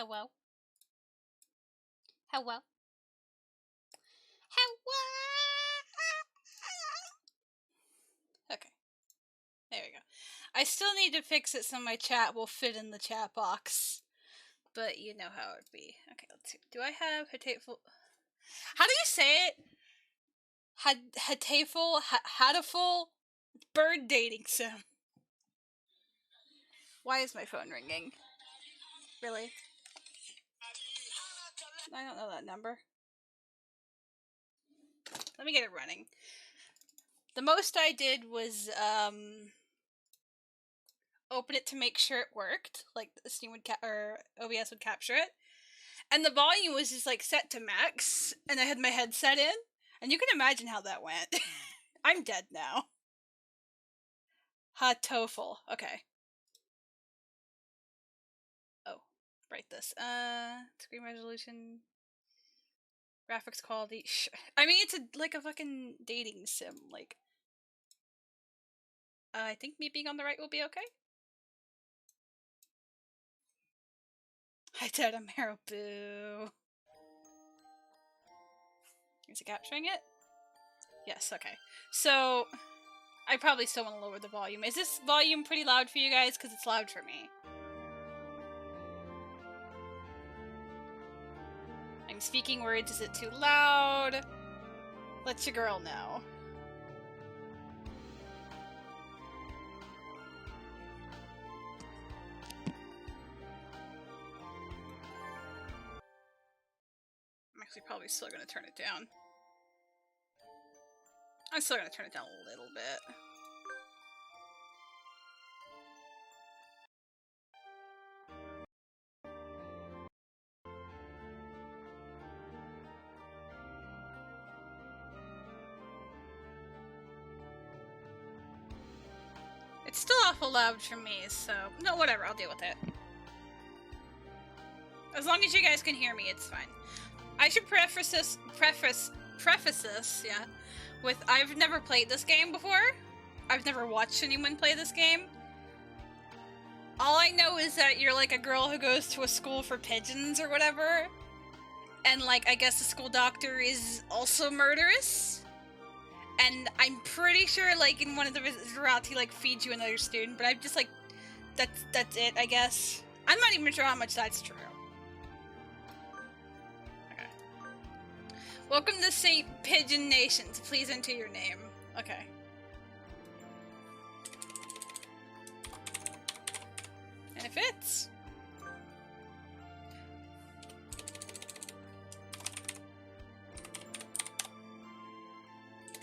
Hello? Hello? Hello? Okay. There we go. I still need to fix it so my chat will fit in the chat box. But you know how it would be. Okay, let's see. Do I have Hatoful? How do you say it? Hatoful? Bird dating sim. Why is my phone ringing? Really? I don't know that number. Let me get it running. The most I did was open it to make sure it worked, like Steam would or OBS would capture it, and the volume was just like set to max, and I had my headset in, and you can imagine how that went. I'm dead now. Hatoful. Okay. Oh, write this. Screen resolution, graphics quality. I mean, it's like a fucking dating sim. Like, I think me being on the right will be okay. I died a marrow. Boo. Is it capturing it? Yes, okay. So, I probably still want to lower the volume. Is this volume pretty loud for you guys? Because it's loud for me. I'm speaking words. Is it too loud? Let your girl know. I'm actually probably still going to turn it down. I'm still going to turn it down a little bit. It's still awful loud for me, so no, whatever, I'll deal with it. As long as you guys can hear me, it's fine. I should preface this, yeah, with I've never played this game before. I've never watched anyone play this game. All I know is that you're like a girl who goes to a school for pigeons or whatever, and like I guess the school doctor is also murderous. And I'm pretty sure, like, in one of the routes, he, like, feeds you another student, but I'm just, like, that's it, I guess. I'm not even sure how much that's true. Okay. Welcome to St. Pigeon Nations. Please enter your name. Okay. And it fits.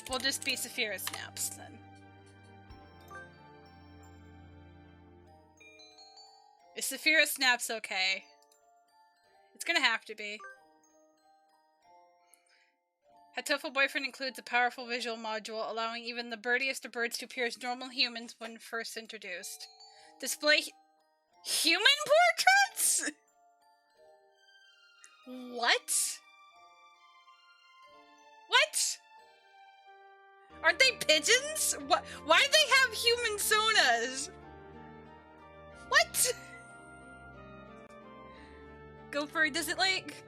We'll just be Sapphira Snaps, then. Is Sapphira Snaps okay? It's gonna have to be. Hatoful Boyfriend includes a powerful visual module, allowing even the birdiest of birds to appear as normal humans when first introduced. Display human portraits?! What? What? Aren't they pigeons? What? Why do they have human sonas? What? Gopher, does it like...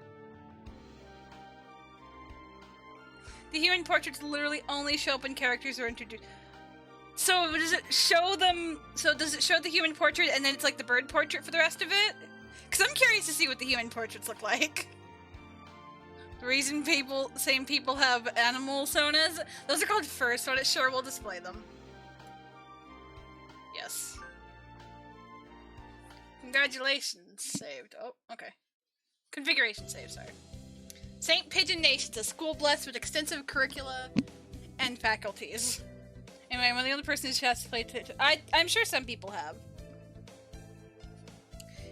The human portraits literally only show up when characters are introduced. So does it show them... So does it show the human portrait and then it's like the bird portrait for the rest of it? Because I'm curious to see what the human portraits look like. The reason same people have animal sonas, those are called fur sonas. Sure, we'll display them. Yes. Congratulations, saved. Oh, okay. Configuration save, sorry. St. Pigeon Nations, a school blessed with extensive curricula and faculties. Anyway, I'm the only person who has to play I'm sure some people have.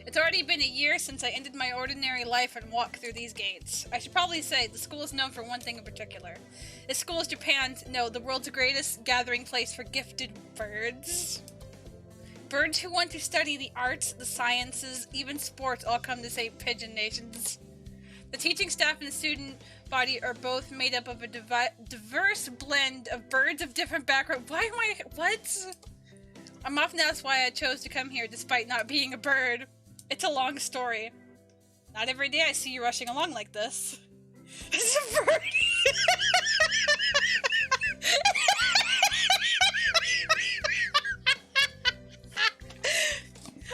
It's already been a year since I ended my ordinary life and walked through these gates. I should probably say, the school is known for one thing in particular. This school is Japan's, no, the world's greatest gathering place for gifted birds. Birds who want to study the arts, the sciences, even sports all come to St. Pigeon Nations. The teaching staff and the student body are both made up of a diverse blend of birds of different backgrounds. Why am I... What? I'm often asked why I chose to come here despite not being a bird. It's a long story. Not every day I see you rushing along like this. It's a birdie!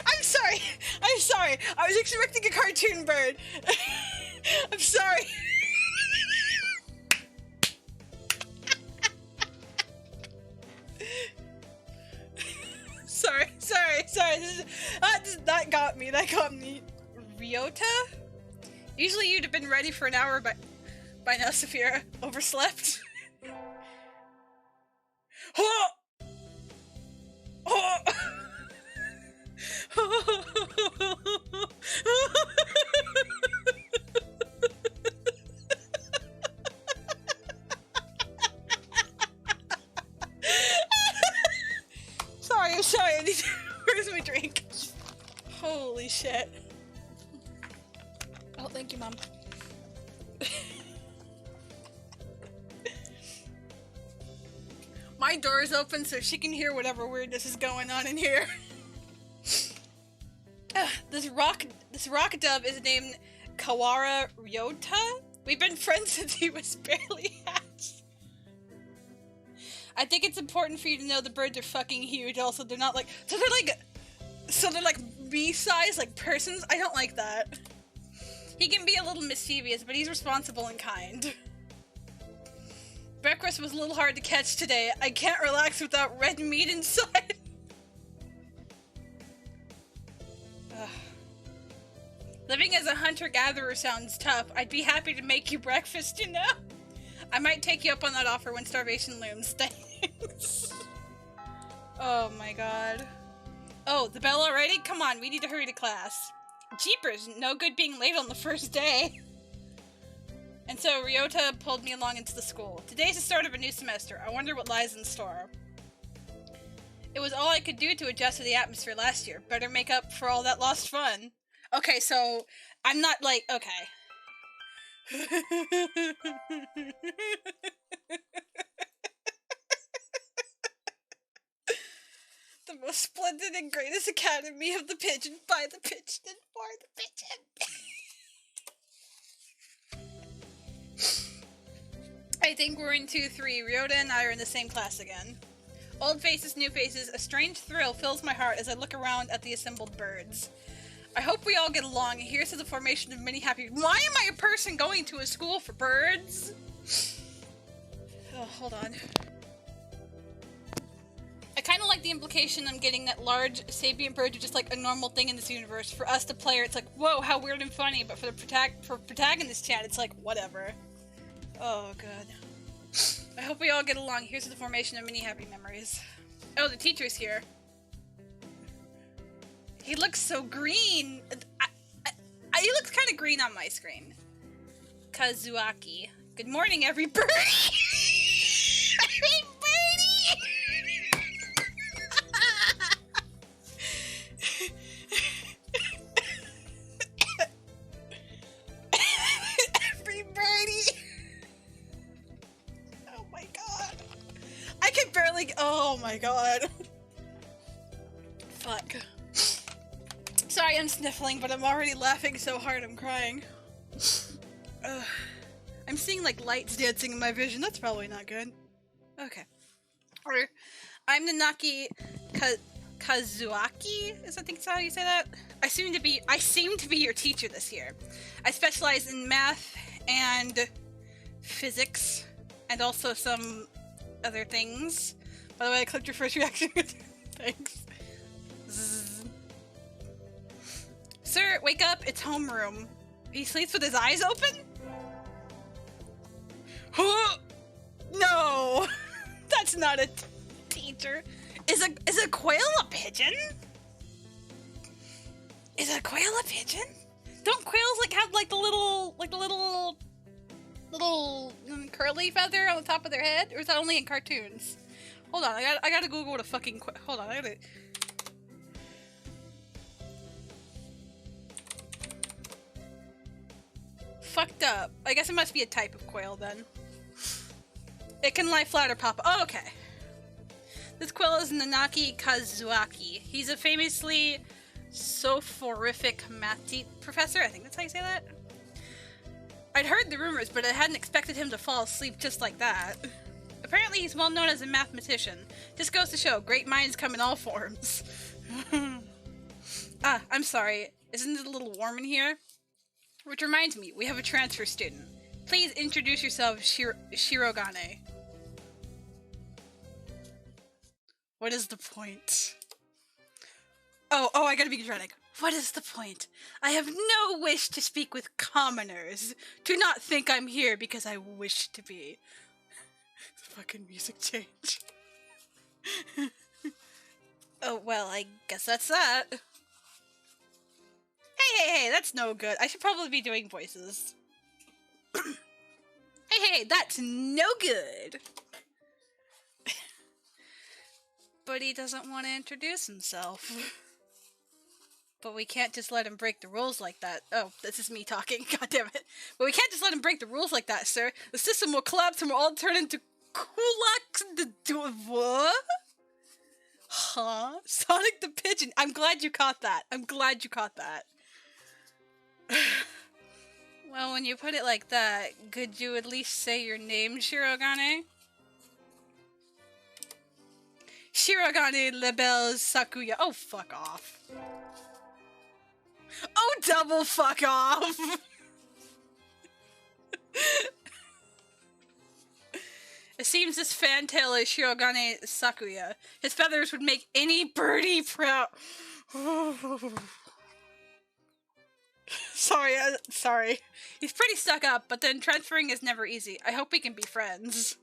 I'm sorry. I was expecting a cartoon bird. I'm sorry. Sorry. That got me. Ryota? Usually you'd have been ready for an hour by now, Sapphira. Overslept? Oh! Oh! I'm sorry. Where's my drink? Holy shit. Oh, thank you, Mom. My door is open so she can hear whatever weirdness is going on in here. This rock dove is named Kawara Ryota. We've been friends since he was barely hatched. I think it's important for you to know the birds are fucking huge. Also, they're not like so they're like me-sized, like persons. I don't like that. He can be a little mischievous, but he's responsible and kind. Breakfast was a little hard to catch today. I can't relax without red meat inside. Living as a hunter-gatherer sounds tough. I'd be happy to make you breakfast, you know? I might take you up on that offer when starvation looms. Thanks. Oh my god. Oh, the bell already? Come on, we need to hurry to class. Jeepers, no good being late on the first day. And so Ryota pulled me along into the school. Today's the start of a new semester. I wonder what lies in store. It was all I could do to adjust to the atmosphere last year. Better make up for all that lost fun. Okay, so I'm not like, okay. The most splendid and greatest academy of the pigeon, by the pigeon and for the pigeon. I think we're in 2-3. Ryota and I are in the same class again. Old faces, new faces, a strange thrill fills my heart as I look around at the assembled birds. I hope we all get along. Here's to the formation of many happy... Why am I a person going to a school for birds? Oh, hold on. I kind of like the implication I'm getting that large sapient birds are just like a normal thing in this universe. For us, the player, it's like, whoa, how weird and funny. But for the protagonist chat, it's like, whatever. Oh, God. I hope we all get along. Here's to the formation of many happy memories. Oh, the teacher's here. He looks so green. He looks kind of green on my screen. Kazuaki. Good morning, everybody. Everybody. Oh my god. I can barely. Oh my god. Fuck. Sorry, I'm sniffling, but I'm already laughing so hard I'm crying. I'm seeing like lights dancing in my vision. That's probably not good. Okay. I'm Nanaki Kazuaki. I think that's how you say that. I seem to be your teacher this year. I specialize in math and physics, and also some other things. By the way, I clicked your first reaction. Thanks. Sir, wake up, it's homeroom. He sleeps with his eyes open? No! That's not a teacher. Is a quail a pigeon? Is a quail a pigeon? Don't quails like have like the little curly feather on the top of their head? Or is that only in cartoons? Hold on, I gotta Google what a fucking hold on, I gotta... Fucked up. I guess it must be a type of quail then. It can lie flat or pop. Oh, okay. This quail is Nanaki Kazuaki. He's a famously Sophorific math professor. I think that's how you say that. I'd heard the rumors, but I hadn't expected him to fall asleep just like that. Apparently he's well known as a mathematician. This goes to show, great minds come in all forms. I'm sorry. Isn't it a little warm in here? Which reminds me, we have a transfer student. Please introduce yourself, Shirogane. What is the point? Oh, I gotta be dramatic. What is the point? I have no wish to speak with commoners. Do not think I'm here because I wish to be. The fucking music change. Oh, well, I guess that's that. Hey, that's no good. I should probably be doing voices. Hey, that's no good. But he doesn't want to introduce himself. But we can't just let him break the rules like that. Oh, this is me talking. God damn it. But we can't just let him break the rules like that, sir. The system will collapse and we'll all turn into kulaks the what? Huh? Sonic the Pigeon. I'm glad you caught that. Well, when you put it like that, could you at least say your name, Shirogane? Shirogane Lebel Sakuya. Oh, fuck off. Oh, double fuck off! It seems this fantail is Shirogane Sakuya. His feathers would make any birdie proud. Sorry. He's pretty stuck up, but then transferring is never easy. I hope we can be friends.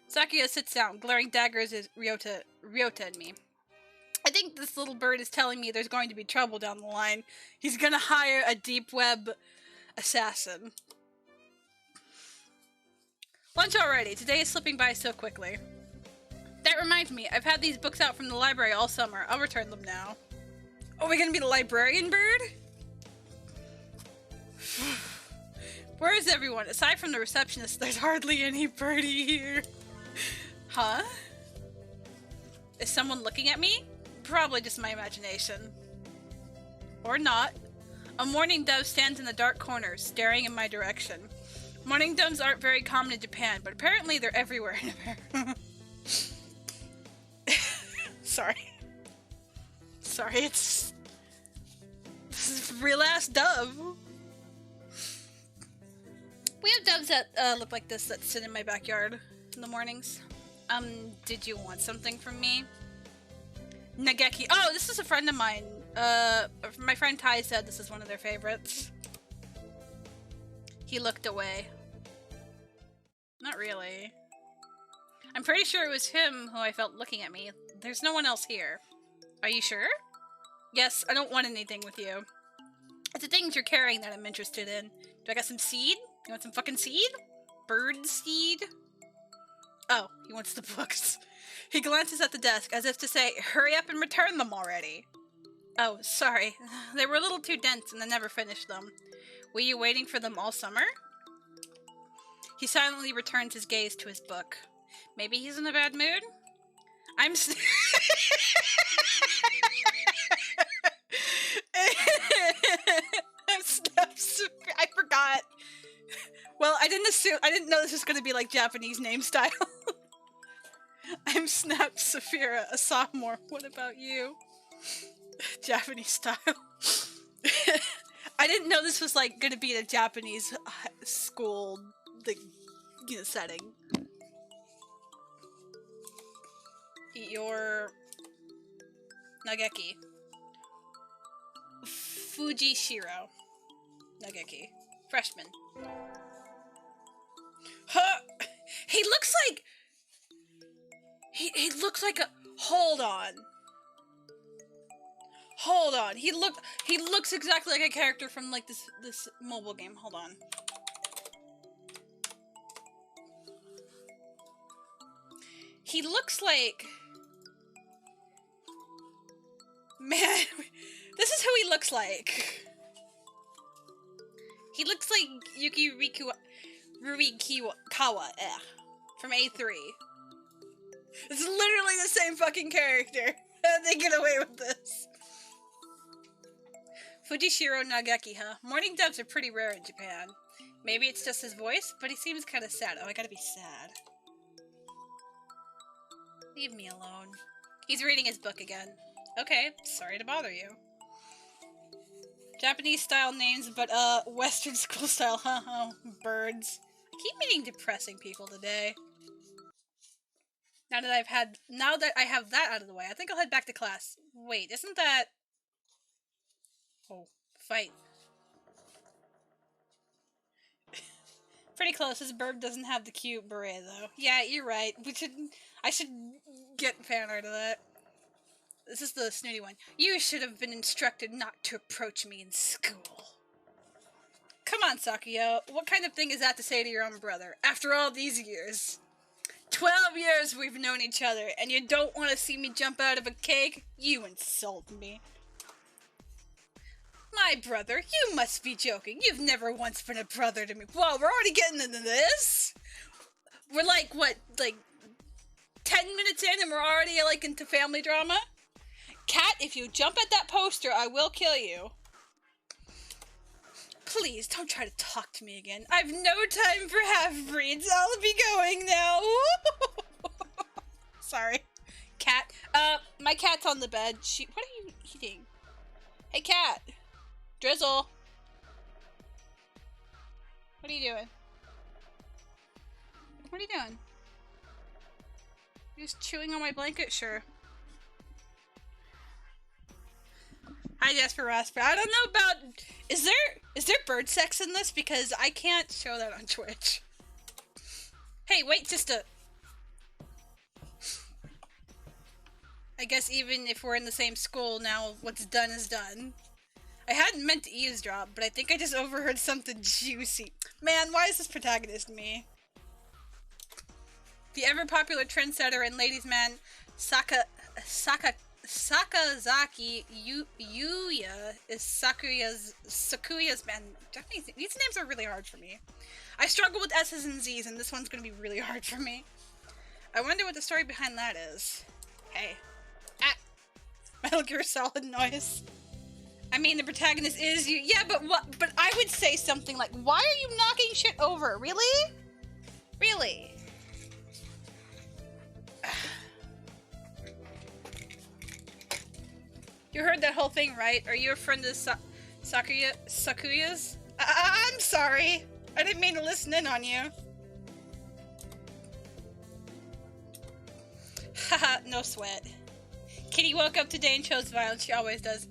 Sakuya sits down, glaring daggers at Ryota and me. I think this little bird is telling me there's going to be trouble down the line. He's gonna hire a deep web assassin. Lunch already. Today is slipping by so quickly. That reminds me, I've had these books out from the library all summer. I'll return them now. Are we gonna be the librarian bird? Where is everyone? Aside from the receptionist, there's hardly any birdie here. Huh? Is someone looking at me? Probably just my imagination. Or not. A mourning dove stands in the dark corner, staring in my direction. Mourning doves aren't very common in Japan, but apparently they're everywhere in America. Sorry, this is a real ass dove. We have doves that look like this that sit in my backyard in the mornings. Did you want something from me? Nageki. Oh, this is a friend of mine. My friend Tai said this is one of their favorites. He looked away. Not really. I'm pretty sure it was him who I felt looking at me. There's no one else here. Are you sure? Yes, I don't want anything with you. It's the things you're carrying that I'm interested in. Do I got some seed? You want some fucking seed? Bird seed? Oh, he wants the books. He glances at the desk as if to say, hurry up and return them already. Oh, sorry. They were a little too dense and I never finished them. Were you waiting for them all summer? He silently returns his gaze to his book. Maybe he's in a bad mood? I'm I forgot. Well, I didn't know this was gonna be like Japanese name style. I'm Snap Sapphira, a sophomore. What about you? Japanese style. I didn't know this was like gonna be in a Japanese school, like, setting. Eat your Nageki. Fujishiro. Nageki. Freshman. Huh! He looks like... He looks like a... Hold on. He looks exactly like a character from, like, this mobile game. Hold on. He looks like... Man, this is who he looks like. He looks like Yuki Ruikawa from A3. It's literally the same fucking character. How'd they get away with this? Fujishiro Nageki, huh? Morning doves are pretty rare in Japan. Maybe it's just his voice, but he seems kind of sad. Oh, I gotta be sad. Leave me alone. He's reading his book again. Okay, sorry to bother you. Japanese style names, but Western school style, huh? Oh, birds. I keep meeting depressing people today. Now that I have that out of the way, I think I'll head back to class. Wait, isn't that... Oh, fight. Pretty close. This bird doesn't have the cute beret, though. Yeah, you're right. I should get fan art of that. This is the snooty one. You should have been instructed not to approach me in school. Come on, Sakuya. What kind of thing is that to say to your own brother? After all these years. 12 years we've known each other, and you don't want to see me jump out of a cake? You insult me. My brother? You must be joking. You've never once been a brother to me. Whoa, we're already getting into this? We're like, what, like 10 minutes in and we're already like into family drama? Cat, if you jump at that poster, I will kill you. Please, don't try to talk to me again. I've no time for half-breeds. I'll be going now. Sorry. Cat. My cat's on the bed. What are you eating? Hey, cat. Drizzle. What are you doing? What are you doing? You just chewing on my blanket? Sure. Hi, Jasper Rasper. I don't know about... Is there bird sex in this? Because I can't show that on Twitch. Hey, wait just a... I guess even if we're in the same school now, what's done is done. I hadn't meant to eavesdrop, but I think I just overheard something juicy. Man, why is this protagonist me? The ever-popular trendsetter and ladies' man, Sakazaki Yuya is Sakuya's man. Japanese, these names are really hard for me. I struggle with S's and Z's, and this one's gonna be really hard for me. I wonder what the story behind that is. Hey. Ah! Metal Gear Solid noise. I mean, the protagonist is you. Yeah, but what? But I would say something like, why are you knocking shit over? Really? Really? You heard that whole thing, right? Are you a friend of Sakuya's? I'm sorry. I didn't mean to listen in on you. Haha, no sweat. Kitty woke up today and chose violence. She always does.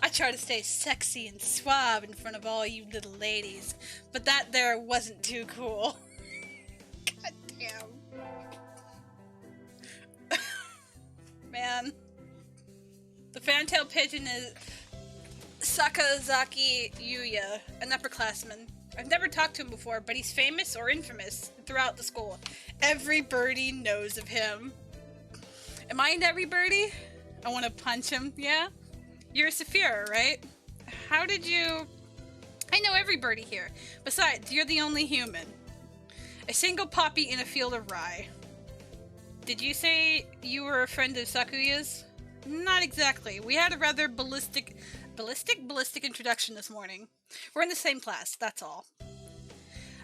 I try to stay sexy and suave in front of all you little ladies, but that there wasn't too cool. God damn. Man. The fantail pigeon is Sakazaki Yuya, an upperclassman. I've never talked to him before, but he's famous or infamous throughout the school. Every birdie knows of him. Am I an every birdie? I want to punch him, yeah? You're a Sapphira, right? How did you... I know every birdie here. Besides, you're the only human. A single poppy in a field of rye. Did you say you were a friend of Sakuya's? Not exactly. We had a rather ballistic introduction this morning. We're in the same class, that's all.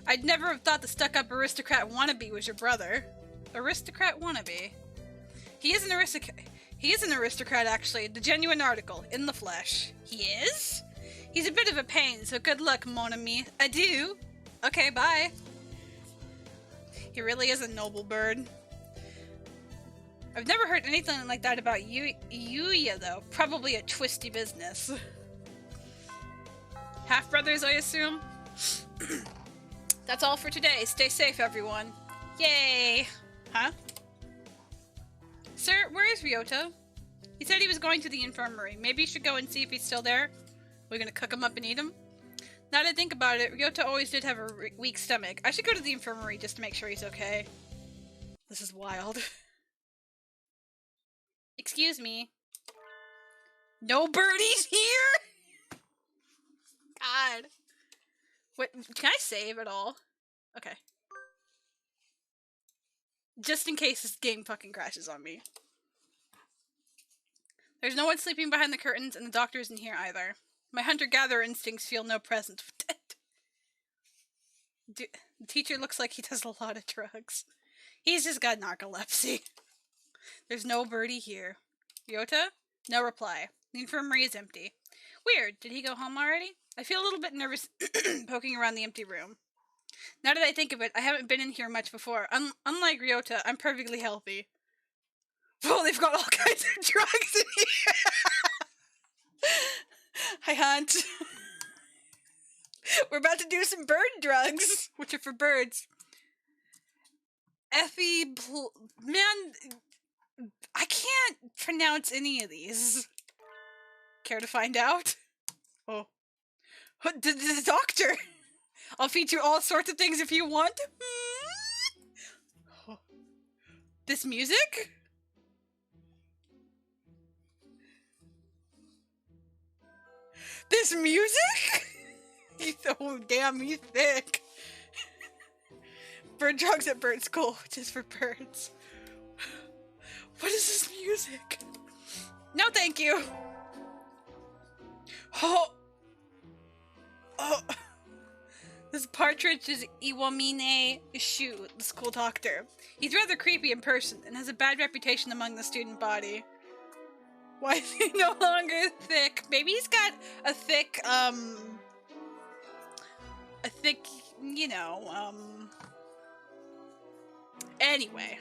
I'd never have thought the stuck-up aristocrat wannabe was your brother. Aristocrat wannabe? He is an aristocrat, actually. The genuine article, in the flesh. He is? He's a bit of a pain, so good luck, mon ami. Adieu. Okay, bye. He really is a noble bird. I've never heard anything like that about Yuya, though. Probably a twisty business. Half-brothers, I assume? That's all for today. Stay safe, everyone. Yay! Huh? Sir, where is Ryota? He said he was going to the infirmary. Maybe you should go and see if he's still there. We're gonna cook him up and eat him? Now that I think about it, Ryota always did have a weak stomach. I should go to the infirmary just to make sure he's okay. This is wild. Excuse me. No birdies here? God. Wait, can I save at all? Okay. Just in case this game fucking crashes on me. There's no one sleeping behind the curtains, and the doctor isn't here either. My hunter-gatherer instincts feel no presence. The teacher looks like he does a lot of drugs. He's just got narcolepsy. There's no birdie here. Ryota? No reply. The infirmary is empty. Weird. Did he go home already? I feel a little bit nervous poking around the empty room. Now that I think of it, I haven't been in here much before. Unlike Ryota, I'm perfectly healthy. Oh, they've got all kinds of drugs in here! Hi, Hunt. We're about to do some bird drugs, which are for birds. Man, I can't pronounce any of these. Care to find out? Oh. The doctor! I'll feed you all sorts of things if you want. This music? This music? Oh, damn, he's thick. Bird drugs at bird school, which is for birds. What is this music? No, thank you. Oh. This partridge is Iwamine Ishu, the school doctor. He's rather creepy in person and has a bad reputation among the student body. Why is he no longer thick? Maybe he's got a thick, Anyway.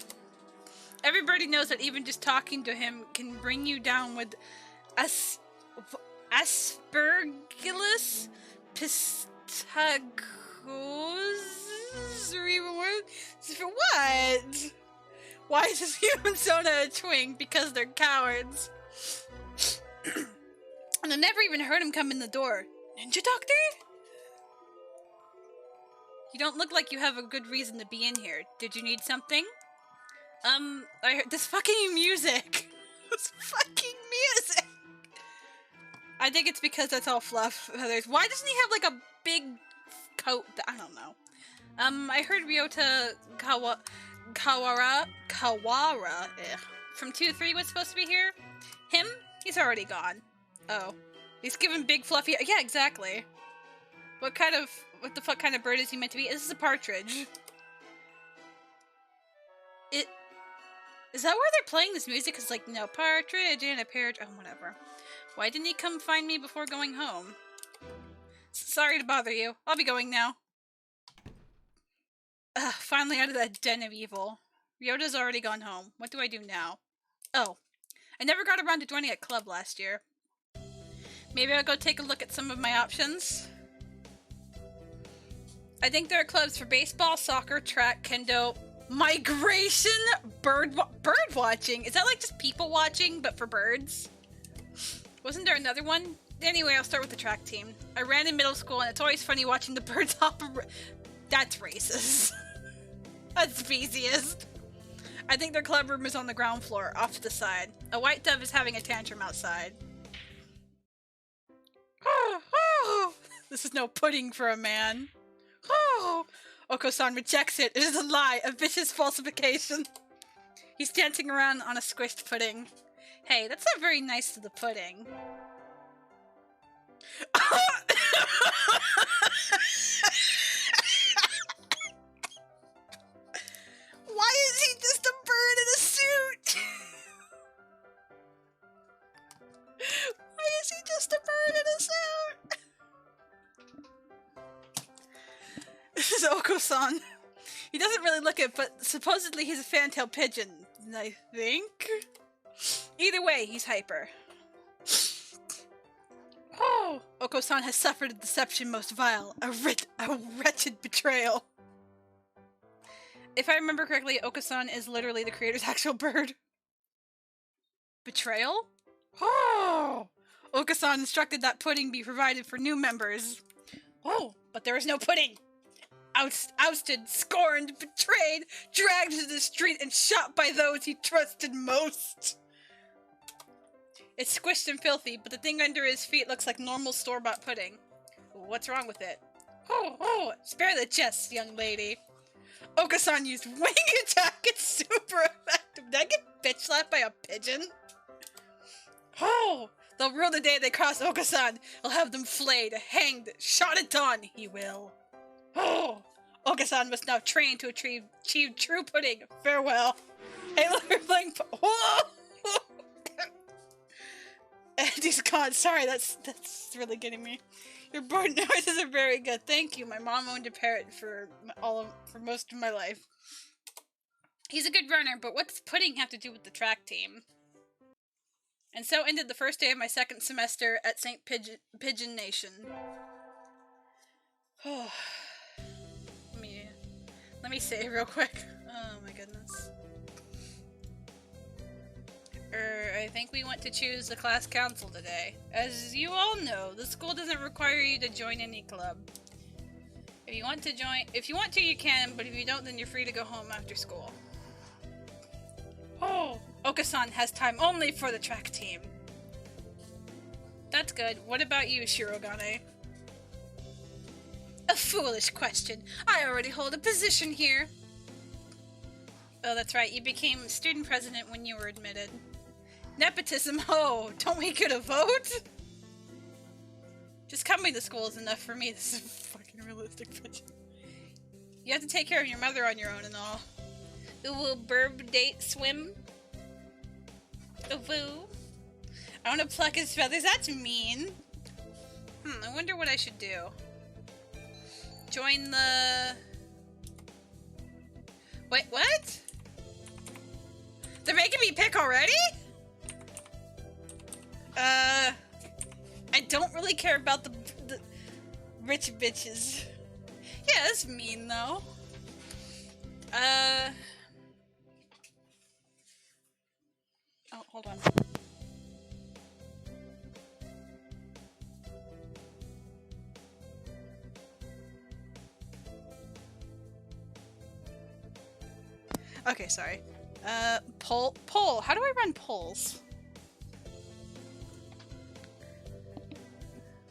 Everybody knows that even just talking to him can bring you down with Aspergillus pistagosus, or even worse. For what? Why is this human Sona a twink? Because they're cowards. And I never even heard him come in the door. Ninja Doctor? You don't look like you have a good reason to be in here. Did you need something? I heard this fucking music. This fucking music. I think it's because that's all fluff feathers. Why doesn't he have like a big coat? I don't know. I heard Ryota Kawara from 2-3 was supposed to be here. Him? He's already gone. Oh. He's given big fluffy... Yeah, exactly. What the fuck kind of bird is he meant to be? This is a partridge. Is that where they're playing this music? It's like, no, partridge and a parrot. Oh, whatever. Why didn't he come find me before going home? Sorry to bother you. I'll be going now. Finally out of that den of evil. Ryota's already gone home. What do I do now? Oh. I never got around to joining a club last year. Maybe I'll go take a look at some of my options. I think there are clubs for baseball, soccer, track, kendo, migration, bird watching. Is that like just people watching, but for birds? Wasn't there another one? Anyway, I'll start with the track team. I ran in middle school, and it's always funny watching the birds hop. That's racist. That's speciest. I think their club room is on the ground floor, off to the side. A white dove is having a tantrum outside. This is no pudding for a man. Oko-san rejects it. It is a lie, a vicious falsification. He's dancing around on a squished pudding. Hey, that's not very nice to the pudding. Why is he just a bird in a suit? Why is he just a bird in a suit? This is Oko-san. He doesn't really look it, but supposedly he's a fantail pigeon, I think? Either way, he's hyper. Oh! Oko-san has suffered a deception most vile, a wretched betrayal. If I remember correctly, Oko-san is literally the creator's actual bird. Betrayal? Oh! Oko-san instructed that pudding be provided for new members. Oh, but there is no pudding! Ousted, scorned, betrayed, dragged to the street, and shot by those he trusted most. It's squished and filthy, but the thing under his feet looks like normal store-bought pudding. What's wrong with it? Oh, spare the jest, young lady. Oko-san used wing attack. It's super effective. Did I get bitch slapped by a pigeon? Oh! They'll rule the day they cross Okasan. I'll have them flayed, hanged, shot at dawn. He will. Oh! Okasan must now train to achieve true pudding. Farewell. Hey, look, we're playing. Whoa! And he's gone. Sorry, that's really getting me. Your board noises are very good. Thank you. My mom owned a parrot for most of my life. He's a good runner, but what's pudding have to do with the track team? And so ended the first day of my second semester at St. Pigeon Nation. Let me save real quick. Oh my goodness. I think we want to choose the class council today. As you all know, the school doesn't require you to join any club. If you want to, you can, but if you don't, then you're free to go home after school. Oh, Okasan has time only for the track team. That's good. What about you, Shirogane? A foolish question. I already hold a position here. Oh, that's right. You became student president when you were admitted. Nepotism, oh, don't we get a vote? Just coming to school is enough for me. This is a fucking realistic picture. You have to take care of your mother on your own and all. Will Burb date swim? Woo. I want to pluck his feathers. That's mean. I wonder what I should do. Join the... Wait, what? They're making me pick already? I don't really care about the rich bitches. Yeah, that's mean though. Oh, hold on. Okay, sorry. Poll. How do I run polls?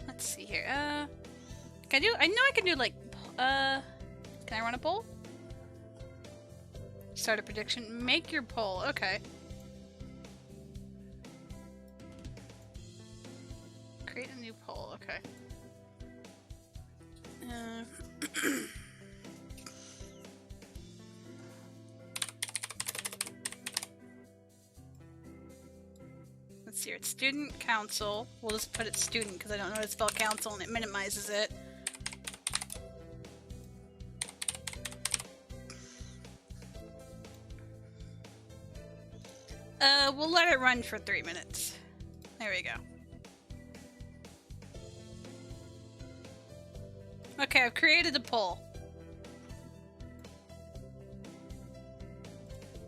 Let's see here. Can I do? I know I can do like. Can I run a poll? Start a prediction. Make your poll. Okay. Create a new poll. Okay. Let's see here. It's student council. We'll just put it student because I don't know how to spell council and it minimizes it. We'll let it run for 3 minutes. There we go. Okay, I've created a poll.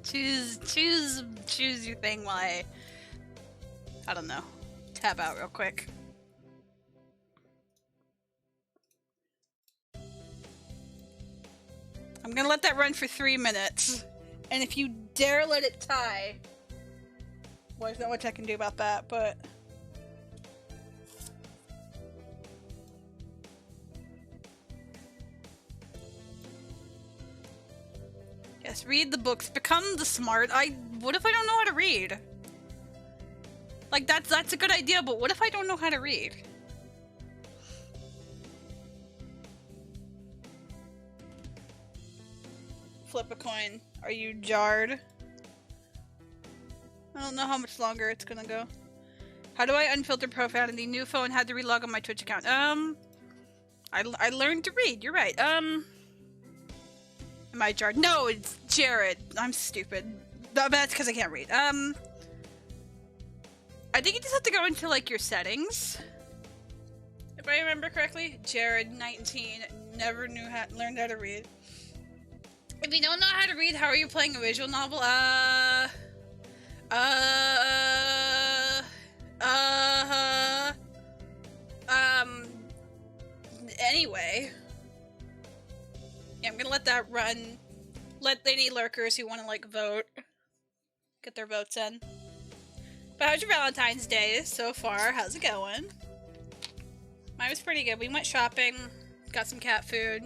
Choose your thing while I don't know. Tab out real quick. I'm gonna let that run for 3 minutes. And if you dare let it tie... Well, there's not much I can do about that, but... Yes, read the books. Become the smart. What if I don't know how to read? Like, that's a good idea, but what if I don't know how to read? Flip a coin. Are you jarred? I don't know how much longer it's gonna go. How do I unfilter profanity? New phone, had to relog on my Twitch account. I learned to read. You're right. Am I jarred? No, it's Jared. I'm stupid. That's because I can't read. I think you just have to go into, like, your settings. If I remember correctly. Jared, 19, never learned how to read. If you don't know how to read, how are you playing a visual novel? Anyway. Yeah, I'm gonna let that run. Let any lurkers who want to, like, vote get their votes in. But how's your Valentine's Day so far? How's it going? Mine was pretty good. We went shopping, got some cat food,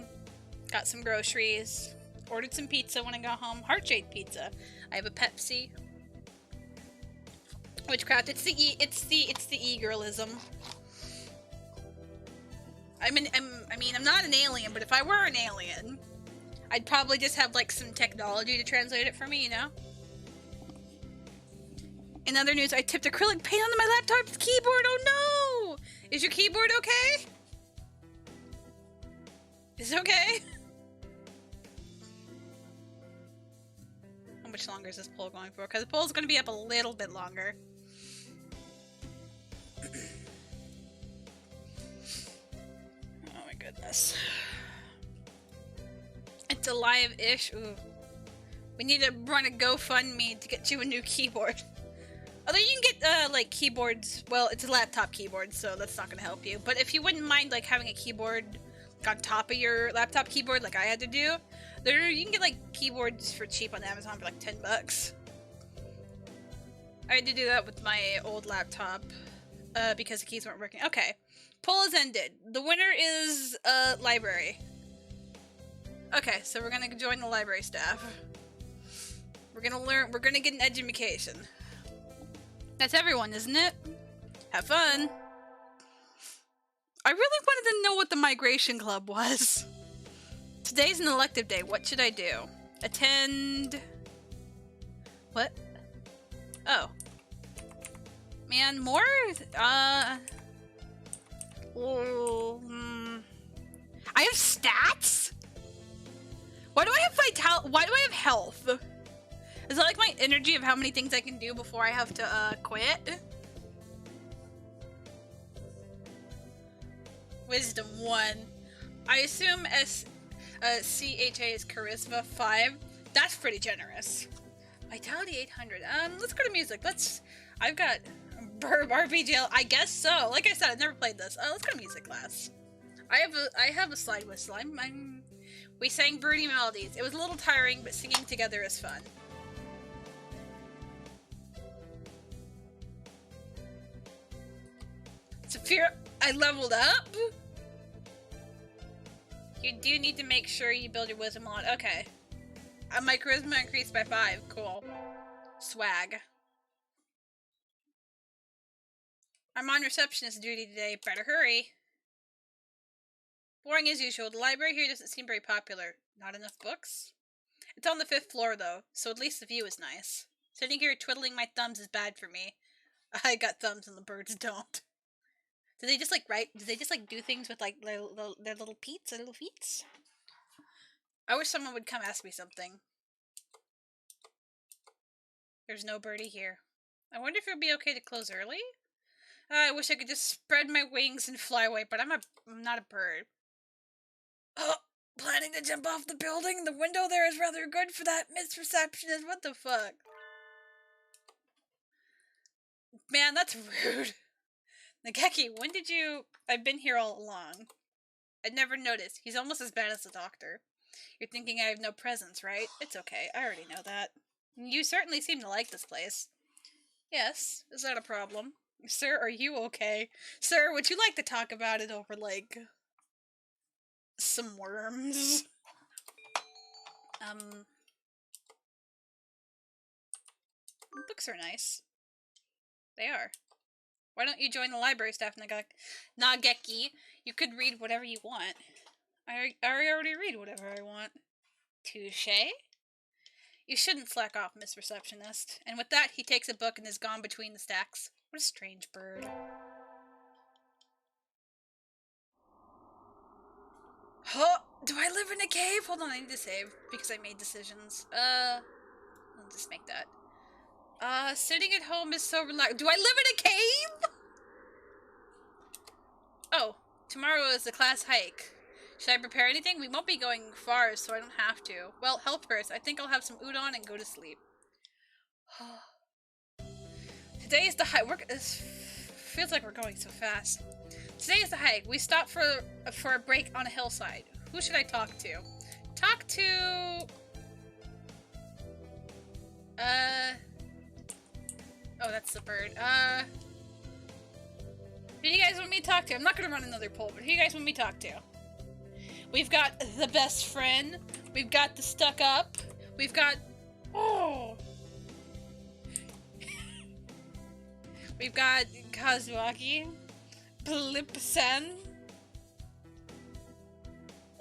got some groceries, ordered some pizza when I got home. Heart-shaped pizza. I have a Pepsi. Witchcraft. It's the e-girlism. I mean, I'm not an alien, but if I were an alien, I'd probably just have, like, some technology to translate it for me, you know? In other news, I tipped acrylic paint onto my laptop's keyboard. Oh no! Is your keyboard okay? Is it okay? How much longer is this poll going for? Because the poll's going to be up a little bit longer. Oh my goodness. It's alive-ish. Ooh. We need to run a GoFundMe to get you a new keyboard. Although you can get, like, keyboards... Well, it's a laptop keyboard, so that's not going to help you. But if you wouldn't mind, like, having a keyboard on top of your laptop keyboard, like I had to do, you can get, like, keyboards for cheap on Amazon for, like, $10. I had to do that with my old laptop, because the keys weren't working. Okay. Poll is ended. The winner is, library. Okay, so we're gonna join the library staff. We're gonna get an education. That's everyone, isn't it? Have fun! I really wanted to know what the migration club was. Today's an elective day. What should I do? Attend... What? Oh. Man, more? I have stats? Why do I have why do I have health? Is that like my energy of how many things I can do before I have to, quit? Wisdom 1. I assume CHA is Charisma 5. That's pretty generous. Vitality 800. Let's go to music. I've got Burb RPG. I guess so. Like I said, I've never played this. Let's go to music class. I have a slide whistle. We sang birdie melodies. It was a little tiring, but singing together is fun. Sapphira, I leveled up? You do need to make sure you build your wisdom a lot. Okay. My charisma increased by 5. Cool. Swag. I'm on receptionist duty today. Better hurry. Boring as usual. The library here doesn't seem very popular. Not enough books? It's on the 5th floor, though, so at least the view is nice. Sitting here twiddling my thumbs is bad for me. I got thumbs and the birds don't. Do they just, like, do things with, like, their little feet? I wish someone would come ask me something. There's no birdie here. I wonder if it would be okay to close early? I wish I could just spread my wings and fly away, but I'm not a bird. Oh, planning to jump off the building? The window there is rather good for that, Miss Receptionist. What the fuck? Man, that's rude. Nageki, when did you... I've been here all along. I'd never noticed. He's almost as bad as the doctor. You're thinking I have no presence, right? It's okay. I already know that. You certainly seem to like this place. Yes. Is that a problem? Sir, are you okay? Sir, would you like to talk about it over, like... some worms? Books are nice. They are. Why don't you join the library staff, Nageki? You could read whatever you want. I already read whatever I want. Touché? You shouldn't slack off, Miss Receptionist. And with that, he takes a book and is gone between the stacks. What a strange bird. Oh, do I live in a cave? Hold on, I need to save, because I made decisions. I'll just make that. Sitting at home is so relaxed. Do I live in a cave? Oh, tomorrow is the class hike. Should I prepare anything? We won't be going far, so I don't have to. Well, health first. I think I'll have some udon and go to sleep. Today is the hike. Feels like we're going so fast. Today is the hike. We stopped for a break on a hillside. Who should I talk to? Talk to... Oh, that's the bird. Who do you guys want me to talk to? I'm not gonna run another poll, but who do you guys want me to talk to? We've got the best friend. We've got the stuck up. We've got... Oh! We've got Kazuaki, Blipsen,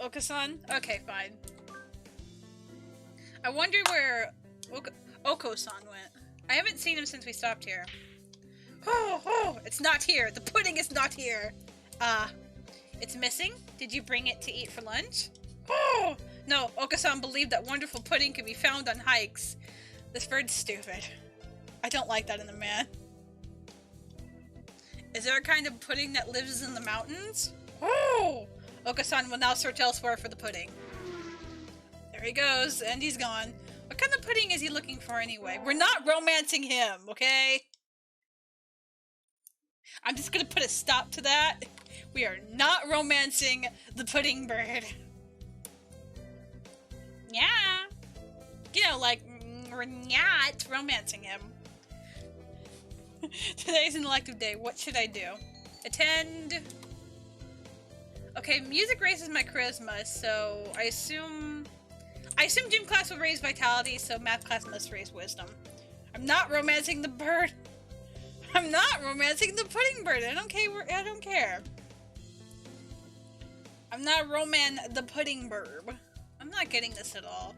Okasan. Okay, fine. I wonder where Oko-san went. I haven't seen him since we stopped here. Oh, it's not here. The pudding is not here. It's missing? Did you bring it to eat for lunch? Oh, no, Okasan believed that wonderful pudding could be found on hikes. This bird's stupid. I don't like that in a man. Is there a kind of pudding that lives in the mountains? Oh! Okasan will now search elsewhere for the pudding. There he goes, and he's gone. What kind of pudding is he looking for anyway? We're not romancing him, okay? I'm just gonna put a stop to that. We are not romancing the pudding bird. Yeah. You know, like, we're not romancing him. Today's an elective day. What should I do? Attend. Okay, music raises my charisma, so I assume gym class will raise vitality, so math class must raise wisdom. I'm not romancing the bird. I'm not romancing the pudding bird. I don't care. I'm not the pudding bird. I'm not getting this at all.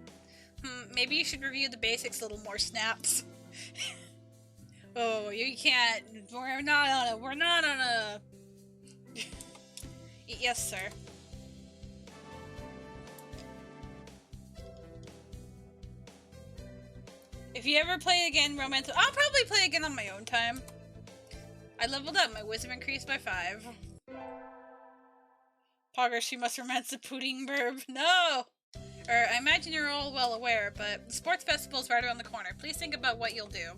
Maybe you should review the basics a little more, Snaps. Oh, you can't. We're not on a... Yes, sir. If you ever play again, I'll probably play again on my own time. I leveled up. My wisdom increased by 5. Pogger, she must romance the pudding burb. No! I imagine you're all well aware, but the sports festival is right around the corner. Please think about what you'll do.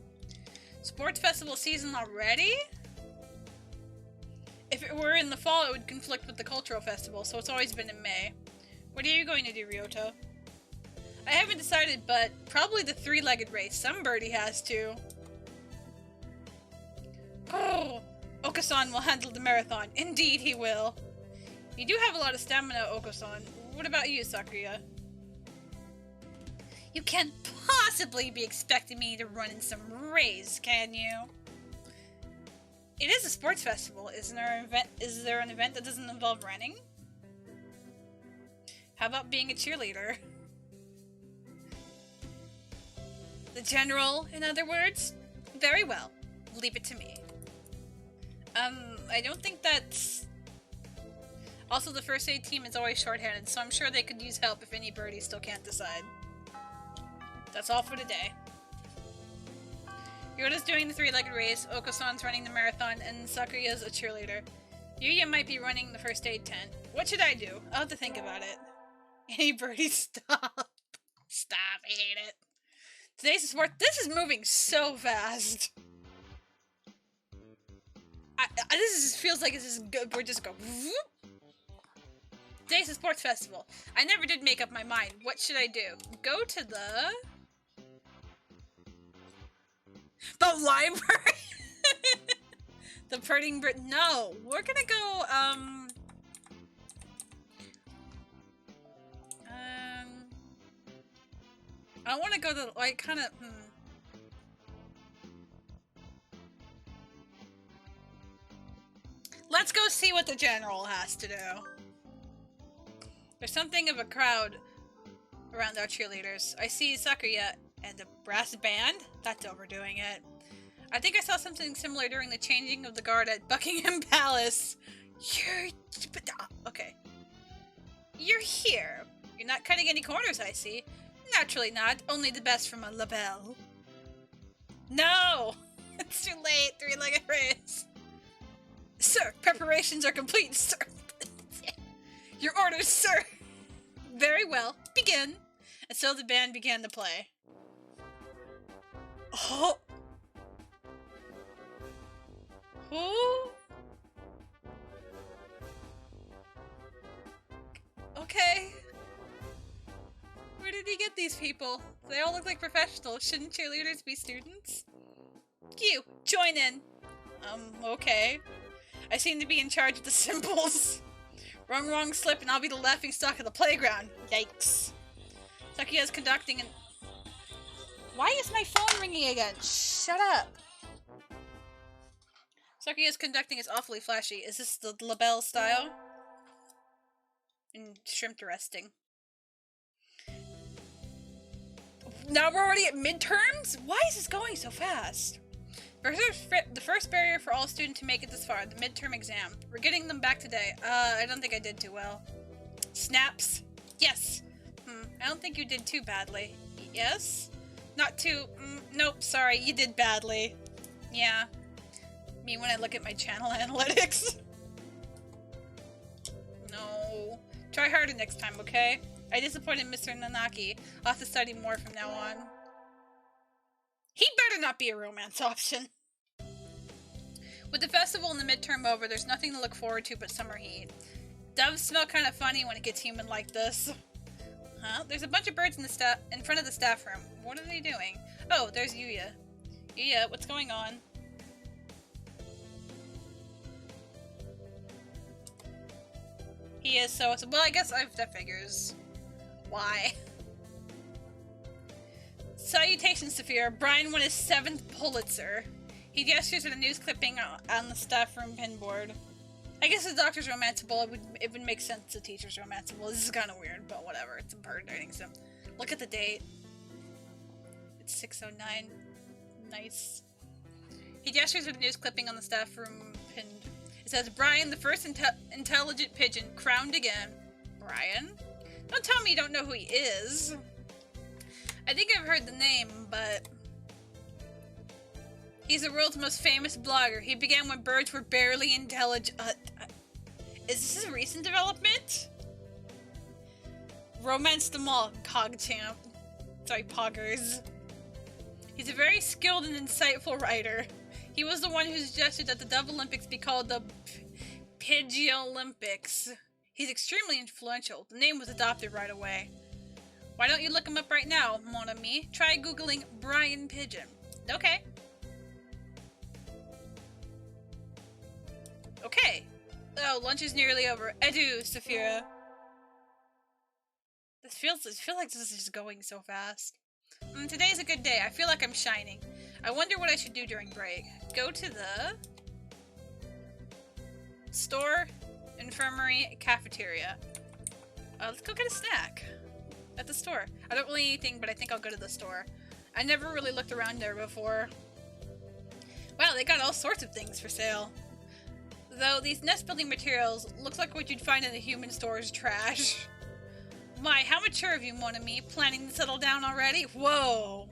Sports festival season already? If it were in the fall, it would conflict with the cultural festival, so it's always been in May. What are you going to do, Ryoto? I haven't decided, but probably the 3-legged race. Some birdie has to. Oh, Okasan will handle the marathon. Indeed he will. You do have a lot of stamina, Okasan. What about you, Sakura? You can't possibly be expecting me to run in some race, can you? It is a sports festival. Is there an event that doesn't involve running? How about being a cheerleader? The general, in other words? Very well. Leave it to me. I don't think that's... Also, the first aid team is always shorthanded, so I'm sure they could use help if any birdies still can't decide. That's all for today. Yoda's doing the 3-legged race, Oko-san's running the marathon, and Sakura's a cheerleader. Yuya might be running the first aid tent. What should I do? I'll have to think about it. Hey, birdie, stop. Stop, I hate it. Today's sport. This is moving so fast. This feels like this is good. We're just going. Today's a sports festival. I never did make up my mind. What should I do? Go to the library. The pudding bird. No, we're gonna go. I want to go to like kind of. Let's go see what the general has to do. There's something of a crowd around our cheerleaders. I see Sakura and a brass band. That's overdoing it. I think I saw something similar during the changing of the guard at Buckingham Palace. Okay. You're here. You're not cutting any corners, I see. Naturally not. Only the best from a labelle. No! It's too late. 3-legged race. Sir, preparations are complete, sir. Your orders, sir. Very well. Begin. And so the band began to play. Oh. Who? Okay. Where did he get these people? They all look like professionals. Shouldn't cheerleaders be students? You, join in. Okay. I seem to be in charge of the symbols. Wrong slip and I'll be the laughingstock of the playground. Yikes. Sakuya's conducting and... Why is my phone ringing again? Shut up. Saki is conducting is awfully flashy. Is this the label style? And shrimp resting. Now we're already at midterms? Why is this going so fast? The first barrier for all students to make it this far, the midterm exam. We're getting them back today. I don't think I did too well. Snaps? Yes. I don't think you did too badly. Yes? Not too... nope, sorry, you did badly. Yeah. Me when I look at my channel analytics. No. Try harder next time, okay? I disappointed Mr. Nanaki. I'll have to study more from now on. He better not be a romance option. With the festival and the midterm over, there's nothing to look forward to but summer heat. Doves smell kind of funny when it gets humid like this. Huh? There's a bunch of birds in front of the staff room. What are they doing? Oh, there's Yuya. Yuya, what's going on? He is so... Well, I guess that figures. Why? Salutations, Sapphira. Brian won his 7th Pulitzer. He gestures at a news clipping on the staff room pinboard. I guess the doctor's romanceable. It would make sense the teacher's romanceable. This is kind of weird, but whatever. It's impregnating some. Look at the date. It's 6:09. Nice. He gestures at a news clipping on the staff room pinned. It says, Brian, the first intelligent pigeon, crowned again. Brian? Don't tell me you don't know who he is. I think I've heard the name, but... He's the world's most famous blogger. He began when birds were barely intelligent. Is this a recent development? Romance them all, PogChamp. Sorry, Poggers. He's a very skilled and insightful writer. He was the one who suggested that the Dove Olympics be called the Pidgey Olympics. He's extremely influential. The name was adopted right away. Why don't you look him up right now, mon ami? Try googling Brian Pigeon. Okay. Okay. Oh, lunch is nearly over. Adieu, Sapphira. It feels like this is just going so fast. Today's a good day. I feel like I'm shining. I wonder what I should do during break. Go to the store, infirmary, cafeteria. Let's go get a snack at the store. I don't really eat anything, but I think I'll go to the store. I never really looked around there before. Wow, they got all sorts of things for sale. Though these nest building materials look like what you'd find in a human store's trash. My, how mature of you, mon ami, planning to settle down already? Whoa.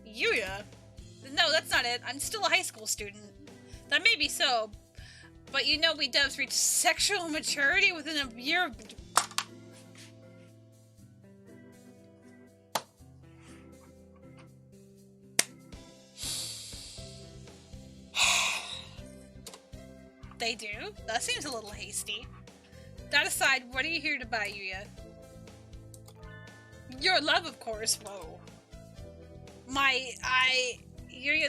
Yuya? No, that's not it. I'm still a high school student. That may be so, but you know we doves reach sexual maturity within a year of... They do? That seems a little hasty. That aside, what are you here to buy, Yuya? Your love, of course. Whoa. Yuya,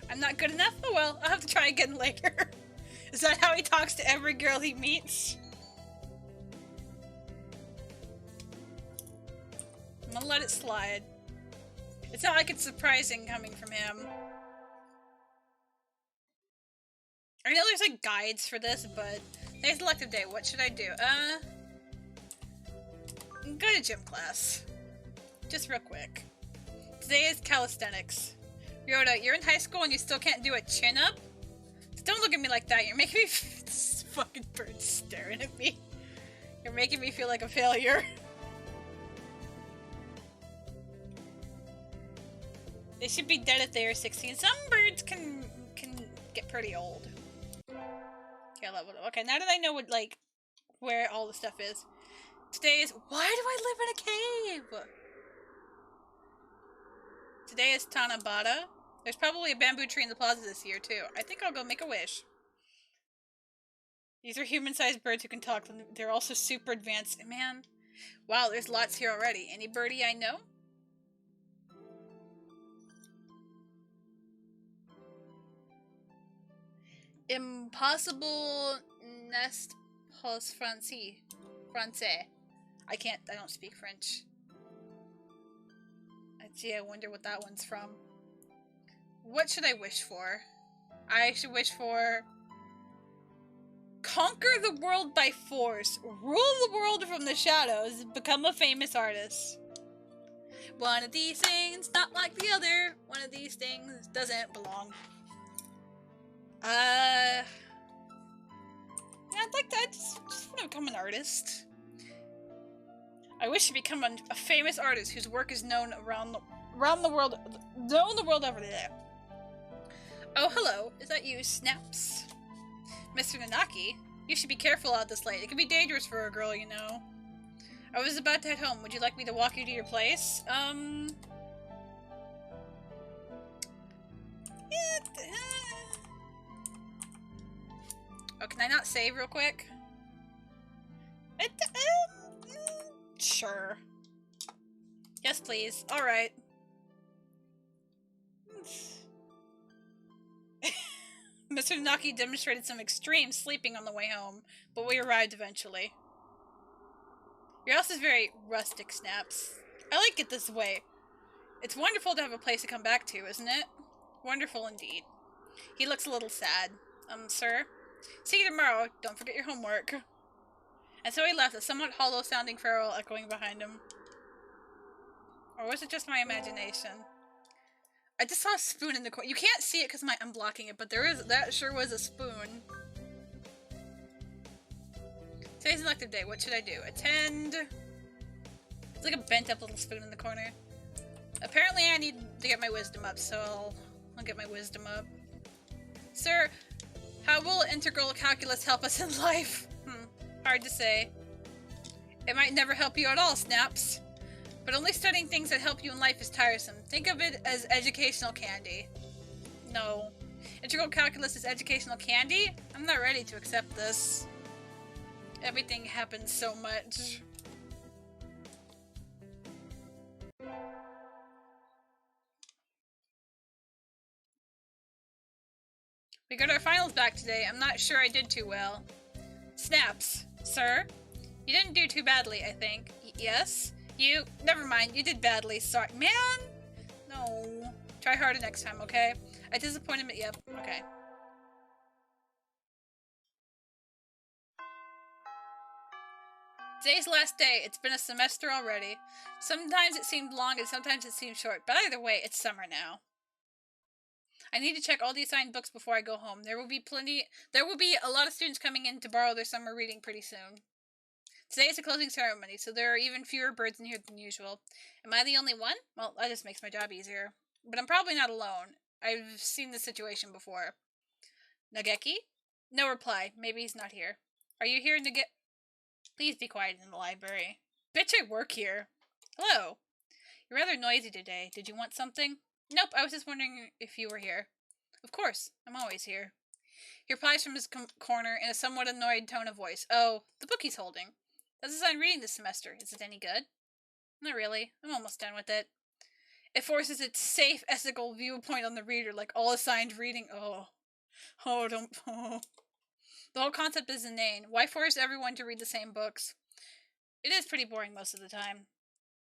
I'm not good enough? Oh well, I'll have to try again later. Is that how he talks to every girl he meets? I'm gonna let it slide. It's not like it's surprising coming from him. I know there's like guides for this, but today's elective day. What should I do? Go to gym class. Just real quick. Today is calisthenics. Ryoda, you're in high school and you still can't do a chin-up? Don't look at me like that. You're making me... This fucking bird's staring at me. You're making me feel like a failure. They should be dead if they are 16. Some birds can get pretty old. Okay, level up. Okay, now that I know what, like, where all the stuff is. Today is... Why do I live in a cave? Today is Tanabata. There's probably a bamboo tree in the plaza this year, too. I think I'll go make a wish. These are human-sized birds who can talk. They're also super advanced. Man. Wow, there's lots here already. Any birdie I know? Impossible nest pos français. I don't speak French. Gee, I wonder what that one's from. What should I wish for? I should wish for... Conquer the world by force. Rule the world from the shadows. Become a famous artist. One of these things, not like the other. One of these things doesn't belong. Yeah, I'd like to. I just want to become an artist. I wish to become a famous artist whose work is known around the world, known the world over there. Oh, hello. Is that you, Snaps? Mr. Nanaki, you should be careful out this late. It can be dangerous for a girl, you know. I was about to head home. Would you like me to walk you to your place? Yeah, oh, can I not save real quick? Sure. Yes, please. Alright. Mr. Nanaki demonstrated some extreme sleeping on the way home, but we arrived eventually. Your house is very rustic, Snaps. I like it this way. It's wonderful to have a place to come back to, isn't it? Wonderful indeed. He looks a little sad. Sir? See you tomorrow. Don't forget your homework. And so he left, a somewhat hollow-sounding farewell echoing behind him. Or was it just my imagination? I just saw a spoon in the corner. You can't see it because I'm blocking it, but that sure was a spoon. Today's elective day. What should I do? Attend. It's like a bent up little spoon in the corner. Apparently I need to get my wisdom up, so I'll get my wisdom up. Sir, how will integral calculus help us in life? Hard to say. It might never help you at all, Snaps. But only studying things that help you in life is tiresome. Think of it as educational candy. No. Integral calculus is educational candy? I'm not ready to accept this. Everything happens so much. We got our finals back today. I'm not sure I did too well. Snaps. Sir? You didn't do too badly, I think. Yes? You? Never mind. You did badly. Sorry. Man! No. Try harder next time, okay? I disappointed him. Yep. Okay. Today's last day. It's been a semester already. Sometimes it seemed long and sometimes it seemed short, but either way, it's summer now. I need to check all the assigned books before I go home. There will be a lot of students coming in to borrow their summer reading pretty soon. Today is a closing ceremony, so there are even fewer birds in here than usual. Am I the only one? Well, that just makes my job easier. But I'm probably not alone. I've seen this situation before. Nageki? No reply. Maybe he's not here. Are you here, Nageki? Please be quiet in the library. Bitch, I work here. Hello. You're rather noisy today. Did you want something? Nope, I was just wondering if you were here. Of course, I'm always here. He replies from his corner in a somewhat annoyed tone of voice. Oh, the book he's holding. That's assigned reading this semester. Is it any good? Not really. I'm almost done with it. It forces its safe, ethical viewpoint on the reader, like all assigned reading. Oh, don't. Oh. The whole concept is inane. Why force everyone to read the same books? It is pretty boring most of the time.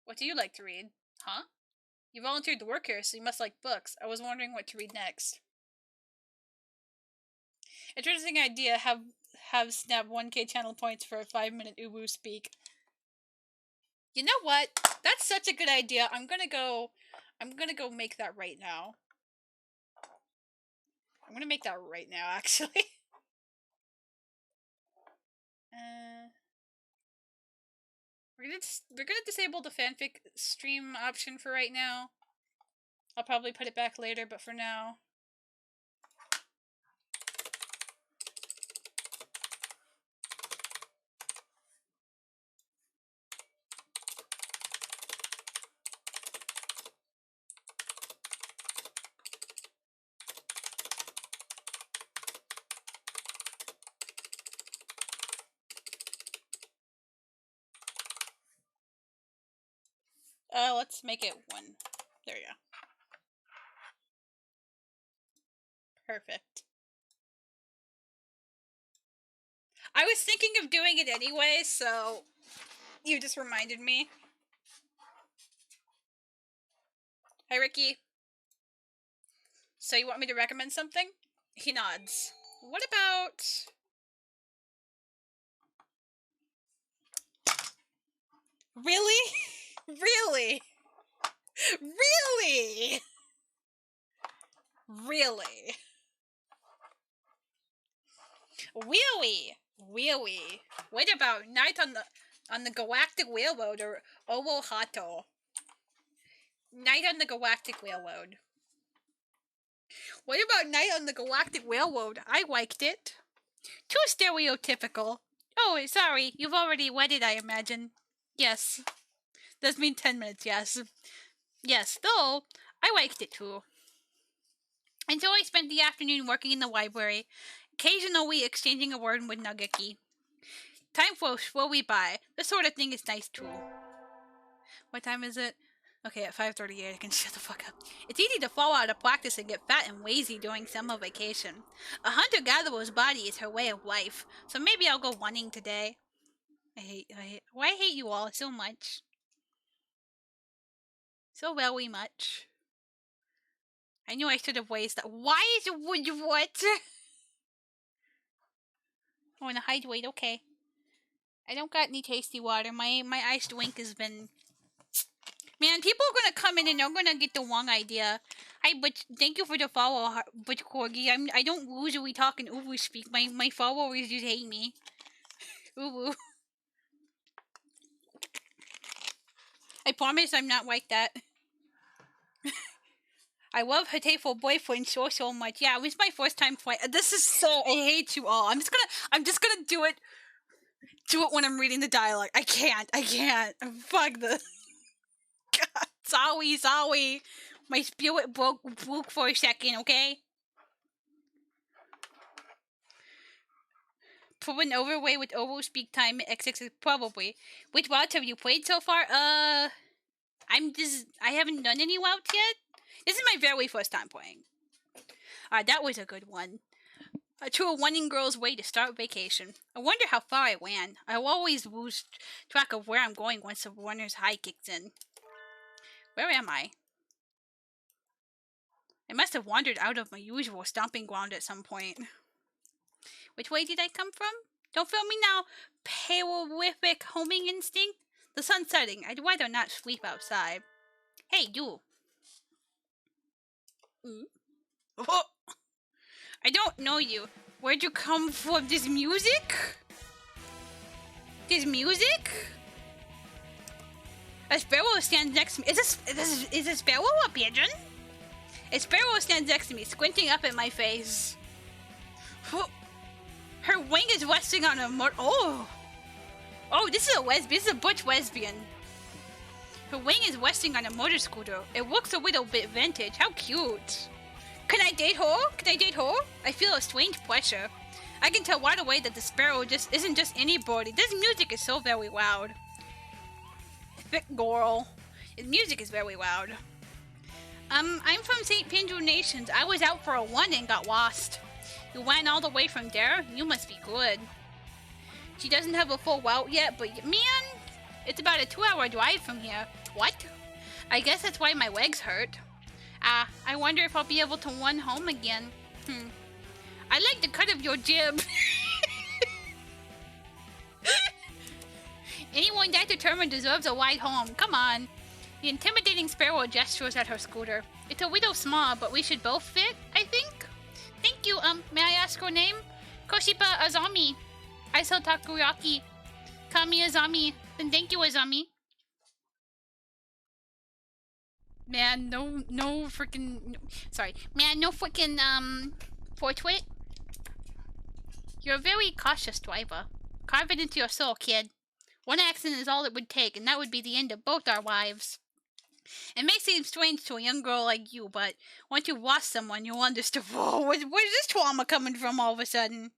What do you like to read? Huh? You volunteered to work here, so you must like books. I was wondering what to read next. Interesting idea. Have Snap 1K channel points for a 5-minute uwu speak. You know what? That's such a good idea. I'm gonna go make that right now. I'm gonna make that right now, actually. We're gonna disable the fanfic stream option for right now. I'll probably put it back later, but for now. Let's make it 1. There you go. Perfect. I was thinking of doing it anyway, so you just reminded me. Hi, Ricky. So you want me to recommend something? He nods. What about... Really? Really? Really? Really? Really? Really? What about Night on the Galactic Railroad or Ovo Hato? Night on the Galactic Railroad. What about Night on the Galactic Railroad? I liked it. Too stereotypical. Oh, sorry. You've already wedded, I imagine. Yes. Does mean 10 minutes, yes. Yes, though, I liked it too. And so I spent the afternoon working in the library, occasionally exchanging a word with Nageki. Time flows slowly by. This sort of thing is nice too. What time is it? Okay, at 5:38, I can shut the fuck up. It's easy to fall out of practice and get fat and lazy during summer vacation. A hunter-gatherer's body is her way of life, so maybe I'll go running today. I hate you all so much. So very much. I knew I should have raised that. Why is it what? I want to hydrate, okay. I don't got any tasty water. My iced drink has been... Man, people are gonna come in and they're gonna get the wrong idea. Hi, Butch. Thank you for the follow, Butch Corgi. I don't usually talk in Uwu speak. My followers just hate me. Uwu. I promise I'm not like that. I love Hatoful boyfriend so much. Yeah, it was my first time playing. This is so... I hate you all. I'm just gonna do it. Do it when I'm reading the dialogue. I can't. Fuck this. God, sorry. My spirit broke for a second, okay? Proven overweight with overspeak time at XX probably. Which routes have you played so far? I haven't done any routes yet. This is my very first time playing. That was a good one. To a running girl's way to start vacation. I wonder how far I ran. I'll always lose track of where I'm going once the runner's high kicks in. Where am I? I must have wandered out of my usual stomping ground at some point. Which way did I come from? Don't fail me now, paleolithic homing instinct. The sun's setting. I'd rather not sleep outside. Hey, you. Oh. I don't know you. Where'd you come from? This music? A sparrow stands next to me. Is a sparrow a pigeon? A sparrow stands next to me, squinting up at my face. Her wing is resting on a Oh, this is a lesbian. This is a butch lesbian. Her wing is resting on a motor scooter. It looks a little bit vintage. How cute. Can I date her? I feel a strange pressure. I can tell right away that the sparrow isn't just anybody. This music is so very loud. Thick girl. His music is very loud. I'm from St. Pedro Nations. I was out for a run and got lost. You went all the way from there? You must be good. She doesn't have a full route yet, but man, it's about a 2-hour drive from here. What? I guess that's why my legs hurt. I wonder if I'll be able to run home again. I like the cut of your jib. Anyone that determined deserves a ride home. Come on. The intimidating sparrow gestures at her scooter. It's a little small, but we should both fit, I think. Thank you. May I ask your name? Koshipa Azami. I sell takoyaki. Kami Azami. Then thank you, Azami. Man, no freaking... Sorry. Man, no freaking, portrait. You're a very cautious driver. Carve it into your soul, kid. One accident is all it would take, and that would be the end of both our lives. It may seem strange to a young girl like you, but once you've lost someone, you'll understand. Whoa, where's this trauma coming from all of a sudden?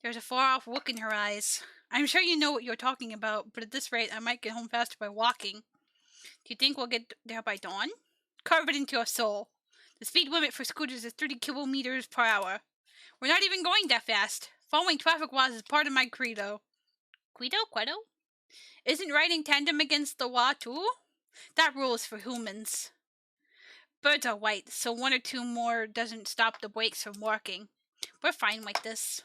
There's a far-off look in her eyes. I'm sure you know what you're talking about, but at this rate, I might get home faster by walking. Do you think we'll get there by dawn? Carve it into your soul. The speed limit for scooters is 30 kilometers per hour. We're not even going that fast. Following traffic laws is part of my credo. Credo? Isn't riding tandem against the law too? That rule is for humans. Birds are white, so one or two more doesn't stop the wakes from working. We're fine like this.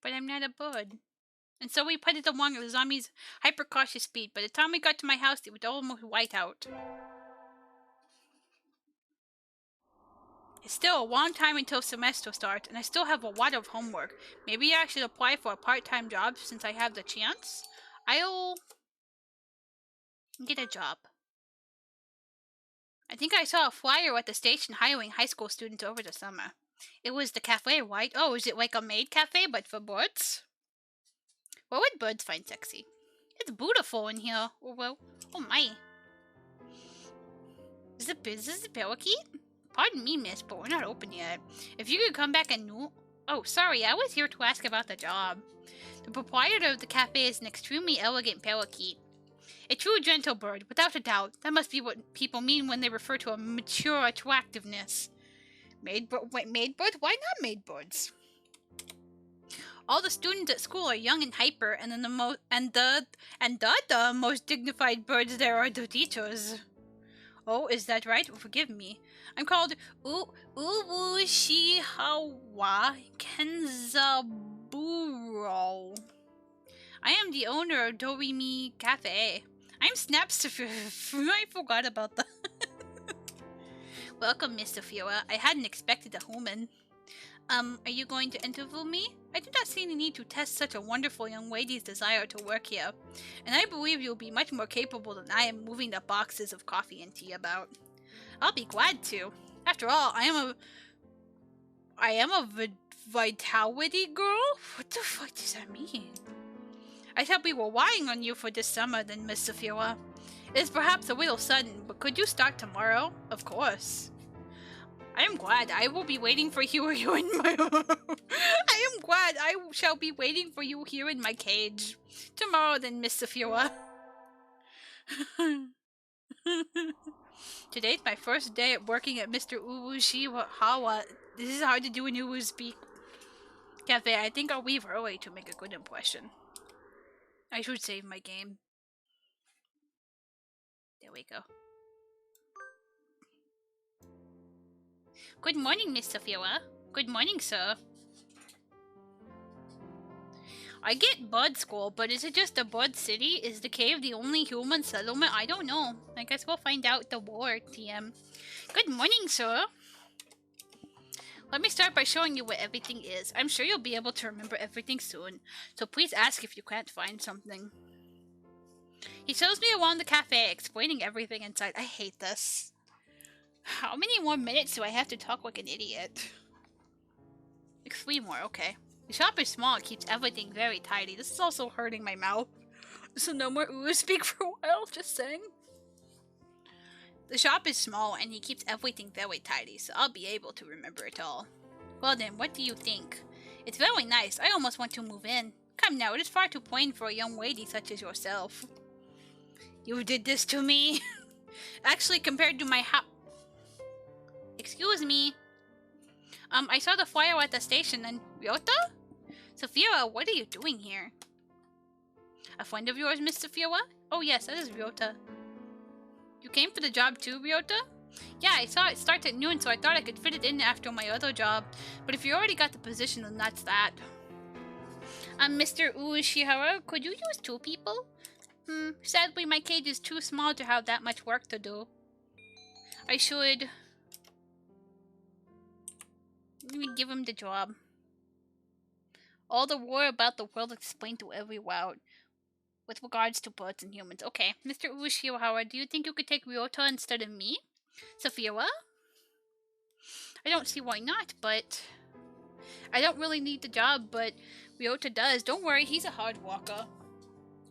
But I'm not a bird. And so we put it along the zombie's hyper-cautious speed. By the time we got to my house, it was almost white out. It's still a long time until semester starts, and I still have a lot of homework. Maybe I should apply for a part-time job since I have the chance. I'll get a job. I think I saw a flyer at the station hiring high school students over the summer. It was the cafe, right? Oh, is it like a maid cafe, but for birds? What would birds find sexy? It's beautiful in here. Oh, well, oh my. Is this a parakeet? Pardon me, miss, but we're not open yet. If you could come back and Oh, sorry, I was here to ask about the job. The proprietor of the cafe is an extremely elegant parakeet. A true gentle bird, without a doubt. That must be what people mean when they refer to a mature attractiveness. Maid bird? Why not maid birds? All the students at school are young and hyper, and then the most dignified birds there are the teachers. Oh, is that right? Forgive me. I'm called Uwushihawa Kenzaburo. I am the owner of Dorimi Cafe. I'm Sapphira. I forgot about that. Welcome, Miss Sapphira. I hadn't expected a human. Are you going to interview me? I do not see any need to test such a wonderful young lady's desire to work here, and I believe you'll be much more capable than I am moving the boxes of coffee and tea about. I'll be glad to. After all, I am a vitality girl? What the fuck does that mean? I thought we were relying on you for this summer then, Miss Sapphira. It is perhaps a little sudden, but could you start tomorrow? Of course. I am glad I will be waiting for you here in my I am glad I shall be waiting for you here in my cage. Tomorrow then, Miss Sapphira. Today's my first day at working at Mr. Uwushihawa. This is hard to do in Uwu speak. Cafe, I think I'll leave early to make a good impression. I should save my game. There we go. Good morning, Miss Sapphira. Good morning, sir. I get bird school, but is it just a bird city? Is the cave the only human settlement? I don't know. I guess we'll find out the war, TM. Good morning, sir. Let me start by showing you what everything is. I'm sure you'll be able to remember everything soon, so please ask if you can't find something. He shows me around the cafe, explaining everything inside. I hate this. How many more minutes do I have to talk like an idiot? Like 3 more, okay. The shop is small, it keeps everything very tidy. This is also hurting my mouth. So no more ooh speak for a while, just saying. The shop is small and he keeps everything very tidy, so I'll be able to remember it all. Well then, what do you think? It's very nice. I almost want to move in. Come now, it is far too plain for a young lady such as yourself. You did this to me? Actually, compared to my Excuse me. I saw the flyer at the station and... Ryota? Sapphira, what are you doing here? A friend of yours, Miss Sapphira? Oh yes, that is Ryota. You came for the job too, Ryota? Yeah, I saw it start at noon, so I thought I could fit it in after my other job. But if you already got the position, then that's that. Mr. Ueshihara, could you use 2 people? Sadly my cage is too small to have that much work to do. I should... Let me give him the job. All the war about the world explained to everyone with regards to birds and humans. Okay, Mr. Ueshihara, do you think you could take Ryota instead of me? Sapphira? I don't see why not, but... I don't really need the job, but Ryota does. Don't worry, he's a hard worker.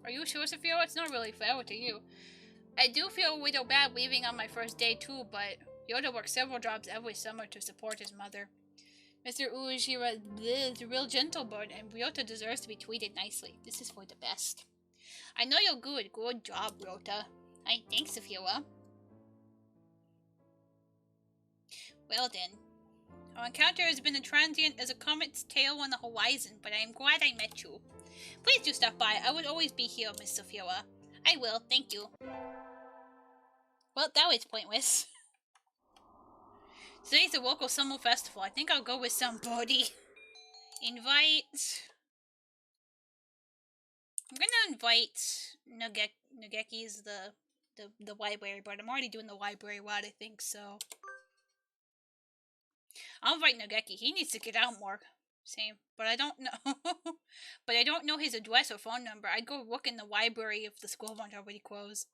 Are you sure, Sapphira? It's not really fair to you. I do feel a little bad leaving on my first day too, but Ryota works several jobs every summer to support his mother. Mr. Ueshihara is a real gentle bird, and Ryota deserves to be treated nicely. This is for the best. I know you're good. Good job, Ryota. Thanks, Sapphira. Well then. Our encounter has been as transient as a comet's tail on the horizon, but I am glad I met you. Please do stop by. I would always be here, Miss Sapphira. I will, thank you. Well, that was pointless. Today's the local summer festival. I think I'll go with somebody. Invite. I'm gonna invite Nugeki's the library, but I'm already doing the library route, I think, so. I'll invite Nugeki. He needs to get out more. Same. But I don't know. But I don't know his address or phone number. I'd go look in the library if the school won't already close.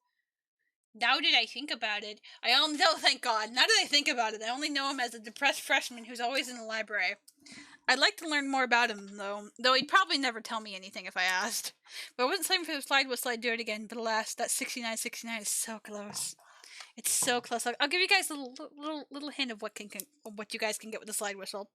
Now that I think about it, no, thank God. Now that I think about it, I only know him as a depressed freshman who's always in the library. I'd like to learn more about him, though he'd probably never tell me anything if I asked. But I wasn't saying for the slide whistle I'd do it again, but alas, that 6969 is so close. It's so close. I'll give you guys a little hint of what you guys can get with the slide whistle.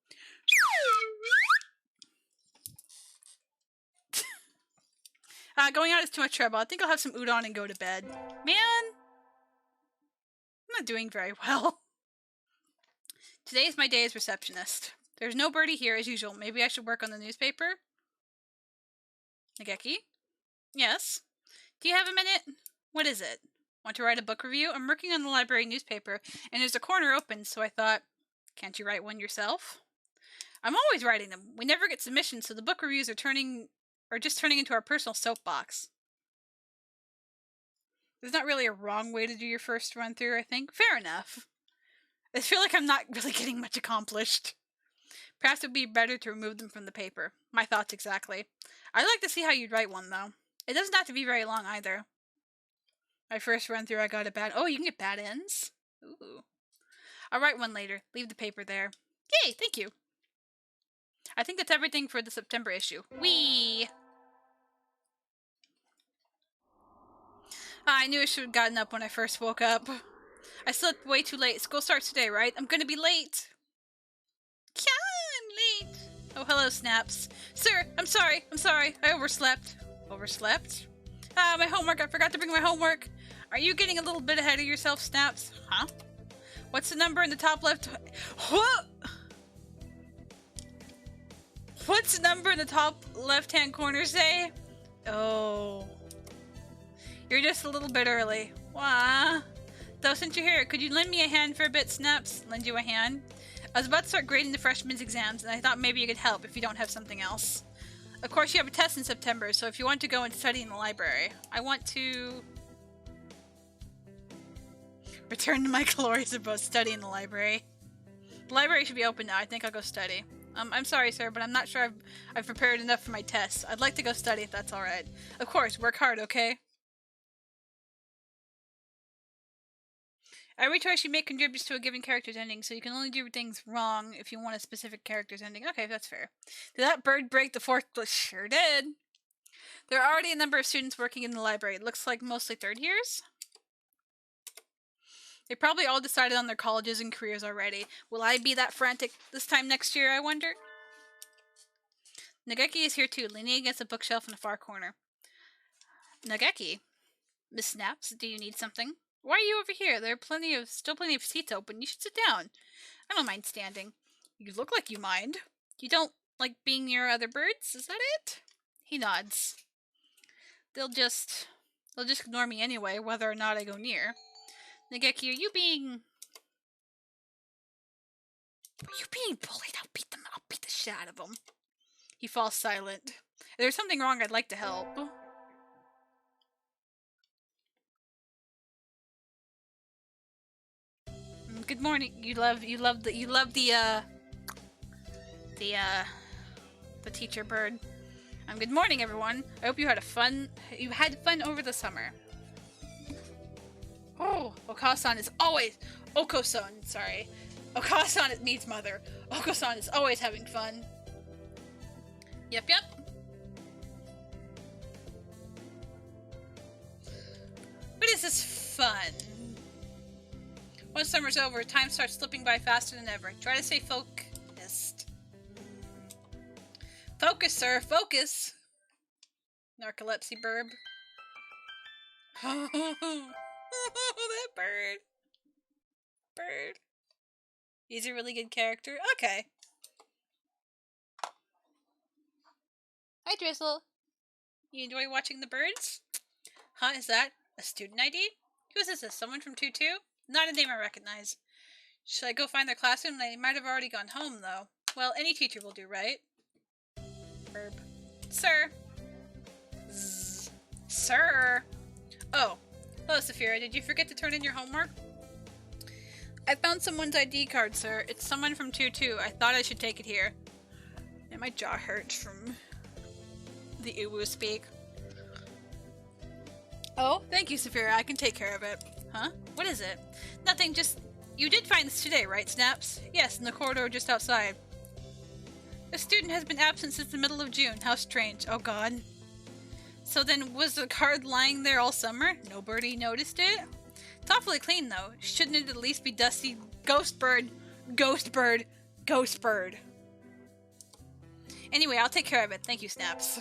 Going out is too much trouble. I think I'll have some udon and go to bed. Man, I'm not doing very well. Today is my day as receptionist. There's no birdie here as usual. Maybe I should work on the newspaper? Nageki? Yes? Do you have a minute? What is it? Want to write a book review? I'm working on the library newspaper, and there's a corner open, so I thought, can't you write one yourself? I'm always writing them. We never get submissions, so the book reviews are just turning into our personal soapbox. There's not really a wrong way to do your first run through, I think. Fair enough. I feel like I'm not really getting much accomplished. Perhaps it would be better to remove them from the paper. My thoughts exactly. I'd like to see how you'd write one, though. It doesn't have to be very long, either. My first run through, I got a bad... Oh, you can get bad ends? Ooh. I'll write one later. Leave the paper there. Yay, thank you. I think that's everything for the September issue. Whee! I knew I should have gotten up when I first woke up. I slept way too late. School starts today, right? I'm gonna be late. I'm late. Oh, hello, Snaps. Sir, I'm sorry. I overslept. Overslept? My homework. I forgot to bring my homework. Are you getting a little bit ahead of yourself, Snaps? Huh? What's the number in the top left? What? What's the number in the top left-hand corner say? Oh. You're just a little bit early. Wah. Though, since you're here, could you lend me a hand for a bit, Snaps? Lend you a hand? I was about to start grading the freshmen's exams, and I thought maybe you could help if you don't have something else. Of course, you have a test in September, so if you want to go and study in the library, I want to... return to my glories about studying in the library. The library should be open now. I think I'll go study. I'm sorry, sir, but I'm not sure I've prepared enough for my tests. I'd like to go study if that's alright. Of course, work hard, okay? Every choice you make contributes to a given character's ending, so you can only do things wrong if you want a specific character's ending. Okay, that's fair. Did that bird break the fourth glass? Sure did. There are already a number of students working in the library. It looks like mostly third years. They probably all decided on their colleges and careers already. Will I be that frantic this time next year, I wonder? Nageki is here too, leaning against a bookshelf in the far corner. Nageki? Miss Snaps, do you need something? Why are you over here? There are still plenty of seats open. You should sit down. I don't mind standing. You look like you mind. You don't like being near other birds? Is that it? He nods. They'll just ignore me anyway, whether or not I go near. Nageki, are you being bullied? I'll beat the shit out of them. He falls silent. If there's something wrong, I'd like to help. Good morning. You love the teacher bird. Good morning, everyone. I hope you had fun over the summer. Oh, Okasan is always Oko-san, sorry. Okasan is means mother. Oko-san is always having fun. Yep. But is this fun? Once summer's over, time starts slipping by faster than ever. Try to stay focused. Focus, sir, focus! Narcolepsy burb. Oh, that bird. He's a really good character. Okay. Hi, Drizzle. You enjoy watching the birds? Huh, is that a student ID? Who is this? Someone from 2-2? Not a name I recognize. Should I go find their classroom? They might have already gone home, though. Well, any teacher will do, right? Verb. Sir. Zzz. Sir. Oh. Hello, Sapphira. Did you forget to turn in your homework? I found someone's ID card, sir. It's someone from 2-2. I thought I should take it here. And my jaw hurts from the uwu speak. Oh, thank you, Sapphira. I can take care of it. Huh? What is it? Nothing, just... You did find this today, right, Snaps? Yes, in the corridor just outside. The student has been absent since the middle of June. How strange. Oh, God. So then, was the card lying there all summer? Nobody noticed it? It's awfully clean, though. Shouldn't it at least be dusty? Ghost bird. Ghost bird. Ghost bird. Anyway, I'll take care of it. Thank you, Snaps.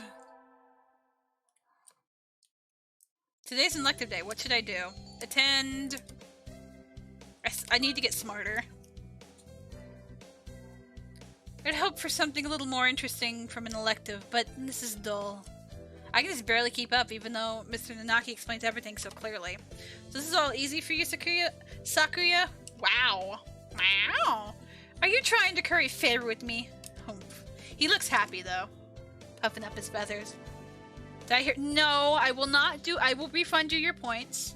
Today's an elective day. What should I do? Attend... I need to get smarter. I'd hope for something a little more interesting from an elective, but this is dull. I can just barely keep up, even though Mr. Nanaki explains everything so clearly. So this is all easy for you, Sakuya? Wow. Wow. Are you trying to curry favor with me? Humph. He looks happy, though. Puffing up his feathers. Did I hear? No, I will not do... I will refund you your points.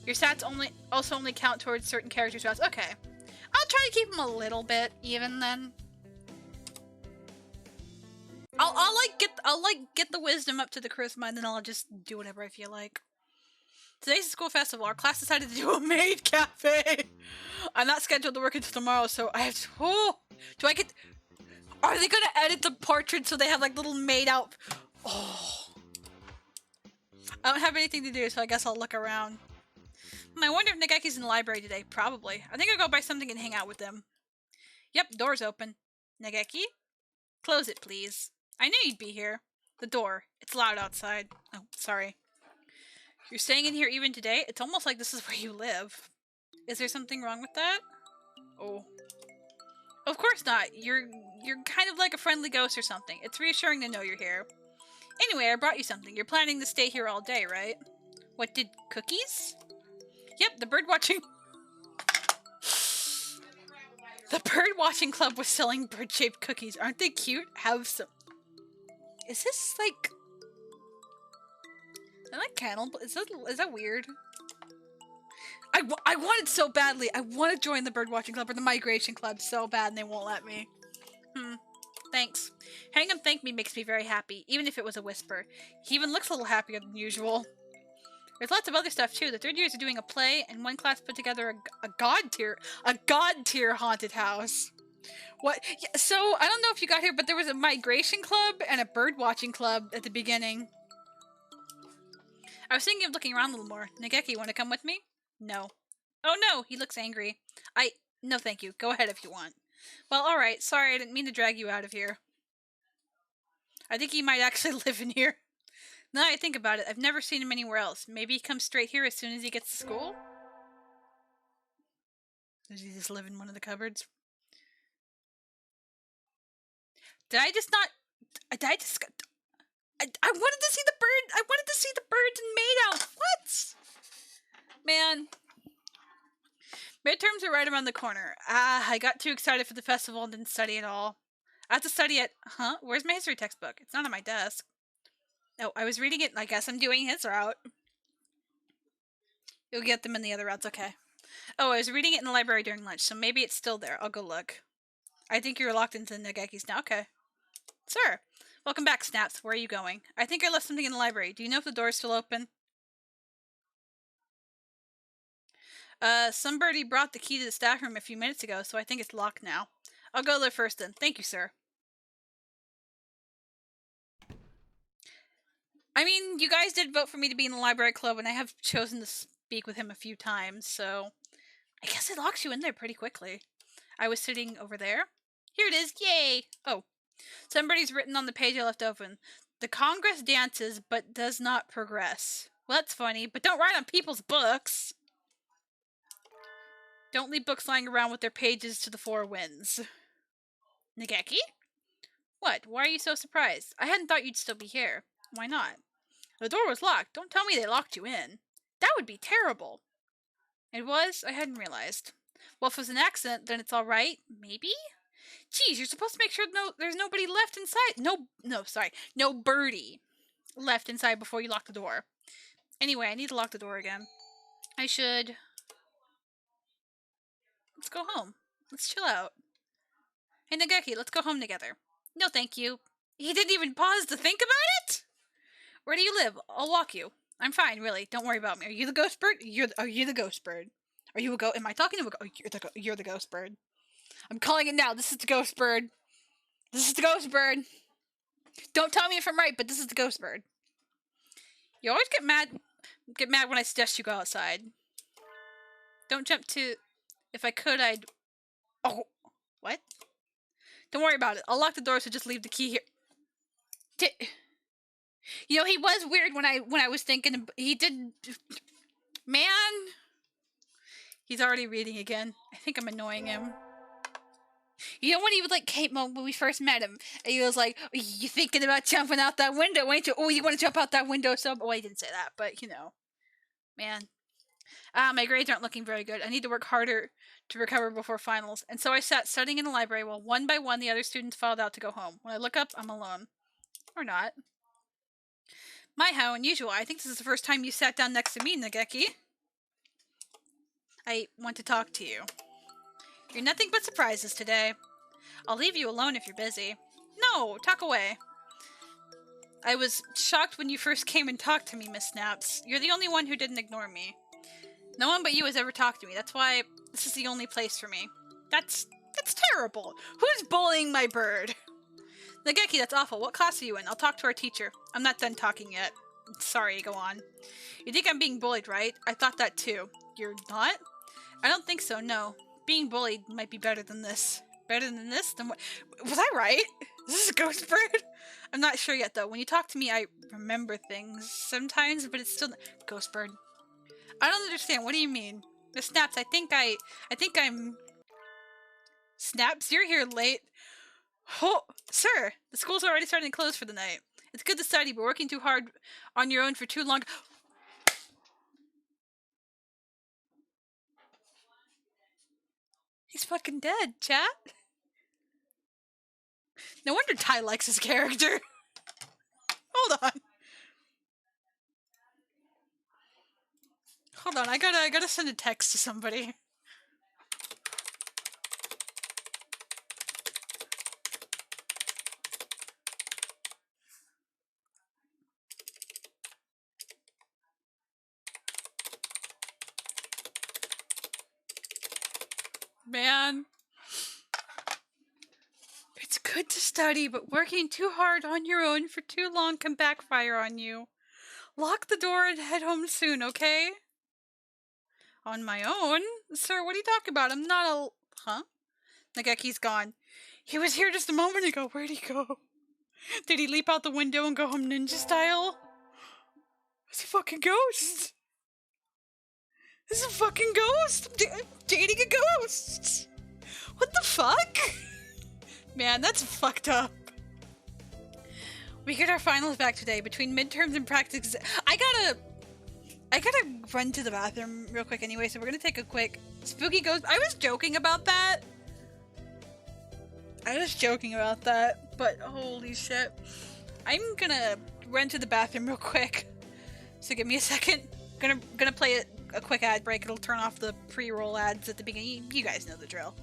Your stats also only count towards certain character stats. Okay. I'll try to keep them a little bit even then. I'll get the wisdom up to the charisma, and then I'll just do whatever I feel like. Today's a school festival. Our class decided to do a maid cafe. I'm not scheduled to work until tomorrow, so I have to... Oh, do I get... Are they gonna edit the portrait so they have like little maid out... Oh. I don't have anything to do, so I guess I'll look around. I wonder if Nageki's in the library today. Probably. I think I'll go buy something and hang out with them. Yep, door's open. Nageki? Close it, please. I knew you'd be here. The door. It's loud outside. Oh, sorry. You're staying in here even today? It's almost like this is where you live. Is there something wrong with that? Oh. Of course not. You're kind of like a friendly ghost or something. It's reassuring to know you're here. Anyway, I brought you something. You're planning to stay here all day, right? What, did cookies? Yep, the bird-watching... The bird-watching club was selling bird-shaped cookies. Aren't they cute? Have some... Is this, like... Is that like cannibal? Is that weird? I want it so badly. I want to join the bird-watching club or the migration club so bad, and they won't let me. Thanks. Hearing him thank me makes me very happy, even if it was a whisper. He even looks a little happier than usual. There's lots of other stuff too. The third years are doing a play, and one class put together a god tier haunted house. What? Yeah, so I don't know if you got here, but there was a migration club and a bird watching club at the beginning. I was thinking of looking around a little more. Nageki, want to come with me? No. Oh no, he looks angry. No, thank you. Go ahead if you want. Well, all right. Sorry, I didn't mean to drag you out of here. I think he might actually live in here. Now that I think about it, I've never seen him anywhere else. Maybe he comes straight here as soon as he gets to school? Does he just live in one of the cupboards? Did I just not... Did I just... I wanted to see the bird! I wanted to see the birds and maid out! What? Man. Midterms are right around the corner. I got too excited for the festival and didn't study at all. I have to study it. Huh? Where's my history textbook? It's not on my desk. Oh, I was reading it, and I guess I'm doing his route. You'll get them in the other routes, okay. Oh, I was reading it in the library during lunch, so maybe it's still there. I'll go look. I think you're locked into Nageki's now. Okay. Sir, welcome back, Snaps. Where are you going? I think I left something in the library. Do you know if the door's still open? Somebody brought the key to the staff room a few minutes ago, so I think it's locked now. I'll go there first then. Thank you, sir. I mean, you guys did vote for me to be in the library club, and I have chosen to speak with him a few times, so I guess it locks you in there pretty quickly. I was sitting over there. Here it is. Yay! Oh. Somebody's written on the page I left open. The Congress dances, but does not progress. Well, that's funny, but don't write on people's books. Don't leave books lying around with their pages to the four winds. Nageki? What? Why are you so surprised? I hadn't thought you'd still be here. Why not? The door was locked. Don't tell me they locked you in. That would be terrible. It was? I hadn't realized. Well, if it was an accident, then it's alright. Maybe? Geez, you're supposed to make sure there's nobody left inside. No birdie left inside before you lock the door. Anyway, I need to lock the door again. I should... Let's go home. Let's chill out. Hey, Nageki, let's go home together. No, thank you. He didn't even pause to think about it? Where do you live? I'll walk you. I'm fine, really. Don't worry about me. Are you the ghost bird? Are you the ghost bird? Are you a ghost? Am I talking to a ghost? You're the ghost bird. I'm calling it now. This is the ghost bird. This is the ghost bird. Don't tell me if I'm right, but this is the ghost bird. You always get mad when I suggest you go outside. Don't jump to... If I could, I'd... Oh, what? Don't worry about it. I'll lock the door, so just leave the key here. You know, he was weird when I was thinking... He did... Man... He's already reading again. I think I'm annoying him. You know when he was like Kate Mo when we first met him, and he was like, "You thinking about jumping out that window, ain't you? Oh, you want to jump out that window?" So, oh, he didn't say that, but you know, man. My grades aren't looking very good. I need to work harder to recover before finals. And so I sat studying in the library while one by one the other students filed out to go home. When I look up, I'm alone. Or not. My, how unusual. I think this is the first time you sat down next to me, Nageki. I want to talk to you. You're nothing but surprises today. I'll leave you alone if you're busy. No, talk away. I was shocked when you first came and talked to me, Miss Snaps. You're the only one who didn't ignore me. No one but you has ever talked to me. That's why this is the only place for me. That's terrible. Who's bullying my bird? Nageki, that's awful. What class are you in? I'll talk to our teacher. I'm not done talking yet. Sorry, go on. You think I'm being bullied, right? I thought that too. You're not? I don't think so, no. Being bullied might be better than this. Better than this? Then what? Was I right? Is this a ghost bird? I'm not sure yet, though. When you talk to me, I remember things sometimes, but it's still... Ghost bird. I don't understand. What do you mean? The Snaps, I think I'm... Snaps, you're here late. Oh, sir, the school's already starting to close for the night. It's good to study, but working too hard on your own for too long... He's fucking dead, chat. No wonder Ty likes his character. Hold on. Hold on, I gotta send a text to somebody. Man. It's good to study, but working too hard on your own for too long can backfire on you. Lock the door and head home soon, okay? On my own? Sir, what are you talking about? I'm not a... Huh? Nageki's gone. He was here just a moment ago. Where'd he go? Did he leap out the window and go home ninja style? Is he a fucking ghost? This is a fucking ghost! I'm dating a ghost! What the fuck? Man, that's fucked up. We get our finals back today. Between midterms and practice... I gotta run to the bathroom real quick anyway, so we're gonna take a quick... Spooky ghost... I was joking about that. But holy shit. I'm gonna run to the bathroom real quick. So give me a second. Gonna play a quick ad break. It'll turn off the pre-roll ads at the beginning. You guys know the drill.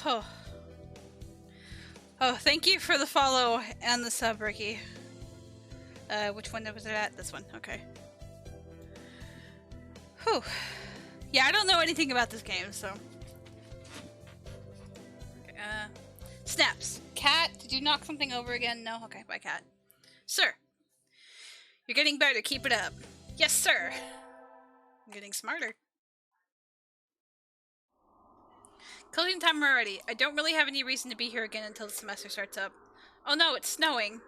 Oh. Oh, thank you for the follow and the sub, Ricky. Which one was it at? This one. Okay. Whew. Yeah, I don't know anything about this game, so... Okay, snaps. Cat, did you knock something over again? No? Okay, bye, Cat. Sir. You're getting better. Keep it up. Yes, sir. I'm getting smarter. Closing time already. I don't really have any reason to be here again until the semester starts up. Oh no, it's snowing.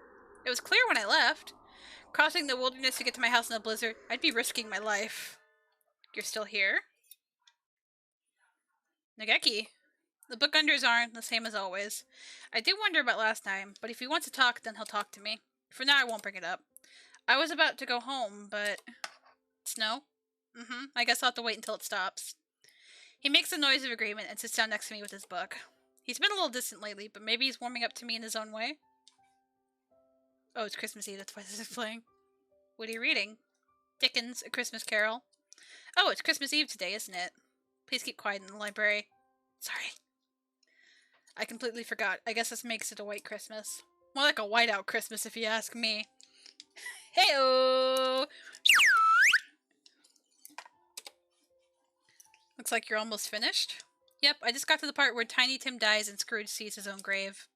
It was clear when I left. Crossing the wilderness to get to my house in a blizzard, I'd be risking my life. You're still here? Nageki. The book under his arm, the same as always. I did wonder about last time, but if he wants to talk, then he'll talk to me. For now, I won't bring it up. I was about to go home, but... Snow? I guess I'll have to wait until it stops. He makes a noise of agreement and sits down next to me with his book. He's been a little distant lately, but maybe he's warming up to me in his own way. Oh, it's Christmas Eve, that's why this is playing. What are you reading? Dickens, A Christmas Carol. Oh, it's Christmas Eve today, isn't it? Please keep quiet in the library. Sorry. I completely forgot. I guess this makes it a white Christmas. More like a whiteout Christmas, if you ask me. Heyo! Looks like you're almost finished. Yep, I just got to the part where Tiny Tim dies and Scrooge sees his own grave.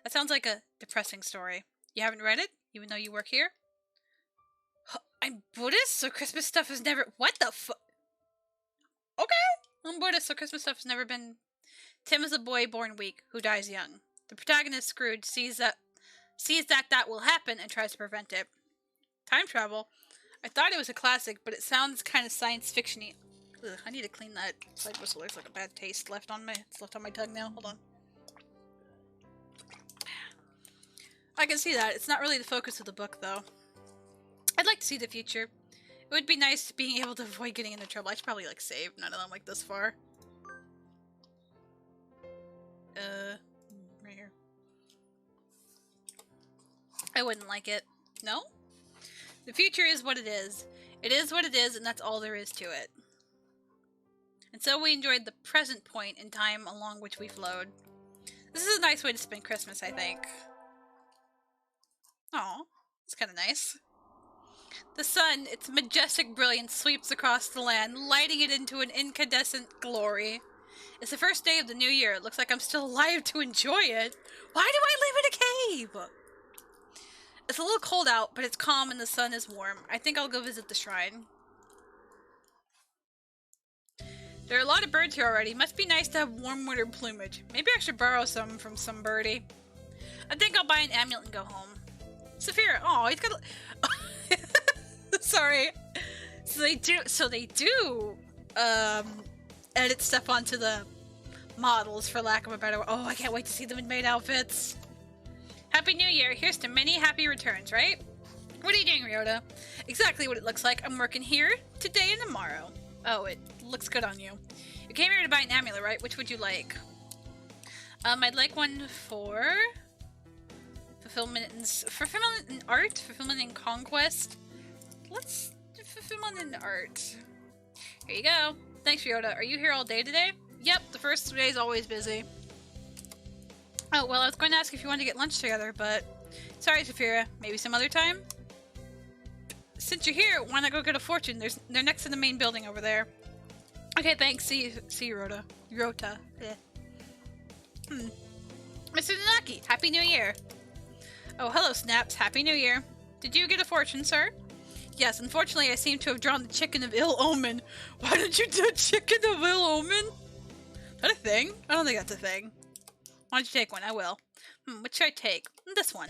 That sounds like a depressing story. You haven't read it, even though you work here? I'm Buddhist, so Christmas stuff has never... What the fu... Okay. I'm Buddhist, so Christmas stuff has never been... Tim is a boy born weak, who dies young. The protagonist, Scrooge, sees that will happen and tries to prevent it. Time travel? I thought it was a classic, but it sounds kind of science fiction-y. Ugh, I need to clean that side whistle. There's like a bad taste left on my... It's left on my tongue now. Hold on. I can see that. It's not really the focus of the book, though. I'd like to see the future. It would be nice being able to avoid getting into trouble. I should probably, like, save none of them, like, this far. Right here. I wouldn't like it. No? The future is what it is. It is what it is, and that's all there is to it. And so we enjoyed the present point in time along which we flowed. This is a nice way to spend Christmas, I think. Aw, it's kind of nice. The sun, its majestic brilliance, sweeps across the land, lighting it into an incandescent glory. It's the first day of the new year. It looks like I'm still alive to enjoy it. Why do I live in a cave? It's a little cold out, but it's calm and the sun is warm. I think I'll go visit the shrine. There are a lot of birds here already. Must be nice to have warm winter plumage. Maybe I should borrow some from some birdie. I think I'll buy an amulet and go home. Sapphira, oh, he's got a... Sorry. So they do, edit stuff onto the models, for lack of a better word. Oh, I can't wait to see them in maid outfits. Happy New Year. Here's to many happy returns, right? What are you doing, Ryota? Exactly what it looks like. I'm working here, today and tomorrow. Oh, it looks good on you. You came here to buy an amulet, right? Which would you like? I'd like one for... fulfillment in art? Fulfillment in conquest? Let's do fulfillment in art. Here you go. Thanks, Ryota. Are you here all day today? Yep, the first day is always busy. Oh, well, I was going to ask if you wanted to get lunch together, but... Sorry, Sapphira. Maybe some other time? Since you're here, why not go get a fortune? They're next to the main building over there. Okay, thanks. See you, Rota. Rota. Yeah. Mr. Nanaki, Happy New Year. Oh, hello, Snaps. Happy New Year. Did you get a fortune, sir? Yes, unfortunately, I seem to have drawn the chicken of ill omen. Why did you do chicken of ill omen? Is that a thing? I don't think that's a thing. Why don't you take one? I will. What should I take? This one.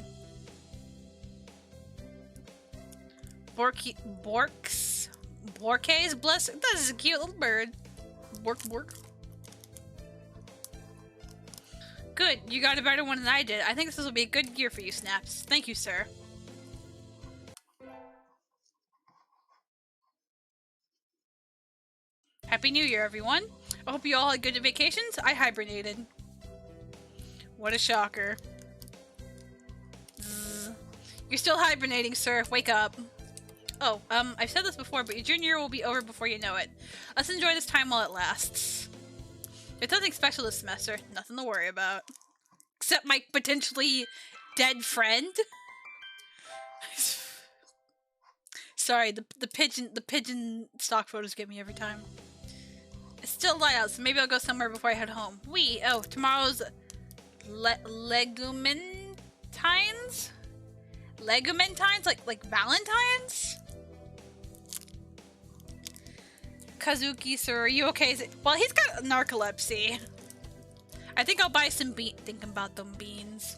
Bork's blessing. That is a cute little bird. Bork. Good, you got a better one than I did. I think this will be a good year for you, Snaps. Thank you, sir. Happy New Year, everyone. I hope you all had good vacations. I hibernated. What a shocker. You're still hibernating, sir. Wake up. Oh, I've said this before, but your junior year will be over before you know it. Let's enjoy this time while it lasts. There's nothing special this semester. Nothing to worry about. Except my potentially dead friend. Sorry, the pigeon stock photos get me every time. It's still light out, so maybe I'll go somewhere before I head home. Tomorrow's Legumintines? Legumintines? Like Valentine's? Kazuki, sir, are you okay? Well, he's got narcolepsy. I think I'll buy some thinking about them beans.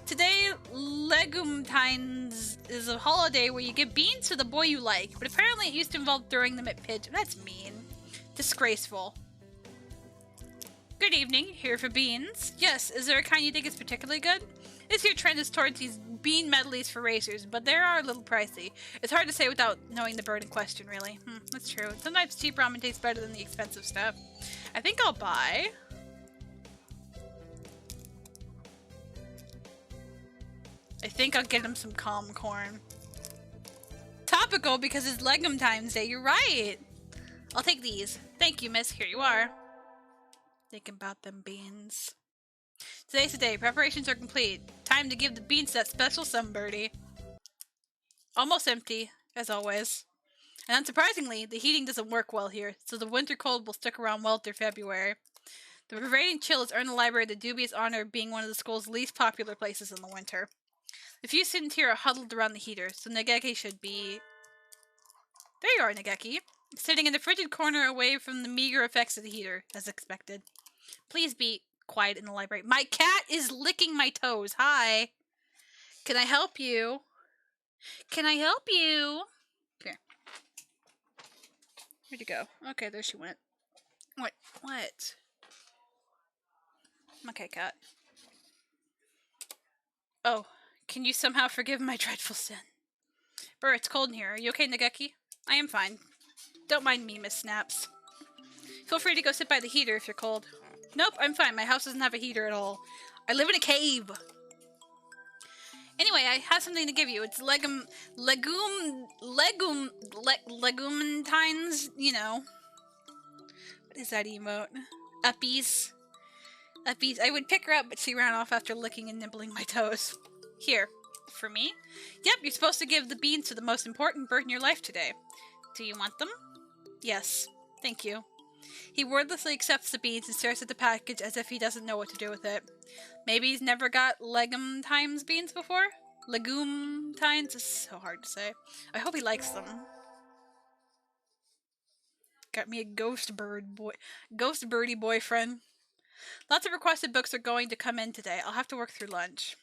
Today, Legumintines is a holiday where you give beans to the boy you like, but apparently it used to involve throwing them at pigeons. That's mean. Disgraceful. Good evening, here for beans. Yes, is there a kind you think is particularly good? This year trend is towards these bean medleys for racers, but they are a little pricey. It's hard to say without knowing the bird in question, really. That's true. Sometimes cheap ramen tastes better than the expensive stuff. I think I'll buy... I think I'll get him some calm corn. Topical because it's Legumintines Day. You're right. I'll take these. Thank you, miss. Here you are. Thinking about them beans. Today's the day. Preparations are complete. Time to give the beans that special sunbirdie. Almost empty, as always. And unsurprisingly, the heating doesn't work well here, so the winter cold will stick around well through February. The pervading chill has earned the library the dubious honor of being one of the school's least popular places in the winter. The few students here are huddled around the heater, so Nageki should be... There you are, Nageki. Sitting in the frigid corner away from the meager effects of the heater, as expected. Please be quiet in the library. My cat is licking my toes. Hi. Can I help you? Can I help you? Here. Where'd you go? Okay, there she went. What? Okay, cat. Oh. Can you somehow forgive my dreadful sin? Brr, it's cold in here. Are you okay, Nageki? I am fine. Don't mind me, Miss Snaps. Feel free to go sit by the heater if you're cold. Nope, I'm fine. My house doesn't have a heater at all. I live in a cave. Anyway, I have something to give you. It's Legumintines, you know. What is that emote? Uppies. I would pick her up, but she ran off after licking and nibbling my toes. Here. For me? Yep, you're supposed to give the beans to the most important bird in your life today. Do you want them? Yes. Thank you. He wordlessly accepts the beans and stares at the package as if he doesn't know what to do with it. Maybe he's never got Legumintines beans before? Legumintines is so hard to say. I hope he likes them. Got me a ghost birdie boyfriend. Lots of requested books are going to come in today. I'll have to work through lunch.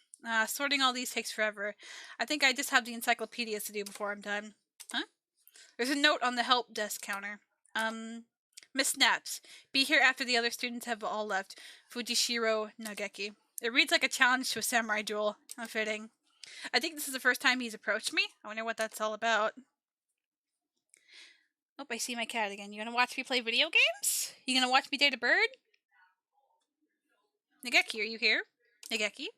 Sorting all these takes forever. I think I just have the encyclopedias to do before I'm done. Huh? There's a note on the help desk counter. Miss Snaps, be here after the other students have all left. Fujishiro Nageki. It reads like a challenge to a samurai duel. How fitting. I think this is the first time he's approached me. I wonder what that's all about. Oh, I see my cat again. You gonna watch me play video games? You gonna watch me date a bird? Nageki, are you here? Nageki?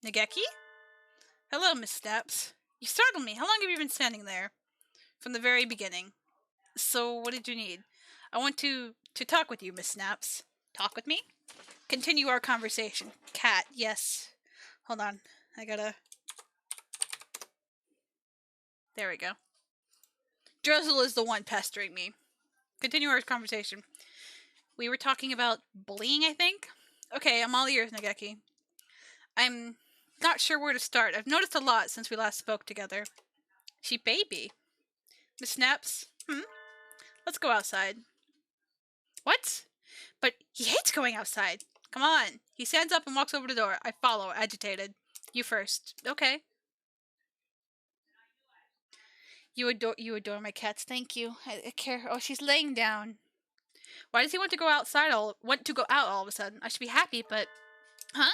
Nageki? Hello, Miss Snaps. You startled me. How long have you been standing there? From the very beginning. So, what did you need? I want to talk with you, Miss Snaps. Talk with me? Continue our conversation. Cat, yes. Hold on. I gotta... There we go. Drizzle is the one pestering me. Continue our conversation. We were talking about bullying, I think? Okay, I'm all ears, Nageki. I'm not sure where to start. I've noticed a lot since we last spoke together. She baby. Miss Snaps? Let's go outside. What? But he hates going outside. Come on. He stands up and walks over the door. I follow, agitated. You first. Okay. You adore my cats. Thank you. I care. Oh, she's laying down. Why does he want to go out all of a sudden? I should be happy, but... Huh?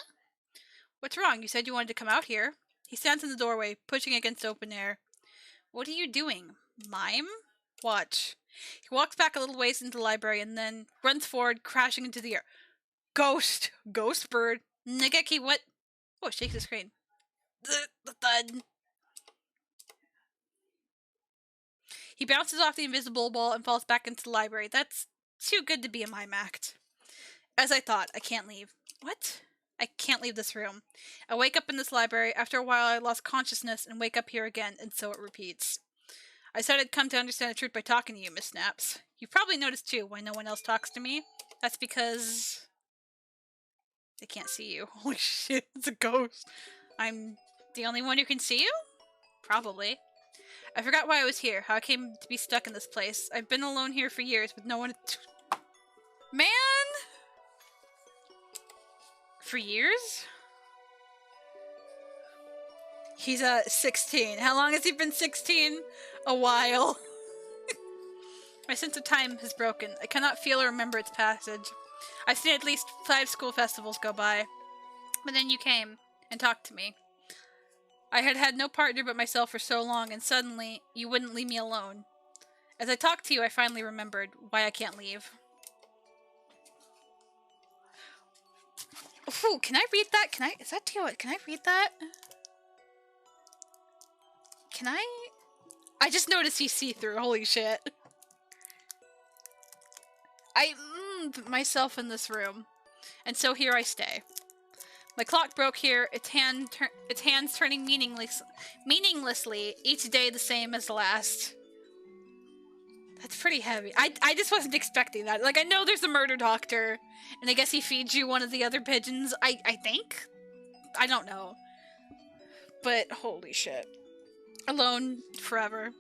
What's wrong? You said you wanted to come out here. He stands in the doorway, pushing against open air. What are you doing? Mime? Watch. He walks back a little ways into the library and then runs forward, crashing into the air. Ghost! Ghost bird! Nageki, what? Oh, it shakes the screen. The thud. He bounces off the invisible wall and falls back into the library. That's too good to be a mime act. As I thought, I can't leave. What? I can't leave this room. I wake up in this library. After a while, I lost consciousness and wake up here again, and so it repeats. I said I'd come to understand the truth by talking to you, Miss Snaps. You've probably noticed, too, why no one else talks to me. That's because they can't see you. Holy shit, it's a ghost. I'm the only one who can see you? Probably. I forgot why I was here, how I came to be stuck in this place. I've been alone here for years with no one Man! For years? He's 16. How long has he been 16? A while. My sense of time has broken. I cannot feel or remember its passage. I've seen at least 5 school festivals go by. But then you came and talked to me. I had had no partner but myself for so long, and suddenly you wouldn't leave me alone. As I talked to you, I finally remembered why I can't leave. Ooh, can I read that? Is that too? Can I read that? Can I? I just noticed he's see-through. Holy shit. I myself in this room, and so here I stay. My clock broke here, its hands turning meaninglessly, each day the same as the last. That's pretty heavy. I just wasn't expecting that. Like, I know there's a murder doctor, and I guess he feeds you one of the other pigeons. I think? I don't know. But, holy shit. Alone forever.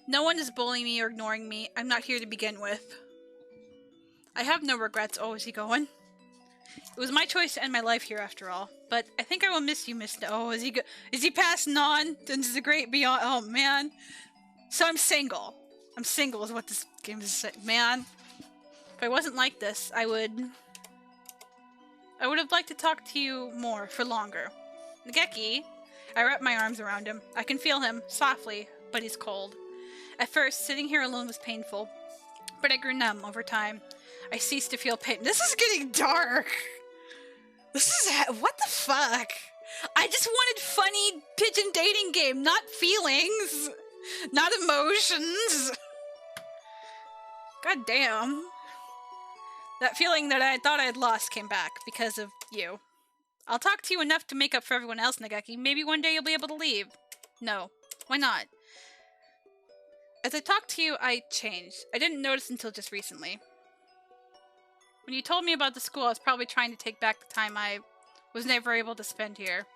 No one is bullying me or ignoring me. I'm not here to begin with. I have no regrets. Oh, is he going? It was my choice to end my life here after all. But I think I will miss you, Miss... Oh, is he passing on into the great beyond? Oh, man. So I'm single. I'm single is what this game is saying. Man. If I wasn't like this, I would have liked to talk to you more, for longer. Nageki. I wrap my arms around him. I can feel him, softly, but he's cold. At first, sitting here alone was painful, but I grew numb over time. I ceased to feel pain. This is getting dark! This is... What the fuck? I just wanted funny pigeon dating game, not feelings! Not emotions! God damn. That feeling that I thought I had lost came back, because of you. I'll talk to you enough to make up for everyone else, Nageki. Maybe one day you'll be able to leave. No. Why not? As I talked to you, I changed. I didn't notice until just recently. When you told me about the school, I was probably trying to take back the time I was never able to spend here.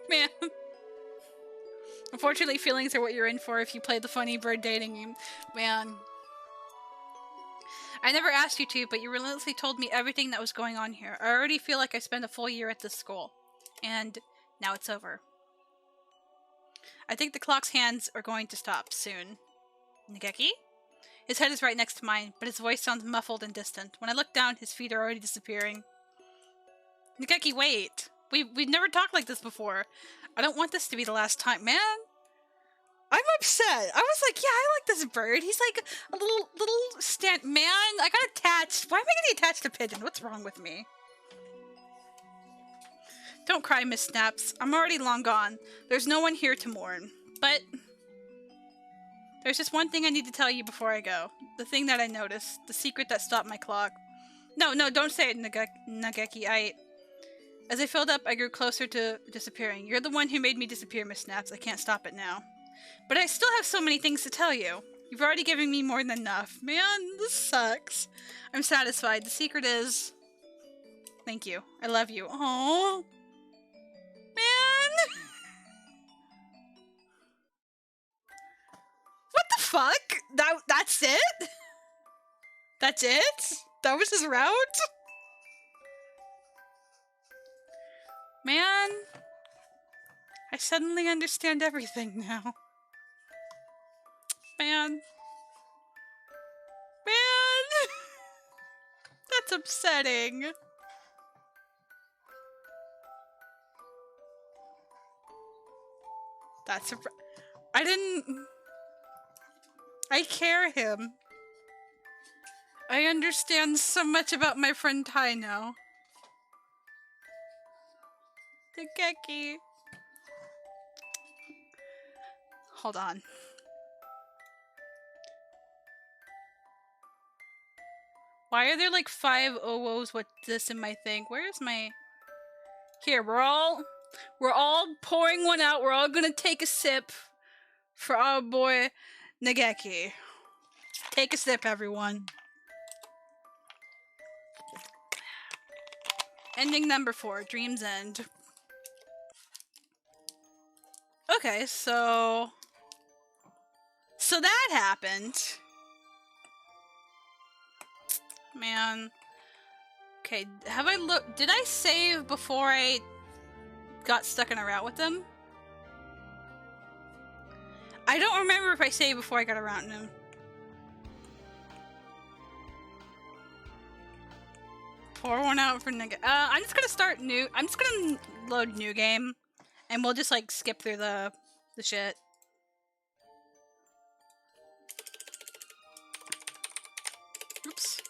Man. Unfortunately, feelings are what you're in for if you play the funny bird dating game. Man. I never asked you to, but you relentlessly told me everything that was going on here. I already feel like I spent a full year at this school. And now it's over. I think the clock's hands are going to stop soon. Nageki? His head is right next to mine, but his voice sounds muffled and distant. When I look down, his feet are already disappearing. Nageki, wait! We've never talked like this before. I don't want this to be the last time. Man! I'm upset! I was like, yeah, I like this bird. He's like a little stand... Man, I got attached. Why am I getting attached to Pigeon? What's wrong with me? Don't cry, Miss Snaps. I'm already long gone. There's no one here to mourn. But... there's just one thing I need to tell you before I go. The thing that I noticed. The secret that stopped my clock. No, don't say it, Nageki. As I filled up, I grew closer to disappearing. You're the one who made me disappear, Miss Snaps. I can't stop it now. But I still have so many things to tell you. You've already given me more than enough. Man, this sucks. I'm satisfied. The secret is... Thank you. I love you. Aww. Man! What the fuck? That's it? That's it? That was his route? Man. I suddenly understand everything now. Man. Man! That's upsetting. That's I didn't... I care him. I understand so much about my friend Tai now. Nageki. Hold on. Why are there like 5 OOs with this in my thing? Where is my... Here, we're all pouring one out. We're all gonna take a sip for our boy Nageki. Take a sip, everyone. Ending number 4, Dream's End. Okay, so that happened. Man. Okay, have I looked? Did I save before I got stuck in a route with them? I don't remember if I saved before I got around him. Pour one out for nigga. I'm just gonna start new. I'm just gonna load new game, and we'll just like skip through the shit. Oops.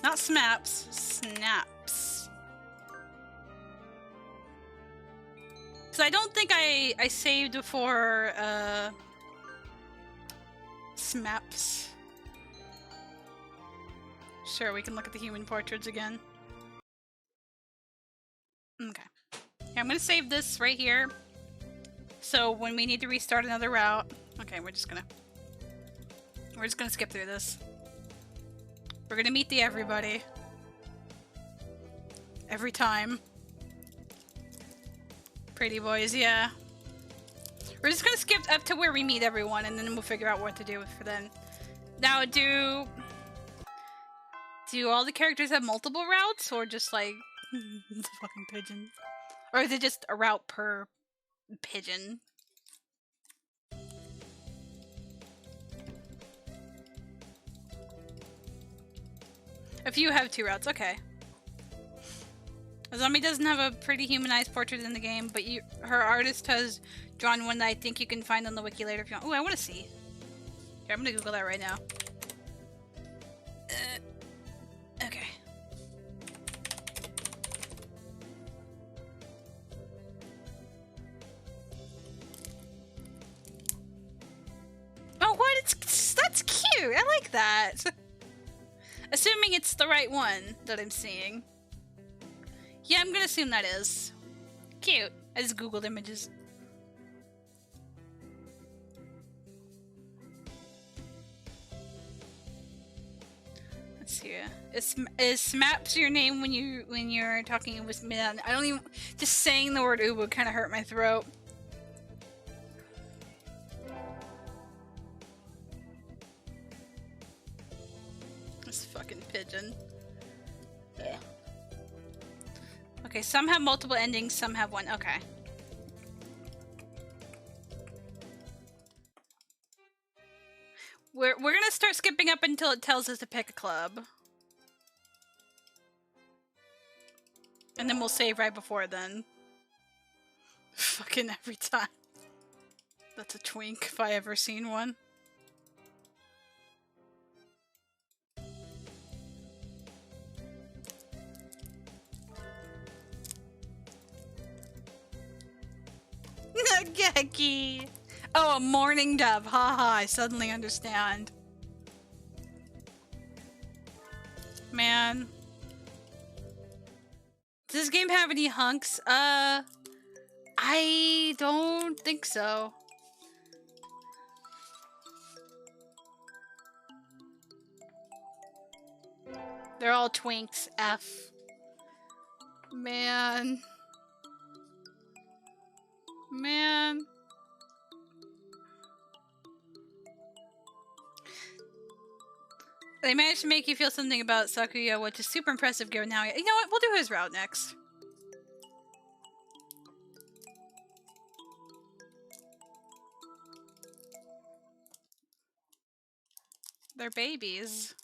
Not snaps, snaps. Cause I don't think I saved before Smaps. Sure, we can look at the human portraits again. Okay. Yeah, I'm gonna save this right here. So when we need to restart another route... Okay, we're just gonna skip through this. We're gonna meet the everybody. Every time. Pretty boys, yeah. We're just gonna skip up to where we meet everyone, and then we'll figure out what to do for then. Now, do all the characters have multiple routes, or just like the fucking pigeon, or is it just a route per pigeon? A few have 2 routes. Okay. A zombie doesn't have a pretty humanized portrait in the game, but her artist has drawn one that I think you can find on the wiki later if you want. Oh, I want to see. Here, I'm gonna Google that right now. Okay. Oh, what? That's cute! I like that! Assuming it's the right one that I'm seeing. Yeah, I'm gonna assume that is. Cute. I just googled images. Let's see. Is Smaps your name when you're talking with me? I don't even... Just saying the word ooh would kind of hurt my throat. This fucking pigeon. Yeah. Okay, some have multiple endings, some have one. Okay. We're gonna start skipping up until it tells us to pick a club. And then we'll save right before then. Fucking every time. That's a twink if I ever seen one. Nageki! Oh, a mourning dove. Haha, I suddenly understand. Man. Does this game have any hunks? I don't think so. They're all twinks. F. Man. Man. They managed to make you feel something about Sakuya, which is super impressive given how... You know what? We'll do his route next. They're babies.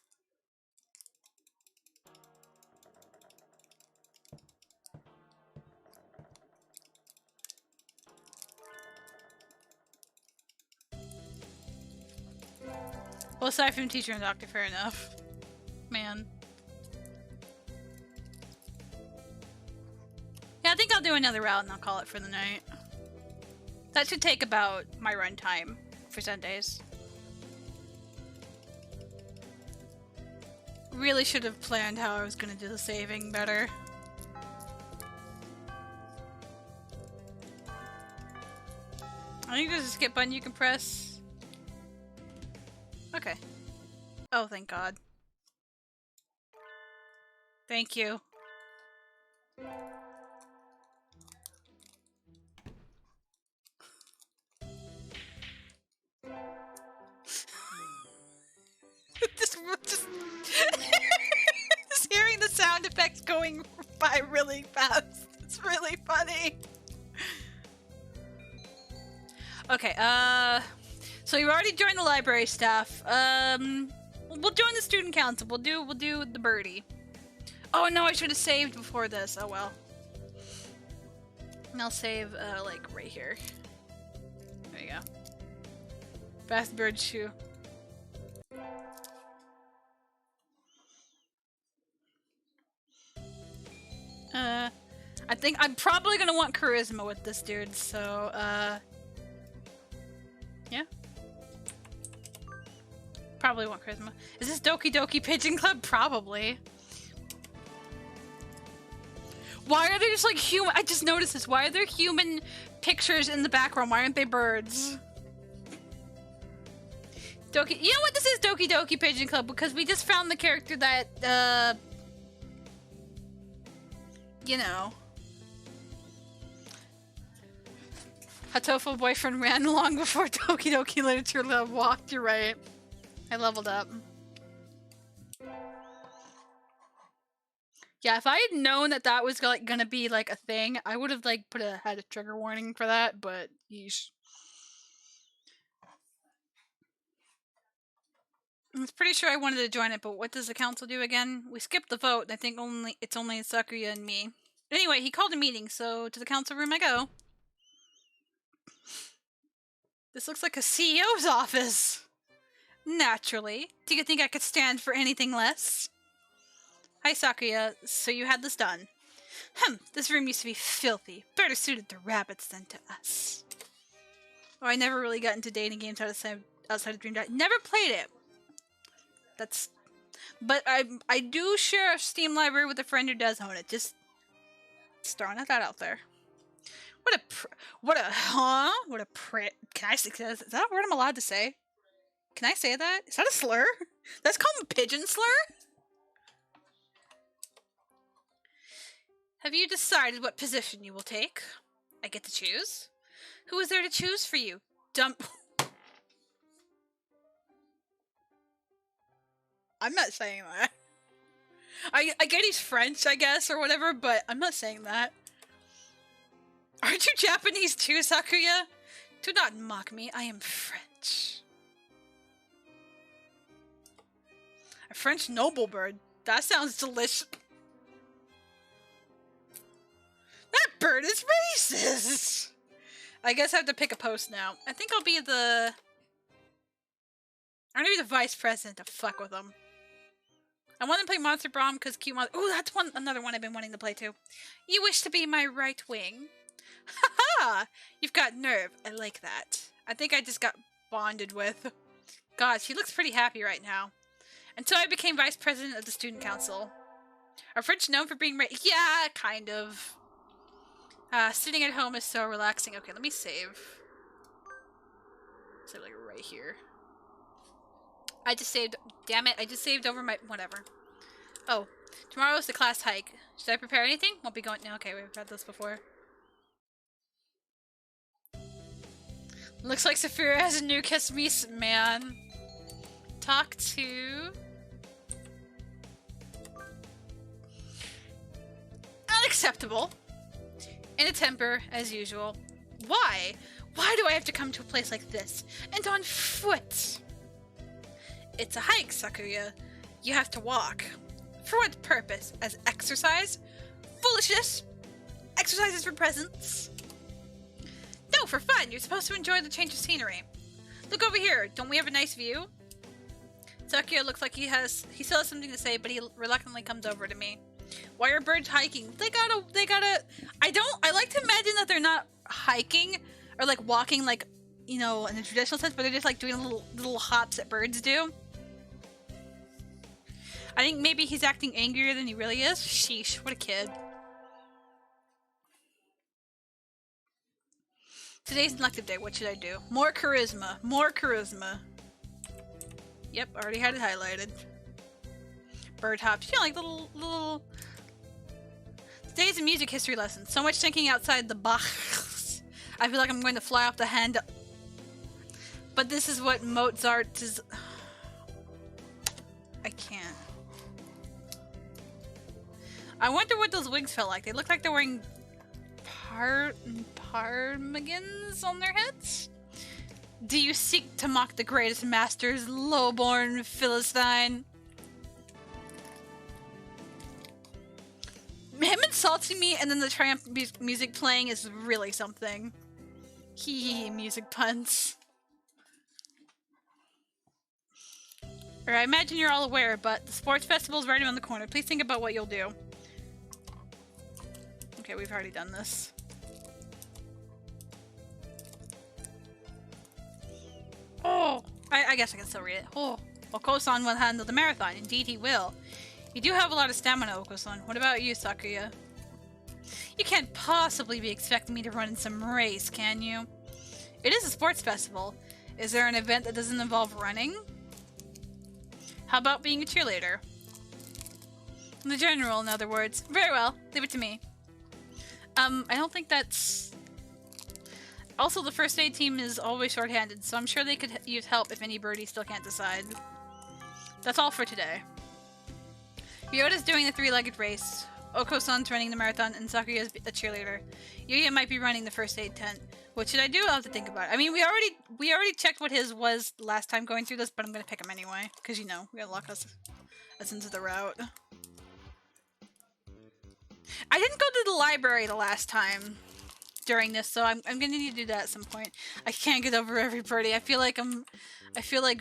Well, aside from teacher and doctor, fair enough. Man. I'll do another route and I'll call it for the night. That should take about my run time for Sundays. Really should have planned how I was gonna do the saving better. I think there's a skip button you can press. Okay. Oh, thank God. Thank you. Just hearing the sound effects going by really fast. It's really funny. Okay, so you've already joined the library staff. We'll join the student council. We'll do the birdie. Oh no, I should have saved before this. Oh well. And I'll save, like, right here. There you go. Fast bird shoe. I think I'm probably gonna want charisma with this dude, so, yeah. Probably want charisma. Is this Doki Doki Pigeon Club? Probably. Why are there just like human? I just noticed this. Why are there human pictures in the background? Why aren't they birds? Doki. You know what? This is Doki Doki Pigeon Club because we just found the character that, you know. Hatoful boyfriend ran long before Doki Doki Literature Love walked. You're right. I leveled up. Yeah, if I had known that that was like gonna be like a thing, I would have like had a trigger warning for that. But yeesh. I was pretty sure I wanted to join it, but what does the council do again? We skipped the vote. And I think it's only Sakuya and me. Anyway, he called a meeting, so to the council room I go. This looks like a CEO's office. Naturally. Do you think I could stand for anything less? Hi, Sakuya. So you had this done. This room used to be filthy. Better suited to rabbits than to us. Oh, I never really got into dating games outside of Dream Daddy. Never played it. But I do share a Steam library with a friend who does own it. Just throwing that out there. Can I say, is that a word I'm allowed to say? Can I say that? Is that a slur? That's called a pigeon slur? Have you decided what position you will take? I get to choose? Who is there to choose for you? I'm not saying that. I get he's French, I guess, or whatever, but I'm not saying that. Aren't you Japanese too, Sakuya? Do not mock me, I am French. A French noble bird. That sounds delicious. That bird is racist! I guess I have to pick a post now. I think I'll be the... I'm gonna be the vice president to fuck with them. I want to play Monster Braum because cute monster. Ooh, that's another one I've been wanting to play too. You wish to be my right wing? Haha! You've got nerve. I like that. I think I just got bonded with. God, she looks pretty happy right now. Until I became vice president of the student council. Are French known for being yeah, kind of. Sitting at home is so relaxing. Okay, let me save. Save like right here. I just saved. Damn it! I just saved over my whatever. Oh, tomorrow's the class hike. Should I prepare anything? Won't be going. No, okay, we've had this before. Looks like Sapphira has a new kiss me man. Talk to. Unacceptable. In a temper, as usual. Why? Why do I have to come to a place like this? And on foot? It's a hike, Sakuya. You have to walk. For what purpose? As exercise? Foolishness! Exercise is for presents. No, for fun. You're supposed to enjoy the change of scenery. Look over here. Don't we have a nice view? Sakuya looks like he still has something to say, but he reluctantly comes over to me. Why are birds hiking? They gotta, I like to imagine that they're not hiking or like walking like, you know, in a traditional sense, but they're just like doing little hops that birds do. I think maybe he's acting angrier than he really is. Sheesh, what a kid. Today's an elective day. What should I do? More charisma. More charisma. Yep, already had it highlighted. Bird hops. You know, like little... Today's a music history lesson. So much thinking outside the box. I feel like I'm going to fly off the handle. But this is what Mozart is... I can't. I wonder what those wigs felt like. They look like they're wearing ptarmigans on their heads? Do you seek to mock the greatest masters, low-born Philistine? Him insulting me and then the triumph music playing is really something. Hee music puns. I imagine you're all aware, but the sports festival is right around the corner. Please think about what you'll do. Okay, we've already done this. Oh! I guess I can still read it. Oh, Oko-san will handle the marathon. Indeed he will. You do have a lot of stamina, Oko-san. What about you, Sakuya? You can't possibly be expecting me to run in some race, can you? It is a sports festival. Is there an event that doesn't involve running? How about being a cheerleader? The general, in other words. Very well. Leave it to me. I don't think that's... Also, the first aid team is always short-handed, so I'm sure they could use help if any birdie still can't decide. That's all for today. Ryota's doing the three-legged race. Oko-san's running the marathon, and Sakuya's a cheerleader. Yuya might be running the first aid tent. What should I do? I'll have to think about it. I mean, we already checked what his was last time going through this, but I'm gonna pick him anyway, because, you know, we're gonna lock us into the route. I didn't go to the library the last time during this, so I'm gonna need to do that at some point. I can't get over everybody. I feel like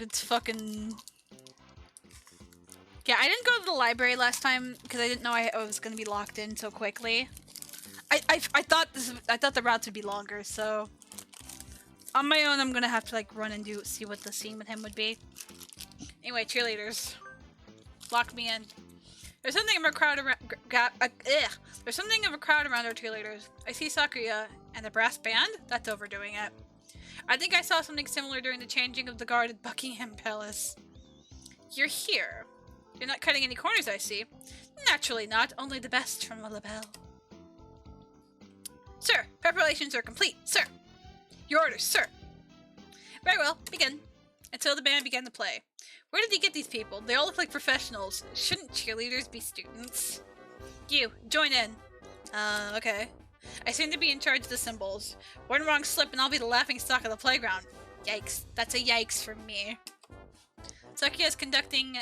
it's fucking... Yeah, I didn't go to the library last time because I didn't know I was gonna be locked in so quickly. I thought the routes would be longer, so on my own I'm gonna have to like run and see what the scene with him would be. Anyway, cheerleaders, lock me in. There's something of a crowd around. There's something of a crowd around our cheerleaders. I see Sakuya and the brass band. That's overdoing it. I think I saw something similar during the changing of the guard at Buckingham Palace. You're here. You're not cutting any corners, I see. Naturally not. Only the best from a labelle. Sir, preparations are complete. Sir. Your orders, sir. Very well. Begin. Until the band began to play. Where did he get these people? They all look like professionals. Shouldn't cheerleaders be students? You, join in. Okay. I seem to be in charge of the symbols. One wrong slip and I'll be the laughing stock of the playground. Yikes. That's a yikes from me. Sakuya's conducting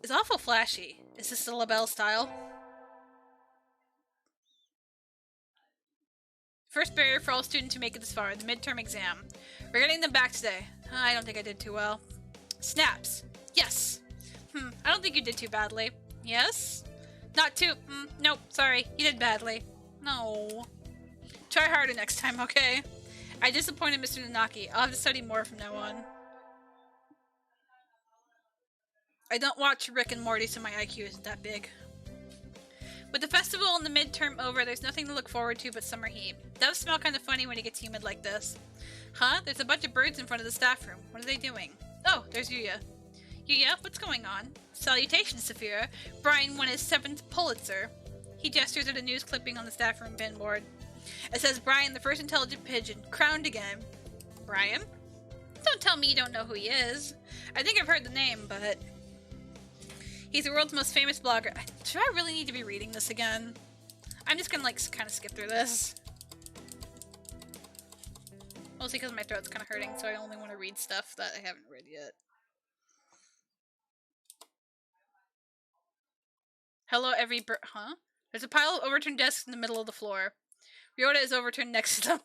is awful flashy. Is this the labelle style? First barrier for all students who make it this far, the midterm exam. We're getting them back today. I don't think I did too well. Snaps. Yes. I don't think you did too badly. Yes? Not too... nope, sorry. You did badly. No. Try harder next time, okay? I disappointed Mr. Nanaki. I'll have to study more from now on. I don't watch Rick and Morty, so my IQ isn't that big. With the festival and the midterm over, there's nothing to look forward to but summer heat. It does smell kind of funny when it gets humid like this. Huh? There's a bunch of birds in front of the staff room. What are they doing? Oh, there's Yuya. Yuya, what's going on? Salutations, Sapphira. Brian won his 7th Pulitzer. He gestures at a news clipping on the staff room pinboard. It says Brian, the first intelligent pigeon, crowned again. Brian? Don't tell me you don't know who he is. I think I've heard the name, but... He's the world's most famous blogger. Should I really need to be reading this again? I'm just gonna, like, kind of skip through this. Mostly because my throat's kind of hurting, so I only want to read stuff that I haven't read yet. Hello, huh? There's a pile of overturned desks in the middle of the floor. Ryota is overturned next to them.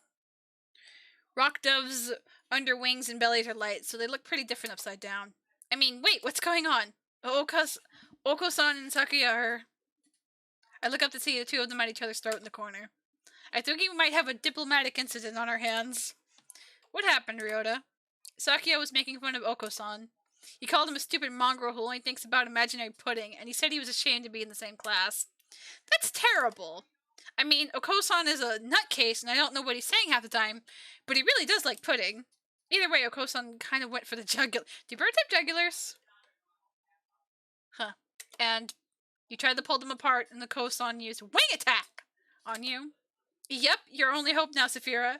Rock doves under wings and bellies are light, so they look pretty different upside down. I mean, wait, what's going on? Oko-san and Sakuya are... I look up to see the two of them at each other's throat in the corner. I think we might have a diplomatic incident on our hands. What happened, Ryota? Sakia was making fun of Oko-san. He called him a stupid mongrel who only thinks about imaginary pudding, and he said he was ashamed to be in the same class. That's terrible. I mean, Oko-san is a nutcase, and I don't know what he's saying half the time, but he really does like pudding. Either way, Oko-san kind of went for the jugular. Do birds have jugulars? Huh. And you tried to pull them apart, and the Oko-san used wing attack on you. Yep, your only hope now, Sapphira.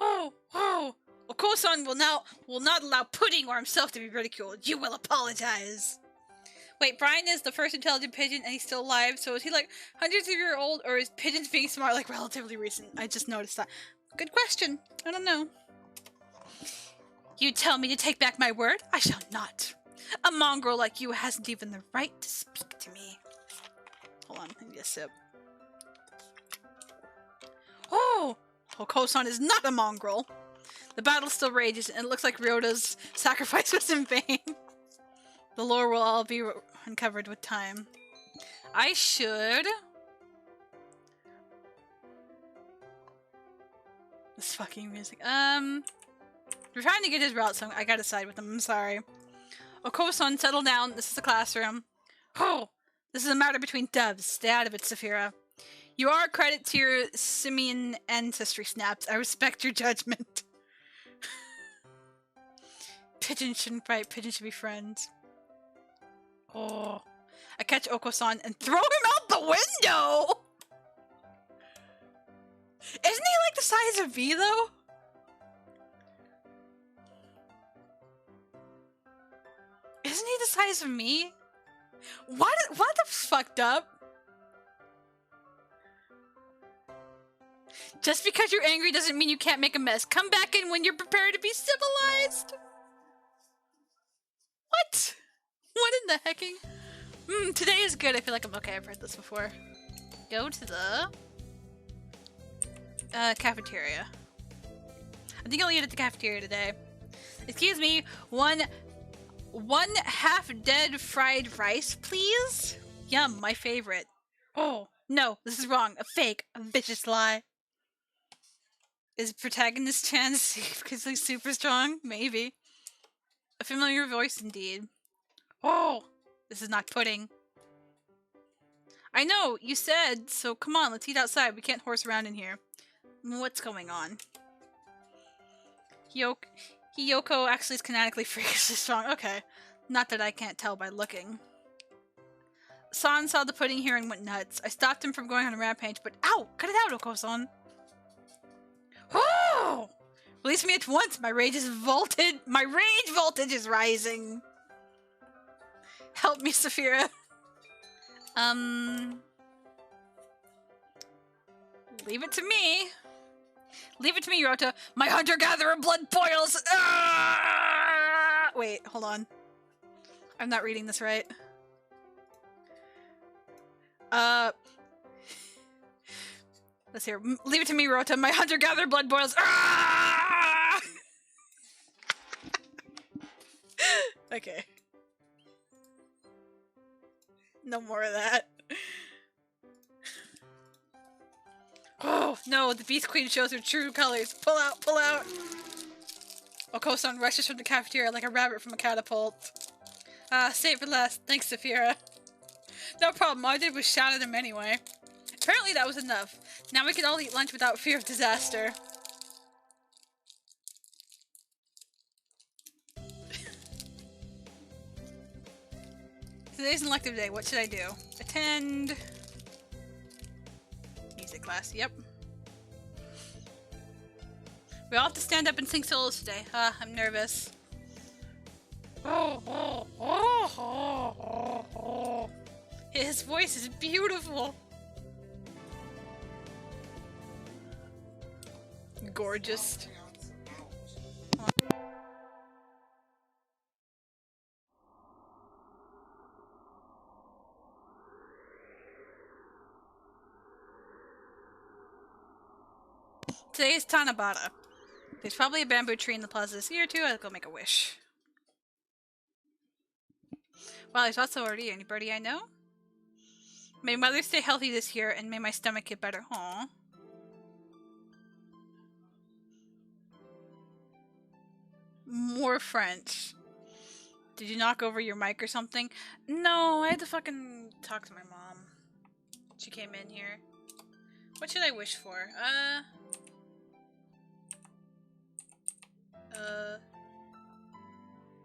Oh, Oko-san will not allow pudding or himself to be ridiculed. You will apologize. Wait, Brian is the first intelligent pigeon and he's still alive, so is he like hundreds of years old, or is pigeons being smart like relatively recent? I just noticed that. Good question. I don't know. You tell me to take back my word? I shall not. A mongrel like you hasn't even the right to speak to me. Hold on, I need a sip. Oh! Oko-san is not a mongrel. The battle still rages, and it looks like Ryota's sacrifice was in vain. The lore will all be uncovered with time. I should... This fucking music. We're trying to get his route, so I gotta side with him. I'm sorry. Oko-san, settle down. This is a classroom. Oh! This is a matter between devs. Stay out of it, Sapphira. You are a credit to your simian ancestry, Snaps. I respect your judgment. Pigeons shouldn't fight. Pigeons should be friends. Oh. I catch Oko-san and throw him out the window! Isn't he like the size of V, though? Isn't he the size of me? What the fucked up? Just because you're angry doesn't mean you can't make a mess. Come back in when you're prepared to be civilized. What? What in the hecking? Today is good. I feel like I'm okay. I've heard this before. Go to the cafeteria. I think I'll eat at the cafeteria today. Excuse me, one half-dead fried rice, please? Yum, my favorite. Oh, no, this is wrong. A fake. A vicious lie. Is protagonist Chan safe because he's super strong? Maybe. A familiar voice indeed. Oh, this is not pudding. I know, you said, so come on, let's eat outside. We can't horse around in here. What's going on? Hiyoko actually is canonically freakishly strong. Okay. Not that I can't tell by looking. San saw the pudding here and went nuts. I stopped him from going on a rampage, but ow! Cut it out, Oko-san! Oh! Release me at once! My rage voltage is rising! Help me, Sapphira. Leave it to me. Leave it to me, Ryota. My hunter-gatherer blood boils! Ah! Wait, hold on. I'm not reading this right. Let's hear. Leave it to me, Ryota. My hunter-gatherer blood boils. Ah! Okay. No more of that. Oh, no, the Beast Queen shows her true colors. Pull out, pull out! Oko-san rushes from the cafeteria like a rabbit from a catapult. Save for last. Thanks, Sapphira. No problem, all I did was shout at him anyway. Apparently that was enough. Now we can all eat lunch without fear of disaster. Today's an elective day. What should I do? Attend... music class. Yep. We all have to stand up and sing solos today. I'm nervous. His voice is beautiful. Gorgeous. Today is Tanabata. There's probably a bamboo tree in the plaza this year, too. I'll go make a wish. Well, there's also already anybody I know. May mother stay healthy this year, and may my stomach get better. Aww. More French. Did you knock over your mic or something? No, I had to fucking talk to my mom. She came in here. What should I wish for?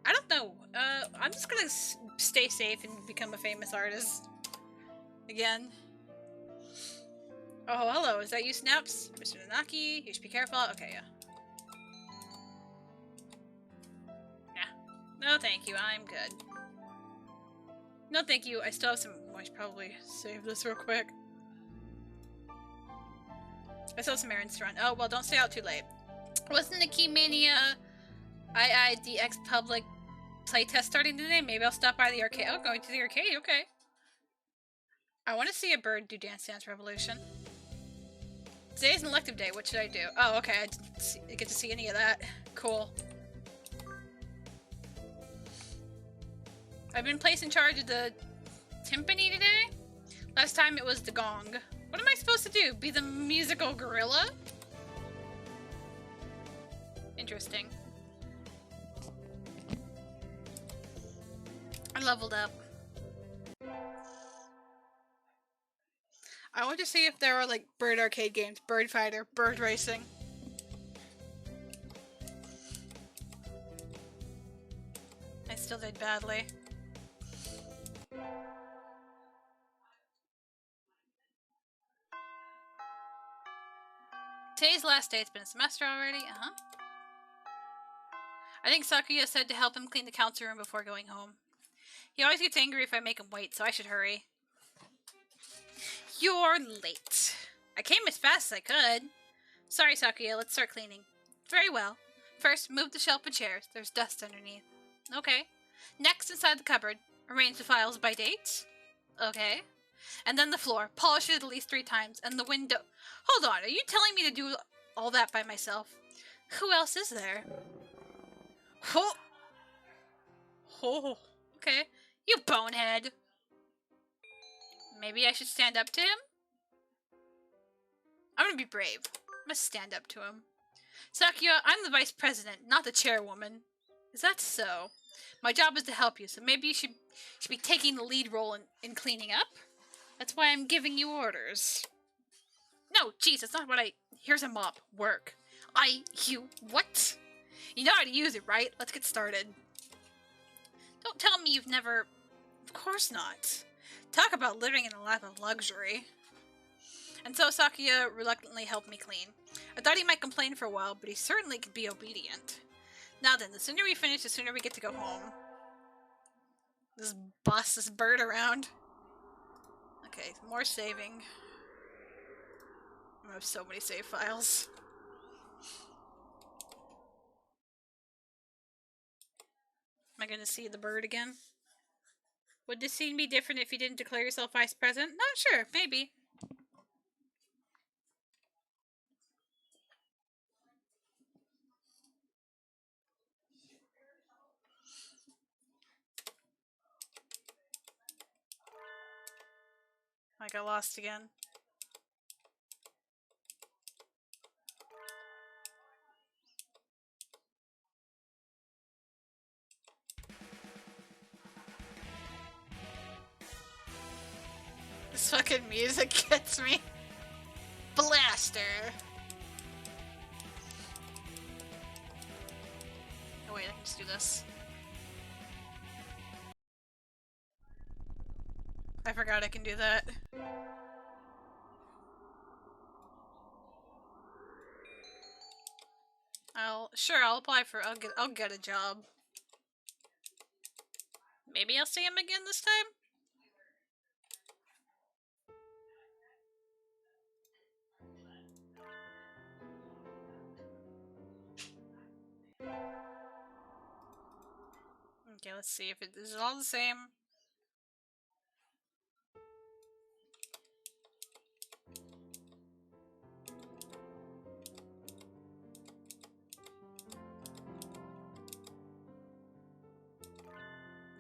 I don't know. I'm just gonna stay safe and become a famous artist. Again. Oh, hello. Is that you, Snaps? Mr. Nanaki? You should be careful. Okay, yeah. No, thank you. I'm good. No, thank you. I still have some... I should probably save this real quick. I still have some errands to run. Oh, well, don't stay out too late. Wasn't the Keymania IIDX public playtest starting today? Maybe I'll stop by the arcade. Oh, going to the arcade? Okay. I want to see a bird do Dance Dance Revolution. Today's an elective day. What should I do? Oh, okay. I didn't get to see any of that. Cool. I've been placed in charge of the timpani today. Last time it was the gong. What am I supposed to do? Be the musical gorilla? Interesting. I leveled up. I want to see if there are like bird arcade games, bird fighter, bird racing. I still did badly. Today's the last day. It's been a semester already. I think Sakuya said to help him clean the council room before going home. He always gets angry if I make him wait, so I should hurry. You're late. I came as fast as I could. Sorry, Sakuya. Let's start cleaning. Very well. First, move the shelf and chairs. There's dust underneath. Okay. Next, inside the cupboard, arrange the files by date. Okay. And then the floor. Polish it at least 3 times. And the window... Hold on, are you telling me to do all that by myself? Who else is there? Oh! Oh, okay. You bonehead! Maybe I should stand up to him? I'm gonna be brave. I'm gonna stand up to him. Sakuya, I'm the vice president, not the chairwoman. Is that so? My job is to help you, so maybe you should be taking the lead role in cleaning up? That's why I'm giving you orders. No, jeez, that's not what I... Here's a mop. Work. What? You know how to use it, right? Let's get started. Don't tell me you've never... Of course not. Talk about living in a lap of luxury. And so Sakuya reluctantly helped me clean. I thought he might complain for a while, but he certainly could be obedient. Now then, the sooner we finish, the sooner we get to go home. This boss, this bird around. Okay, more saving. I have so many save files. Am I going to see the bird again? Would this scene be different if you didn't declare yourself vice president? Not sure, maybe. I got lost again. This fucking music gets me. Blaster! Oh wait, I can just do this. I forgot I can do that. I'll apply for, I'll get a job. Maybe I'll see him again this time? Okay, let's see if is it all the same.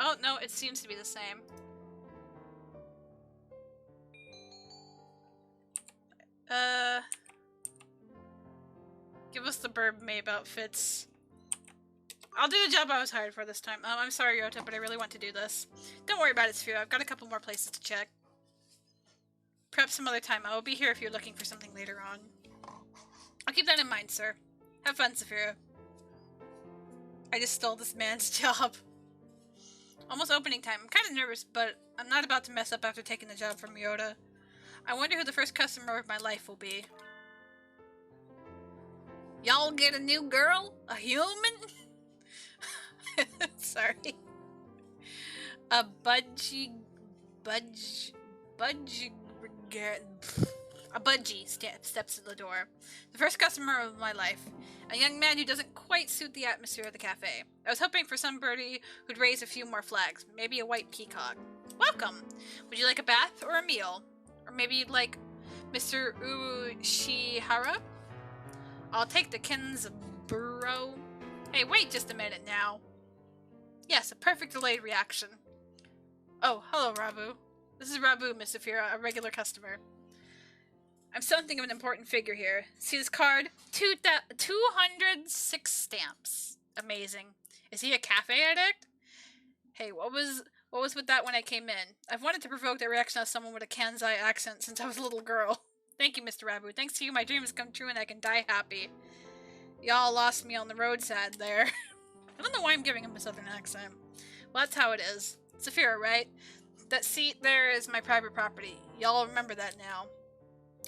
Oh, no, it seems to be the same. Give us the Burb Mabe outfits. I'll do the job I was hired for this time. I'm sorry, Yota, but I really want to do this. Don't worry about it, Sapphira. I've got a couple more places to check. Perhaps some other time. I will be here if you're looking for something later on. I'll keep that in mind, sir. Have fun, Sapphira. I just stole this man's job. Almost opening time. I'm kind of nervous, but I'm not about to mess up after taking the job from Yota. I wonder who the first customer of my life will be. Y'all get a new girl? A human? Sorry. A budgie steps in the door. The first customer of my life. A young man who doesn't quite suit the atmosphere of the cafe. I was hoping for some birdie who'd raise a few more flags. Maybe a white peacock. Welcome! Would you like a bath or a meal? Or maybe you'd like Mr. Ushihara? I'll take the Kinsburo. Hey, wait just a minute now. Yes, a perfect delayed reaction. Oh, hello, Rabu. This is Rabu, Miss Sapphira, a regular customer. I'm something of an important figure here. See this card? 206 stamps. Amazing. Is he a cafe addict? Hey, what was with that when I came in? I've wanted to provoke the reaction of someone with a Kansai accent since I was a little girl. Thank you, Mr. Rabu. Thanks to you, my dream has come true and I can die happy. Y'all lost me on the road sad there. I don't know why I'm giving him a southern accent. Well, that's how it is. Sapphira, right? That seat there is my private property. Y'all remember that now.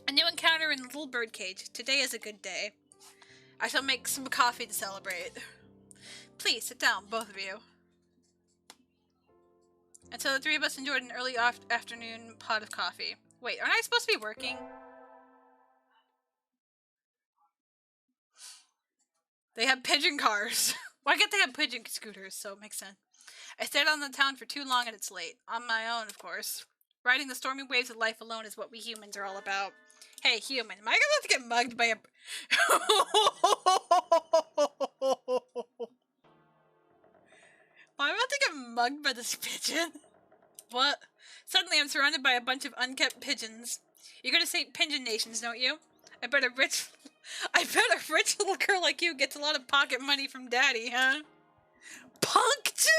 A new encounter in the little birdcage. Today is a good day. I shall make some coffee to celebrate. Please, sit down, both of you. And so the three of us enjoyed an early afternoon pot of coffee. Wait, aren't I supposed to be working? They have pigeon cars. Well, I get they have pigeon scooters, so it makes sense. I stayed on the town for too long and it's late. On my own, of course. Riding the stormy waves of life alone is what we humans are all about. Hey, human, am I gonna have to get mugged by a... Am I about to get mugged by this pigeon? What? Suddenly I'm surrounded by a bunch of unkept pigeons. You go to St. Pigeon Nations, don't you? I bet a rich little girl like you gets a lot of pocket money from daddy, huh? Puncton?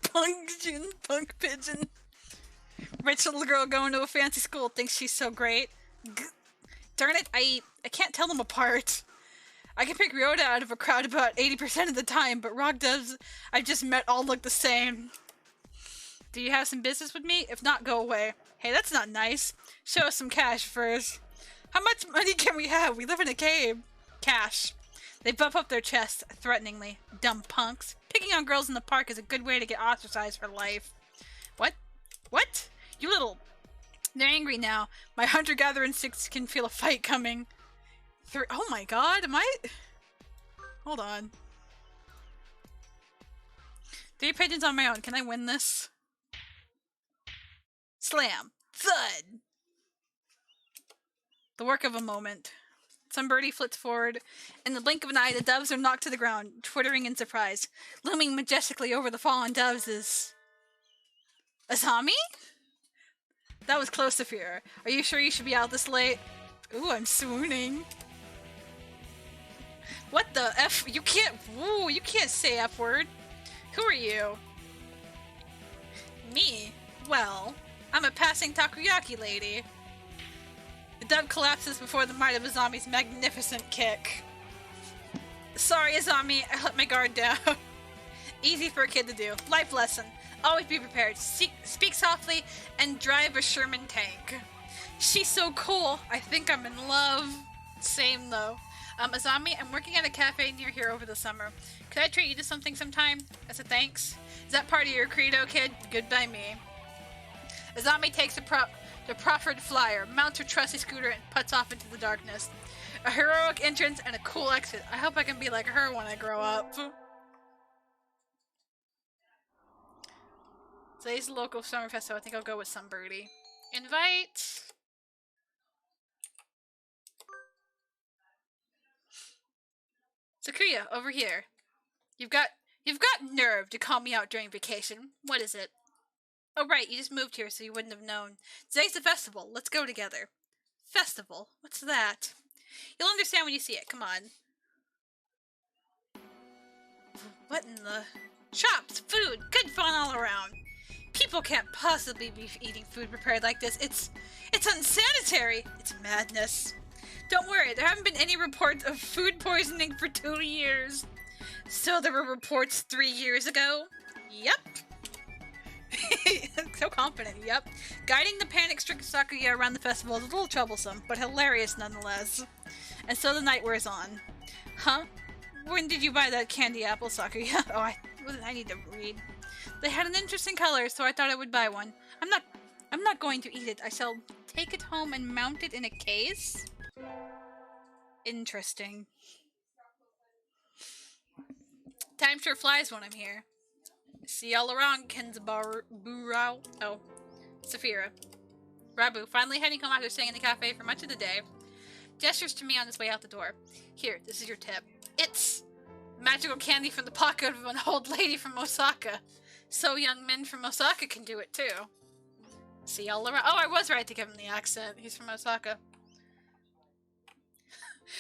Puncton? Punk pigeon. Rich little girl going to a fancy school thinks she's so great. Darn it, I can't tell them apart. I can pick Ryoda out of a crowd about 80% of the time, but rock doves I've just met all look the same. Do you have some business with me? If not, go away. Hey, that's not nice. Show us some cash first. How much money can we have? We live in a cave. Cash. They buff up their chests threateningly. Dumb punks. Picking on girls in the park is a good way to get ostracized for life. What? What? You little... They're angry now. My hunter-gatherer instincts can feel a fight coming. Oh my god, am I... Hold on. 3 pigeons on my own. Can I win this? Slam. Thud. The work of a moment. Some birdie flits forward. In the blink of an eye, the doves are knocked to the ground, twittering in surprise. Looming majestically over the fallen doves is... Azami? That was close to fear. Are you sure you should be out this late? Ooh, I'm swooning. What the F? You can't... Woo, you can't say F word. Who are you? Me? Well, I'm a passing takoyaki lady. The dove collapses before the might of Azami's magnificent kick. Sorry, Azami, I let my guard down. Easy for a kid to do. Life lesson. Always be prepared. Speak softly and drive a Sherman tank. She's so cool. I think I'm in love. Same, though. Azami, I'm working at a cafe near here over the summer. Could I treat you to something sometime? As a thanks? Is that part of your credo, kid? Good by me. Azami takes the proffered flyer, mounts her trusty scooter, and puts off into the darkness. A heroic entrance and a cool exit. I hope I can be like her when I grow up. Today's the local summer festival. I think I'll go with some birdie. Invite. Sakura, over here. You've got nerve to call me out during vacation. What is it? Oh, right, you just moved here, so you wouldn't have known. Today's a festival. Let's go together. Festival? What's that? You'll understand when you see it. Come on. What in the... Shops, food, good fun all around. People can't possibly be eating food prepared like this. It's unsanitary. It's madness. Don't worry, there haven't been any reports of food poisoning for 2 years. So there were reports 3 years ago? Yep. So confident, yep. Guiding the panic-stricken Sakura around the festival is a little troublesome, but hilarious nonetheless. And so the night wears on. Huh? When did you buy that candy apple, Sakura? Oh, I need to read. They had an interesting color, so I thought I would buy one. I'm not going to eat it. I shall take it home and mount it in a case? Interesting. Time sure flies when I'm here. See y'all around, Kenzaburo. Oh, Sapphira. Rabu, finally heading home after staying in the cafe for much of the day, gestures to me on his way out the door. Here, this is your tip. It's magical candy from the pocket of an old lady from Osaka. So young men from Osaka can do it too. See y'all around. Oh, I was right to give him the accent. He's from Osaka.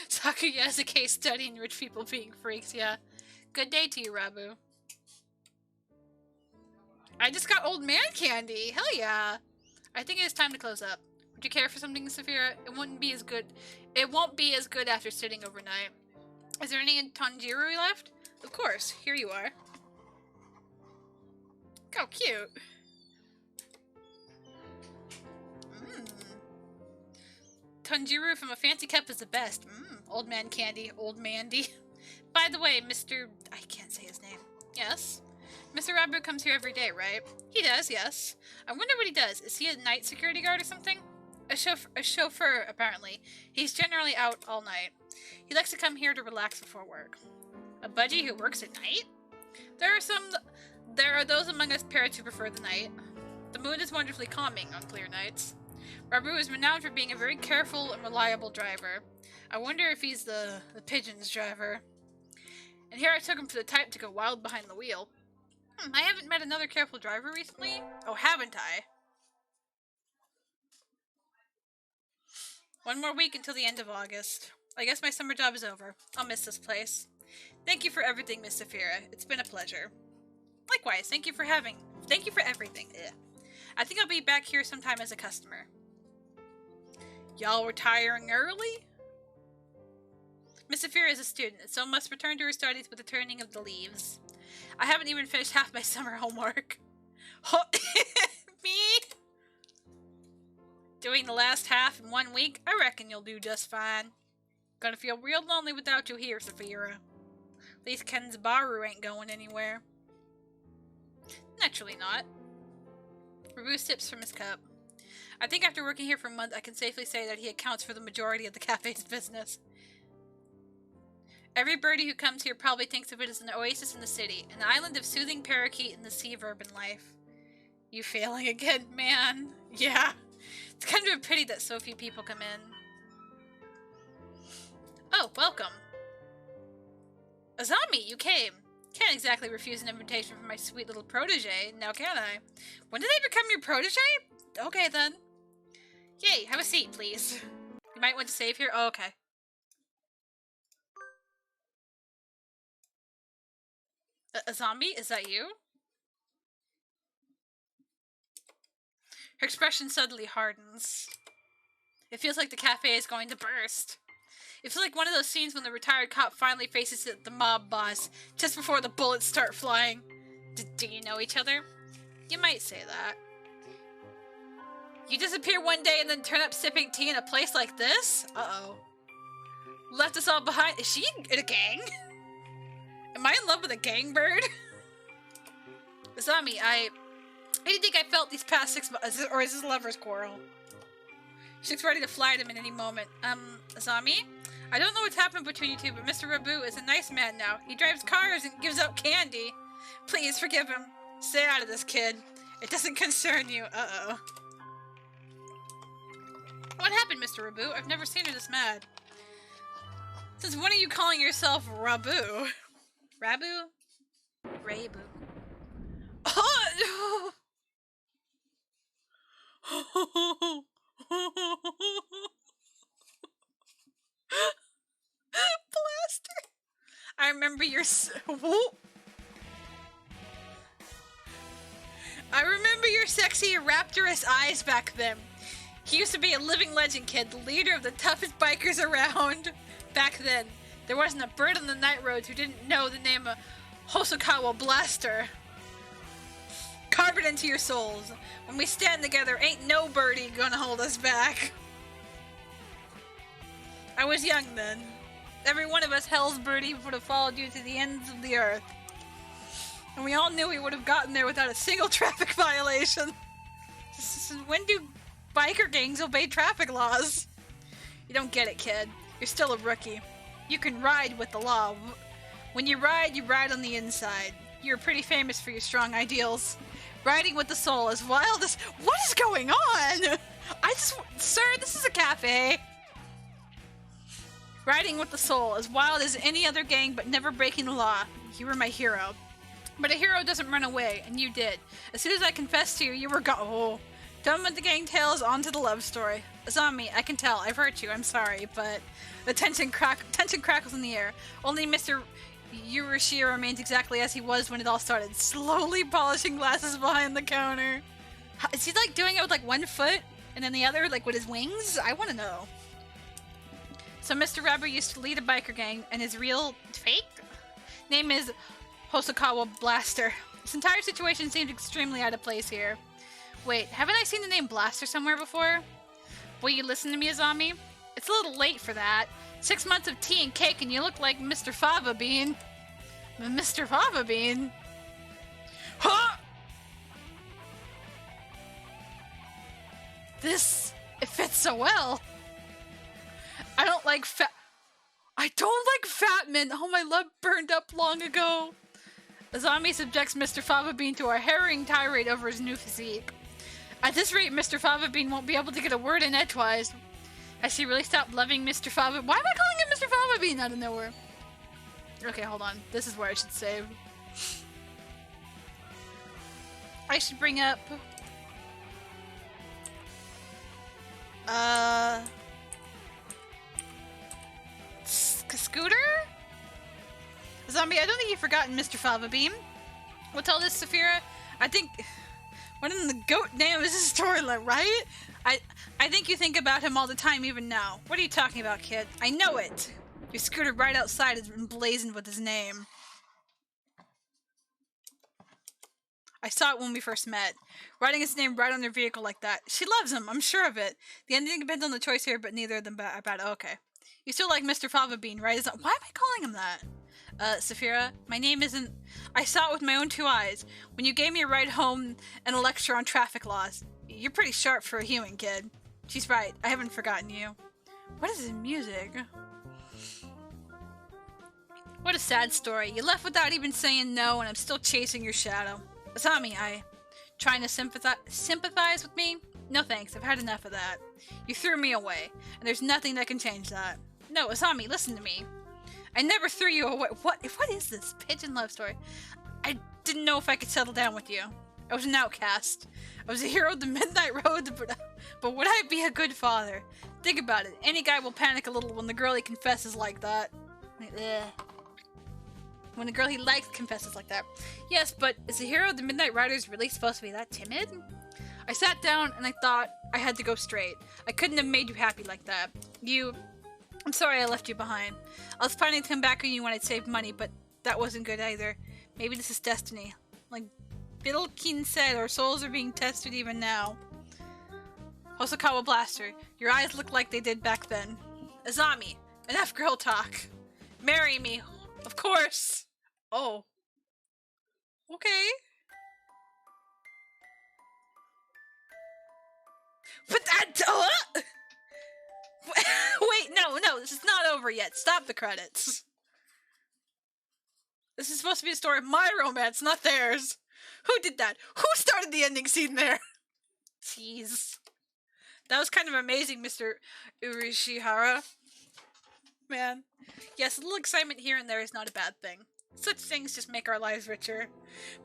Sakuya is a case study in rich people being freaks, yeah. Good day to you, Rabu. I just got old man candy. Hell yeah. I think it is time to close up. Would you care for something, Sapphira? It won't be as good after sitting overnight. Is there any Tanjiro left? Of course. Here you are. How cute. Tanjiro from a fancy cup is the best. Old man candy. Old Mandy. By the way, Mr... I can't say his name. Yes? Mr. Rabu comes here every day, right? He does, yes. I wonder what he does. Is he a night security guard or something? A chauffeur, apparently. He's generally out all night. He likes to come here to relax before work. A budgie who works at night? There are those among us parrots who prefer the night. The moon is wonderfully calming on clear nights. Rabu is renowned for being a very careful and reliable driver. I wonder if he's the pigeon's driver. And here I took him for the type to go wild behind the wheel. I haven't met another careful driver recently. Oh, haven't I? One more week until the end of August. I guess my summer job is over. I'll miss this place. Thank you for everything, Miss Sapphira. It's been a pleasure. Likewise, thank you for everything. Ugh. I think I'll be back here sometime as a customer. Y'all retiring early? Miss Sapphira is a student, and so must return to her studies with the turning of the leaves. I haven't even finished half my summer homework. Me? Doing the last half in 1 week? I reckon you'll do just fine. Gonna feel real lonely without you here, Sapphira. At least Kenzabaru ain't going anywhere. Naturally not. Rabu sips from his cup. I think after working here for a month, I can safely say that he accounts for the majority of the cafe's business. Every birdie who comes here probably thinks of it as an oasis in the city, an island of soothing parakeet in the sea of urban life. You failing again, man. Yeah. It's kind of a pity that so few people come in. Oh, welcome. Azami, you came. Can't exactly refuse an invitation from my sweet little protege, now can I? When did I become your protege? Okay, then. Yay, have a seat, please. You might want to save here? Oh, okay. A zombie? Is that you? Her expression suddenly hardens. It feels like the cafe is going to burst. It feels like one of those scenes when the retired cop finally faces the mob boss just before the bullets start flying. Do you know each other? You might say that. You disappear one day and then turn up sipping tea in a place like this? Uh-oh. Left us all behind. Is she in a gang? Am I in love with a gang bird? Azami, I didn't think I felt these past 6 months. Or is this a lover's quarrel? She looks ready to fly at him at any moment. Azami? I don't know what's happened between you two, but Mr. Rabu is a nice man now. He drives cars and gives out candy. Please forgive him. Stay out of this, kid. It doesn't concern you. Uh-oh. What happened, Mr. Rabu? I've never seen her this mad. Since when are you calling yourself Rabu? Rabu? Rabu. Oh! Blaster! I remember your I remember your sexy rapturous eyes back then. He used to be a living legend, kid, the leader of the toughest bikers around. Back then, there wasn't a bird on the night roads who didn't know the name of Hosokawa Blaster. Carve it into your souls. When we stand together, ain't no birdie gonna hold us back. I was young then. Every one of us hell's birdie would have followed you to the ends of the earth. And we all knew we would have gotten there without a single traffic violation. When do biker gangs obey traffic laws? You don't get it, kid. You're still a rookie. You can ride with the law. When you ride on the inside. You're pretty famous for your strong ideals. Riding with the soul as wild as— What is going on? Sir, this is a cafe. Riding with the soul, as wild as any other gang, but never breaking the law. You were my hero. But a hero doesn't run away, and you did. As soon as I confessed to you, you were gone. Oh. Done with the gang tales, on to the love story. Azami, I can tell. I've hurt you. I'm sorry, but the tension crackles in the air. Only Mr. Urashia remains exactly as he was when it all started, slowly polishing glasses behind the counter. Is he like doing it with like one foot and then the other like with his wings? I want to know. So Mr. Rabu used to lead a biker gang, and his real fake name is Hosokawa Blaster. This entire situation seemed extremely out of place here. Wait, haven't I seen the name Blaster somewhere before? Will you listen to me, Azami? It's a little late for that. 6 months of tea and cake and you look like Mr. Fava Bean. Mr. Fava Bean? Huh? It fits so well. I don't like fat men. Oh, my love burned up long ago. Azami subjects Mr. Fava Bean to a harrowing tirade over his new physique. At this rate, Mr. Fava Bean won't be able to get a word in edgewise. Has she really stopped loving Mr. Fava? Why am I calling him Mr. Fava Bean out of nowhere? Okay, hold on. This is where I should save. I should bring up... Scooter? Zombie, I don't think you've forgotten Mr. Fava Bean. We'll tell this, Sapphira. I think... What in the goat name is this storyline, right? I think you think about him all the time, even now. What are you talking about, kid? I know it! Your scooter right outside is emblazoned with his name. I saw it when we first met. Writing his name right on their vehicle like that. She loves him, I'm sure of it. The ending depends on the choice here, but neither of them are bad. Oh, okay. You still like Mr. Fava Bean, right? Why am I calling him that? Sapphira, my name isn't... I saw it with my own 2 eyes, when you gave me a ride home and a lecture on traffic laws. You're pretty sharp for a human, kid. She's right, I haven't forgotten you. What is this music? What a sad story. You left without even saying no, and I'm still chasing your shadow. Asami, trying to sympathize with me? No thanks, I've had enough of that. You threw me away, and there's nothing that can change that. No, Asami, listen to me. I never threw you away. What is this? Pigeon love story. I didn't know if I could settle down with you. I was an outcast. I was a hero of the Midnight Road, but would I be a good father? Think about it. Any guy will panic a little when the girl he confesses like that. When the girl he likes confesses like that. Yes, but is the hero of the Midnight Riders really supposed to be that timid? I sat down and I thought I had to go straight. I couldn't have made you happy like that. I'm sorry I left you behind. I was planning to come back on you when I'd saved money, but that wasn't good either. Maybe this is destiny. Like Biddlekin said, our souls are being tested even now. Hosokawa Blaster, your eyes look like they did back then. Azami, enough girl talk. Marry me, of course. Oh. Okay. But that... Wait, no, this is not over yet. Stop the credits. This is supposed to be a story of my romance, not theirs. Who did that? Who started the ending scene there? Jeez. That was kind of amazing, Mr. Urishihara. Man. Yes, a little excitement here and there is not a bad thing. Such things just make our lives richer.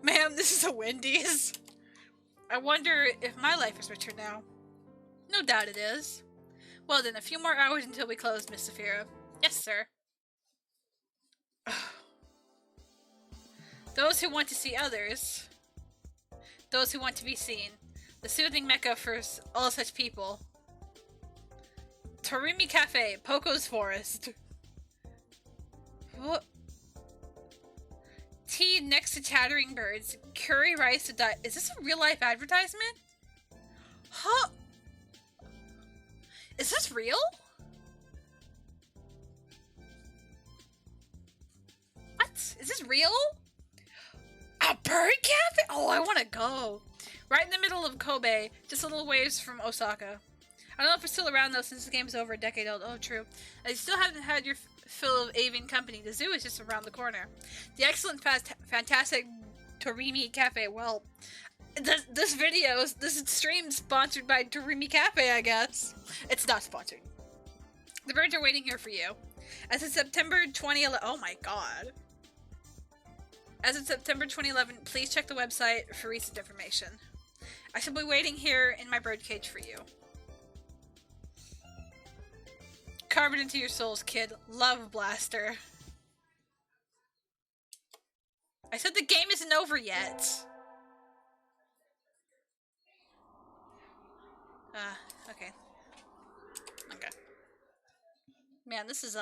Ma'am, this is a Wendy's. I wonder if my life is richer now. No doubt it is. Well then, a few more hours until we close, Miss Sapphira. Yes, sir. Those who want to see others. Those who want to be seen. The soothing mecca for all such people. Torimi Cafe, Poco's Forest. What? Tea next to chattering birds. Curry rice to die. Is this a real life advertisement? Huh? Is this real? What? Is this real? A bird cafe? Oh, I want to go. Right in the middle of Kobe, just a little ways from Osaka. I don't know if it's still around though since the game's over a decade old. Oh, true. You still haven't had your fill of avian company. The zoo is just around the corner. The excellent, fantastic Torimi Cafe. Well, this stream's sponsored by Torimi Cafe, I guess. It's not sponsored. The birds are waiting here for you. As of September 2011, oh my god. As of September 2011, please check the website for recent information. I shall be waiting here in my birdcage for you. Carve it into your souls, kid. Love Blaster. I said the game isn't over yet. Okay. Okay. Man, this is,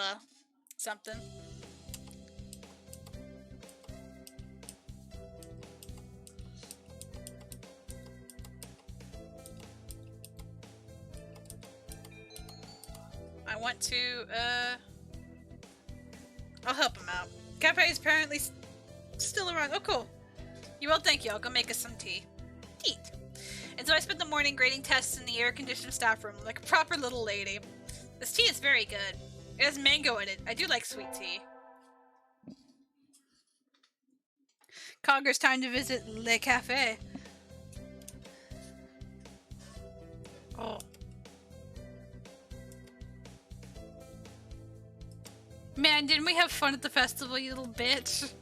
something. I want to, I'll help him out. Cafe is apparently still around. Oh, cool. You will, thank you. I'll go make us some tea. Neat. And so I spent the morning grading tests in the air-conditioned staff room like a proper little lady. This tea is very good. It has mango in it. I do like sweet tea. Congress, time to visit Le Cafe. Oh. Man, didn't we have fun at the festival, you little bitch?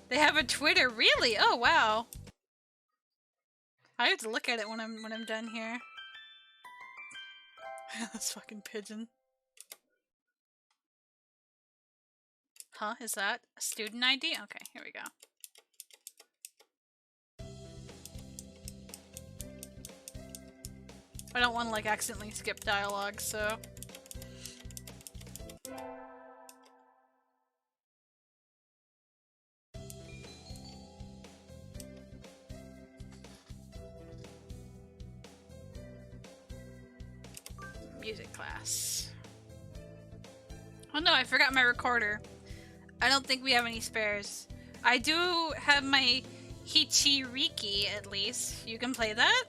They have a Twitter, really? Oh wow. I have to look at it when I'm done here. This fucking pigeon. Huh? Is that a student ID? Okay, here we go. I don't want to like accidentally skip dialogue, so. Music class. Oh no, I forgot my recorder. I don't think we have any spares. I do have my Hichiriki, at least. You can play that?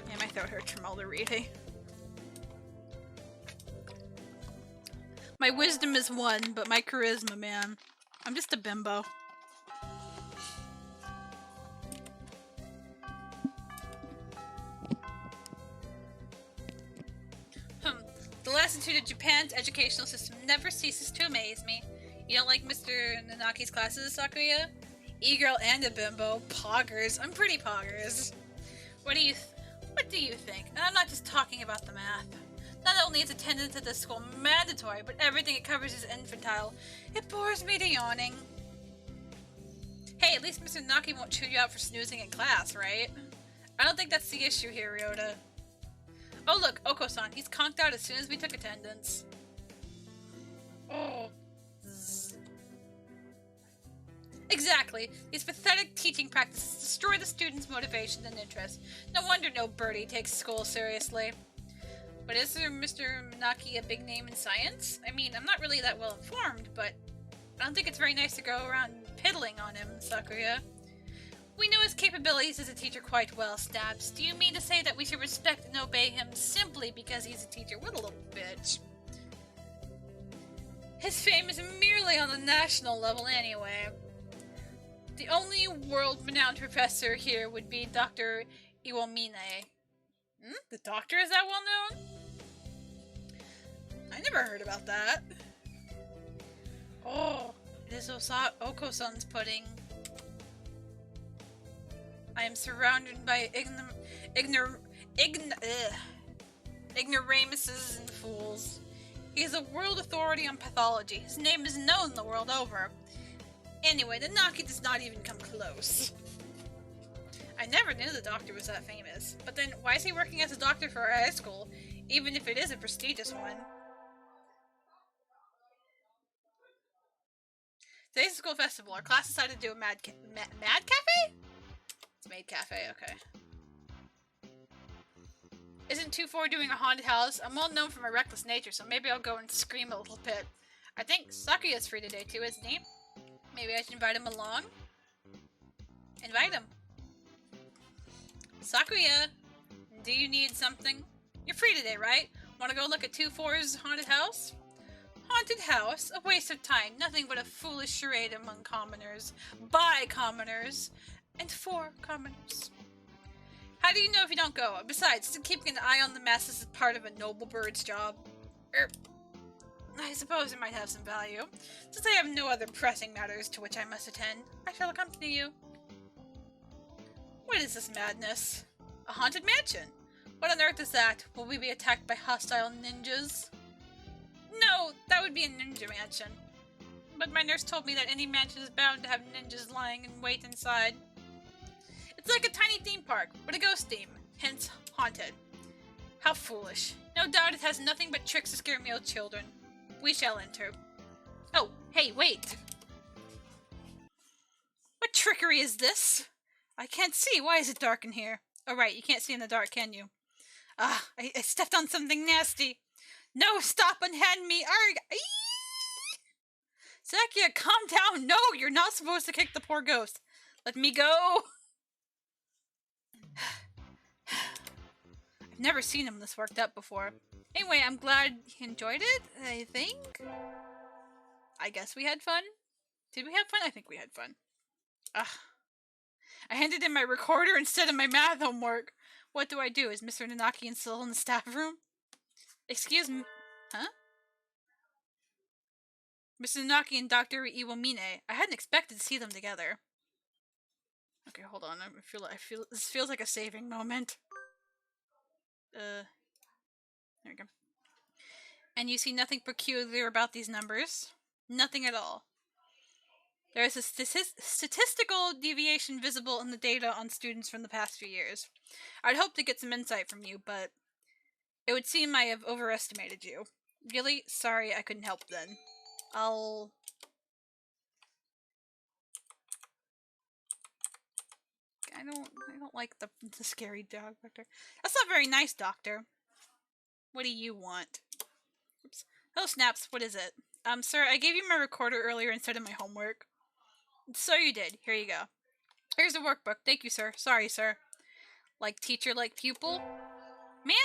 Yeah, my throat hurts from all the reading. My wisdom is 1, but my charisma, man. I'm just a bimbo. The lassitude of Japan's educational system never ceases to amaze me. You don't like Mr. Nanaki's classes, Sakuya? E-girl and a bimbo. Poggers. I'm pretty poggers. What do you think? And I'm not just talking about the math. Not only is attendance at this school mandatory, but everything it covers is infantile. It bores me to yawning. Hey, at least Mr. Nanaki won't chew you out for snoozing in class, right? I don't think that's the issue here, Ryota. Oh look, Oko-san, he's conked out as soon as we took attendance. Oh. Exactly. These pathetic teaching practices destroy the students' motivation and interest. No wonder no birdie takes school seriously. But is there Mr. Minaki a big name in science? I mean, I'm not really that well informed, but I don't think it's very nice to go around piddling on him, Sakuya. We know his capabilities as a teacher quite well, Stabs. Do you mean to say that we should respect and obey him simply because he's a teacher? What a little bitch. His fame is merely on the national level anyway. The only world-renowned professor here would be Dr. Iwamine. The doctor is that well known? I never heard about that. Oh, it is Oko-san's pudding. I am surrounded by ignoramuses and fools. He is a world authority on pathology. His name is known the world over. Anyway, the Naki does not even come close. I never knew the doctor was that famous. But then, why is he working as a doctor for our high school, even if it is a prestigious one? Today's school festival. Our class decided to do a Mad Cafe? It's Maid Cafe, okay. Isn't 2-4 doing a haunted house? I'm well known for my reckless nature, so maybe I'll go and scream a little bit. I think Sakuya's free today too, isn't he? Maybe I should invite him along? Invite him. Sakuya, do you need something? You're free today, right? Want to go look at 2-4's haunted house? Haunted house? A waste of time. Nothing but a foolish charade among commoners. By commoners. And for commoners. How do you know if you don't go? Besides, keeping an eye on the masses is part of a noble bird's job. I suppose it might have some value. Since I have no other pressing matters to which I must attend, I shall accompany you. What is this madness? A haunted mansion? What on earth is that? Will we be attacked by hostile ninjas? No, that would be a ninja mansion. But my nurse told me that any mansion is bound to have ninjas lying in wait inside. It's like a tiny theme park, with a ghost theme, hence haunted. How foolish. No doubt it has nothing but tricks to scare me old children. We shall enter. Oh, hey, wait! What trickery is this? I can't see. Why is it dark in here? Oh, right, you can't see in the dark, can you? Ah, I stepped on something nasty. No, stop and hand me. Arg! Sakuya, calm down. No, you're not supposed to kick the poor ghost. Let me go. I've never seen him this worked up before. Anyway, I'm glad he enjoyed it, I think. I guess we had fun. Did we have fun? I think we had fun. Ugh. I handed in my recorder instead of my math homework. What do I do? Is Mr. Nanaki still in the staff room? Excuse me. Huh? Mr. Nanaki and Dr. Iwamine. I hadn't expected to see them together. Okay, hold on. I feel this feels like a saving moment. There we go. And you see nothing peculiar about these numbers? Nothing at all. There is a statistical deviation visible in the data on students from the past few years. I'd hoped to get some insight from you, but it would seem I have overestimated you. Really? Sorry, I couldn't help then. I don't like the scary dog vector. That's not very nice, Doctor. What do you want? Oops. Oh, snaps, what is it? Sir, I gave you my recorder earlier instead of my homework. So you did. Here you go. Here's the workbook. Thank you, sir. Sorry, sir. Like teacher, like pupil? Man!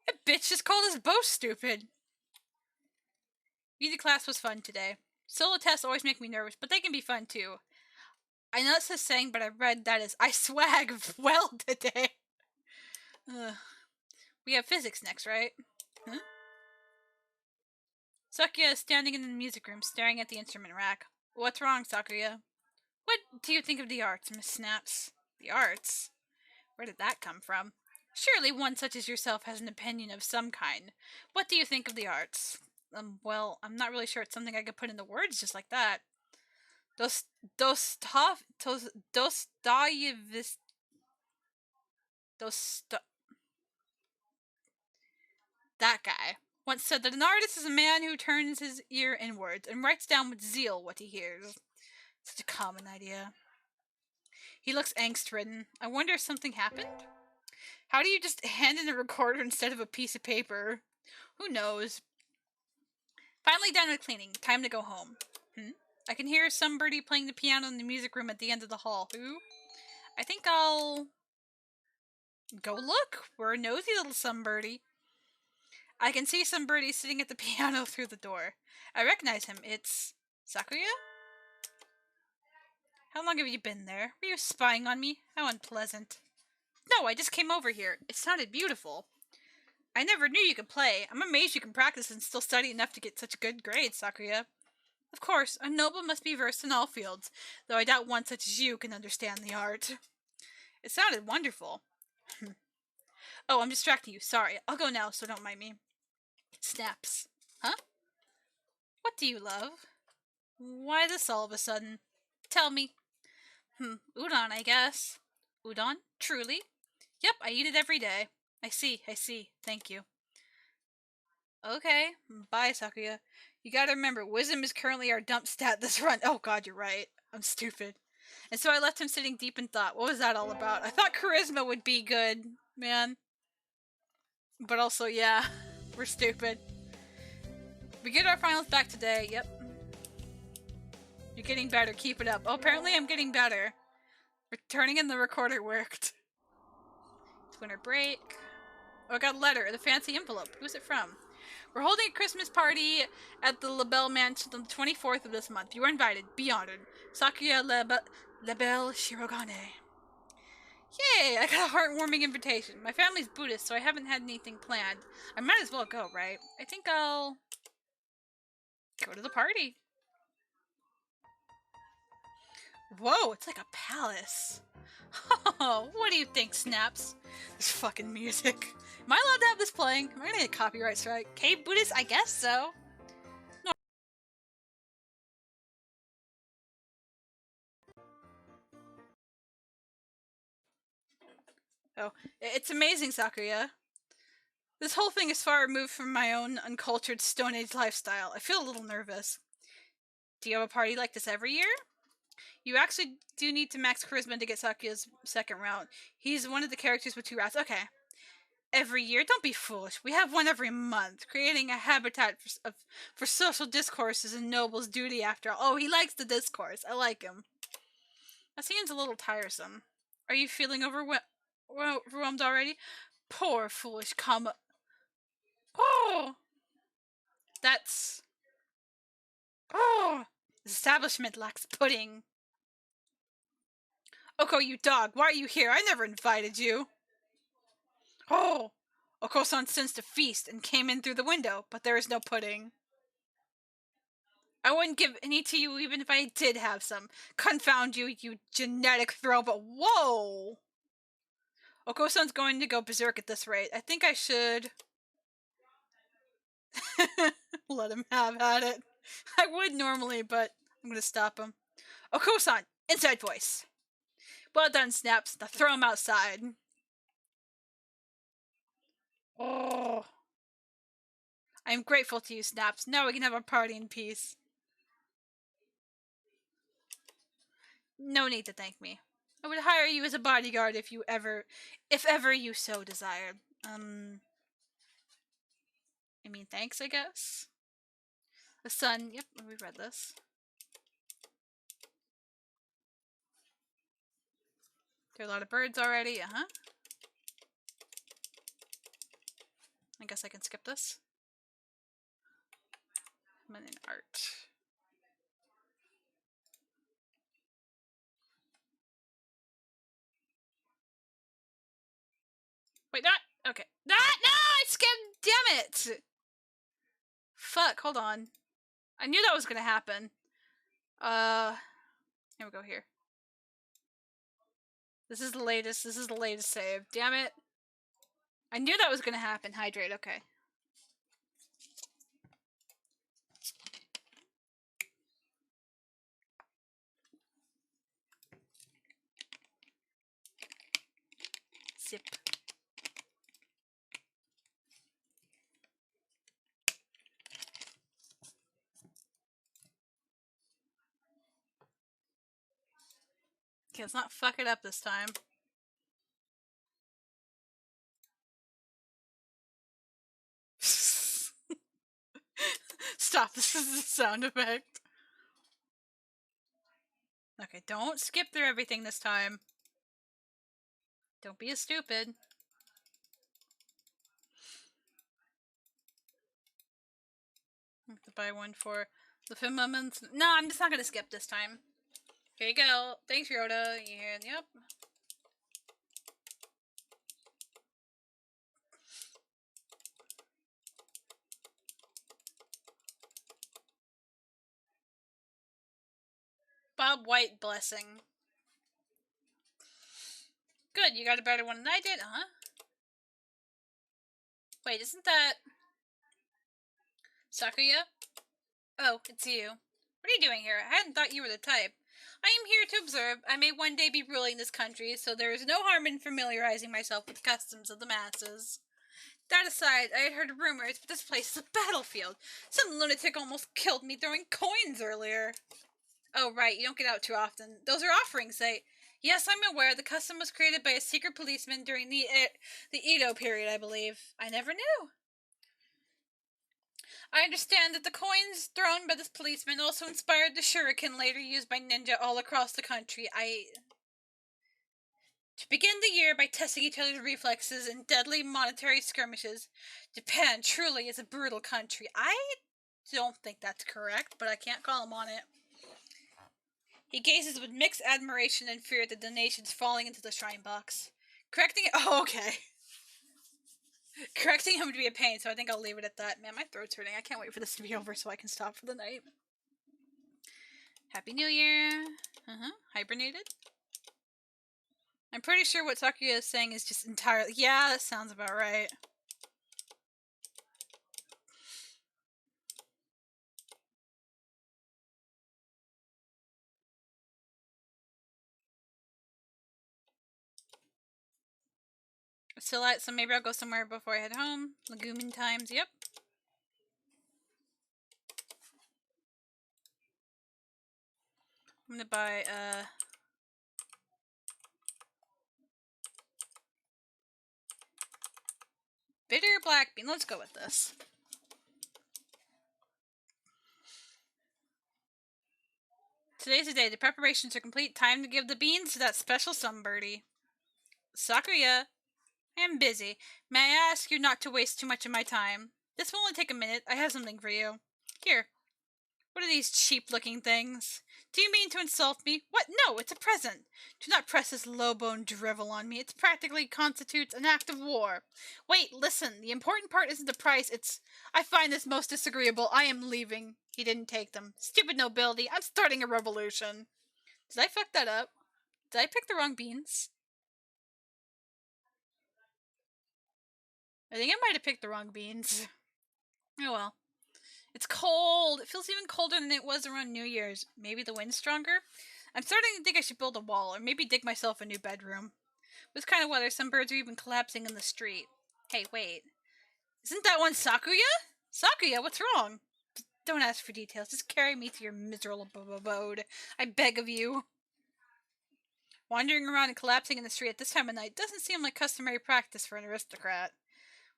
That bitch just called us both stupid. Music class was fun today. Solo tests always make me nervous, but they can be fun too. I know it's a saying, but I read that as I swag well today. We have physics next, right? Huh? Sakuya is standing in the music room, staring at the instrument rack. What's wrong, Sakuya? What do you think of the arts, Miss Snaps? The arts? Where did that come from? Surely one such as yourself has an opinion of some kind. What do you think of the arts? Well, I'm not really sure it's something I could put into words just like that. That guy once said that an artist is a man who turns his ear inwards and writes down with zeal what he hears. Such a common idea. He looks angst-ridden. I wonder if something happened? How do you just hand in a recorder instead of a piece of paper? Who knows? Finally done with cleaning. Time to go home. I can hear somebody playing the piano in the music room at the end of the hall. Who? I think I'll go look. We're a nosy little somebody. I can see somebody sitting at the piano through the door. I recognize him. It's Sakuya? How long have you been there? Were you spying on me? How unpleasant. No, I just came over here. It sounded beautiful. I never knew you could play. I'm amazed you can practice and still study enough to get such good grades, Sakura. Of course, a noble must be versed in all fields, though I doubt one such as you can understand the art. It sounded wonderful. Oh, I'm distracting you. Sorry. I'll go now, so don't mind me. Snaps. Huh? What do you love? Why this all of a sudden? Tell me. Udon, I guess. Udon? Truly? Yep, I eat it every day. I see. Thank you. Okay. Bye, Sakura. You gotta remember, wisdom is currently our dump stat this run. Oh god, you're right. I'm stupid. And so I left him sitting deep in thought. What was that all about? I thought charisma would be good, man. But also, yeah, we're stupid. We get our finals back today. Yep. You're getting better. Keep it up. Oh, apparently I'm getting better. Returning in the recorder worked. It's winter break. Oh, I got a letter. The fancy envelope. Who's it from? We're holding a Christmas party at the LaBelle Mansion on the 24th of this month. You are invited. Be honored. Sakura LaBelle Shirogane. Yay! I got a heartwarming invitation. My family's Buddhist, so I haven't had anything planned. I might as well go, right? I think I'll go to the party. Whoa, it's like a palace. Oh, what do you think, Snaps? This fucking music. Am I allowed to have this playing? Am I gonna get copyright strike? Cave Buddhist? I guess so. No. Oh, it's amazing, Sakura. This whole thing is far removed from my own uncultured Stone Age lifestyle. I feel a little nervous. Do you have a party like this every year? You actually do need to max charisma to get Sakura's second round. He's one of the characters with 2 rounds. Okay. Every year? Don't be foolish. We have one every month. Creating a habitat for social discourse is a noble's duty after all. Oh, he likes the discourse. I like him. That seems a little tiresome. Are you feeling overwhelmed already? Poor foolish Kama. Oh! That's... Oh! This establishment lacks pudding. Oko, you dog, why are you here? I never invited you. Oh! Oko-san sensed a feast and came in through the window, but there is no pudding. I wouldn't give any to you even if I did have some. Confound you, you genetic throw, but whoa! Oko-san's going to go berserk at this rate. I think I should... let him have at it. I would normally, but I'm gonna stop him. Oko-san, inside voice. Well done, Snaps. Now throw him outside. Oh. I am grateful to you, Snaps. Now we can have a party in peace. No need to thank me. I would hire you as a bodyguard if ever you so desired. I mean, thanks, I guess. The sun. Yep, we read this. There are a lot of birds already. I guess I can skip this. I'm in art. Wait, not okay. No, I skimmed. Damn it! Fuck. Hold on. I knew that was gonna happen. Here we go. Here. This is the latest. This is the latest save. Damn it! I knew that was gonna happen. Hydrate. Okay. Zip. Okay, let's not fuck it up this time. Stop, this is the sound effect. Okay, don't skip through everything this time. Don't be a stupid. I have to buy one for the film moments. No, I'm just not gonna skip this time. Here you go. Thanks, Yoda. Yeah, yep. Bob White blessing. Good, you got a better one than I did, huh? Wait, isn't that... Sakuya? Oh, it's you. What are you doing here? I hadn't thought you were the type. I am here to observe. I may one day be ruling this country, so there is no harm in familiarizing myself with the customs of the masses. That aside, I had heard rumors, but this place is a battlefield. Some lunatic almost killed me throwing coins earlier. Oh, right, you don't get out too often. Those are offerings, Yes, I'm aware. The custom was created by a secret policeman during the Edo period, I believe. I never knew. I understand that the coins thrown by this policeman also inspired the shuriken later used by ninja all across the country. To begin the year by testing each other's reflexes in deadly monetary skirmishes, Japan truly is a brutal country. I don't think that's correct, but I can't call him on it. He gazes with mixed admiration and fear at the donations falling into the shrine box. Correcting him would be a pain, so I think I'll leave it at that. Man, my throat's hurting. I can't wait for this to be over so I can stop for the night. Happy New Year. Hibernated? I'm pretty sure what Sakuya is saying is just entirely... Yeah, that sounds about right. Still light, so maybe I'll go somewhere before I head home. Legumin times, yep. I'm gonna buy, bitter black bean. Let's go with this. Today's the day. The preparations are complete. Time to give the beans to that special sunbirdie. Sakuya, I am busy. May I ask you not to waste too much of my time? This will only take a minute. I have something for you. Here. What are these cheap-looking things? Do you mean to insult me? What? No, it's a present. Do not press this low-boned drivel on me. It practically constitutes an act of war. Wait, listen. The important part isn't the price. I find this most disagreeable. I am leaving. He didn't take them. Stupid nobility. I'm starting a revolution. Did I fuck that up? Did I pick the wrong beans? I think I might have picked the wrong beans. Oh well. It's cold. It feels even colder than it was around New Year's. Maybe the wind's stronger? I'm starting to think I should build a wall, or maybe dig myself a new bedroom. With this kind of weather, some birds are even collapsing in the street. Hey, wait. Isn't that one Sakuya? Sakuya, what's wrong? Don't ask for details. Just carry me to your miserable abode. I beg of you. Wandering around and collapsing in the street at this time of night doesn't seem like customary practice for an aristocrat.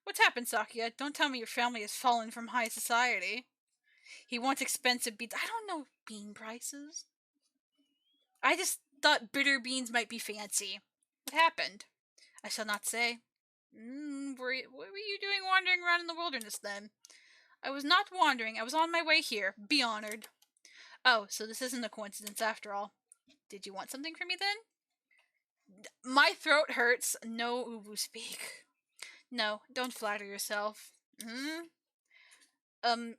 What's happened, Sakuya? Don't tell me your family has fallen from high society. He wants expensive beans. I don't know bean prices. I just thought bitter beans might be fancy. What happened? I shall not say. What were you doing wandering around in the wilderness then? I was not wandering. I was on my way here. Be honored. Oh, so this isn't a coincidence after all. Did you want something from me then? My throat hurts. No uwu speak. No, don't flatter yourself.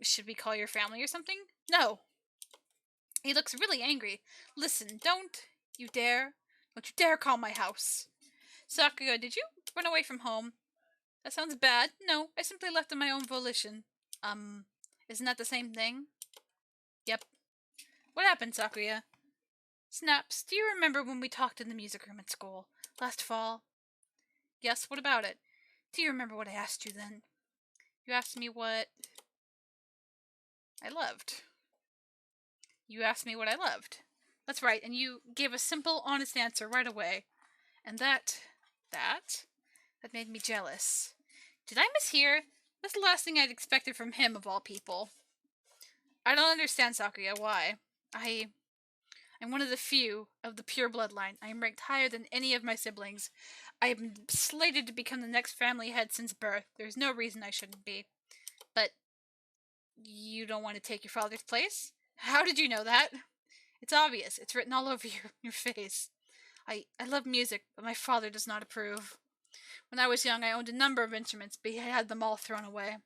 Should we call your family or something? No. He looks really angry. Listen, don't you dare call my house. Sakuya, did you run away from home? That sounds bad. No, I simply left on my own volition. Isn't that the same thing? Yep. What happened, Sakuya? Snaps, do you remember when we talked in the music room at school? Last fall? Yes, what about it? Do you remember what I asked you then? You asked me what I loved. You asked me what I loved. That's right, and you gave a simple, honest answer right away. And that made me jealous. Did I mishear? That's the last thing I'd expected from him, of all people. I don't understand, Sakuya, why? I'm one of the few of the pure bloodline. I am ranked higher than any of my siblings. I have been slated to become the next family head since birth. There's no reason I shouldn't be. But you don't want to take your father's place? How did you know that? It's obvious. It's written all over your face. I love music, but my father does not approve. When I was young, I owned a number of instruments, but he had them all thrown away.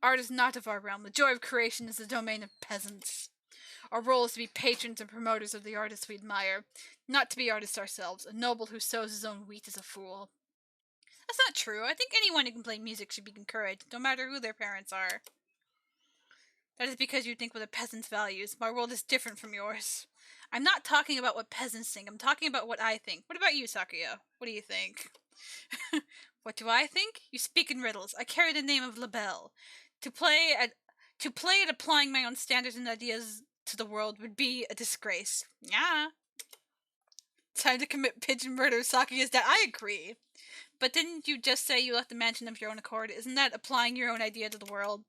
Art is not of our realm. The joy of creation is the domain of peasants. Our role is to be patrons and promoters of the artists we admire, not to be artists ourselves. A noble who sows his own wheat is a fool. That's not true. I think anyone who can play music should be encouraged, no matter who their parents are. That is because you think with a peasant's values. My world is different from yours. I'm not talking about what peasants think. I'm talking about what I think. What about you, Sakuya? What do you think? What do I think? You speak in riddles. I carry the name of Labelle. To play at applying my own standards and ideas to the world would be a disgrace. Yeah. Time to commit pigeon murder, Sakuya's dad. I agree. But didn't you just say you left the mansion of your own accord? Isn't that applying your own idea to the world?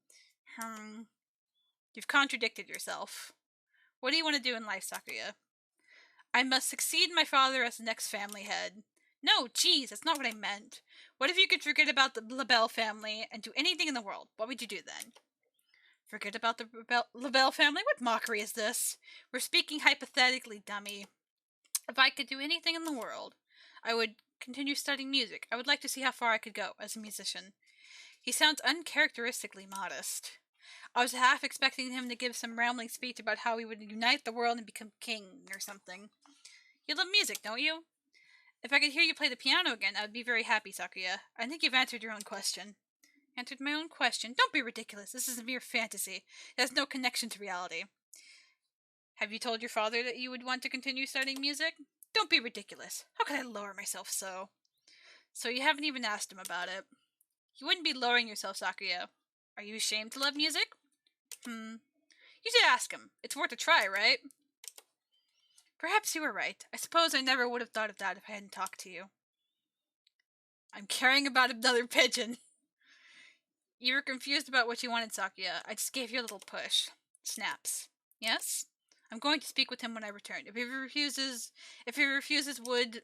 You've contradicted yourself. What do you want to do in life, Sakuya? I must succeed my father as the next family head. No, geez, that's not what I meant. What if you could forget about the Labelle family and do anything in the world? What would you do then? Forget about the Labelle family? What mockery is this? We're speaking hypothetically, dummy. If I could do anything in the world, I would continue studying music. I would like to see how far I could go as a musician. He sounds uncharacteristically modest. I was half expecting him to give some rambling speech about how he would unite the world and become king or something. You love music, don't you? If I could hear you play the piano again, I would be very happy, Sakuya. I think you've answered your own question. Answered my own question? Don't be ridiculous. This is a mere fantasy. It has no connection to reality. Have you told your father that you would want to continue studying music? Don't be ridiculous. How could I lower myself so? So you haven't even asked him about it. You wouldn't be lowering yourself, Sakuya. Are you ashamed to love music? You should ask him. It's worth a try, right? Perhaps you were right. I suppose I never would have thought of that if I hadn't talked to you. I'm caring about another pigeon. You were confused about what you wanted, Sakuya. I just gave you a little push. Snaps. Yes? I'm going to speak with him when I return. If he refuses, would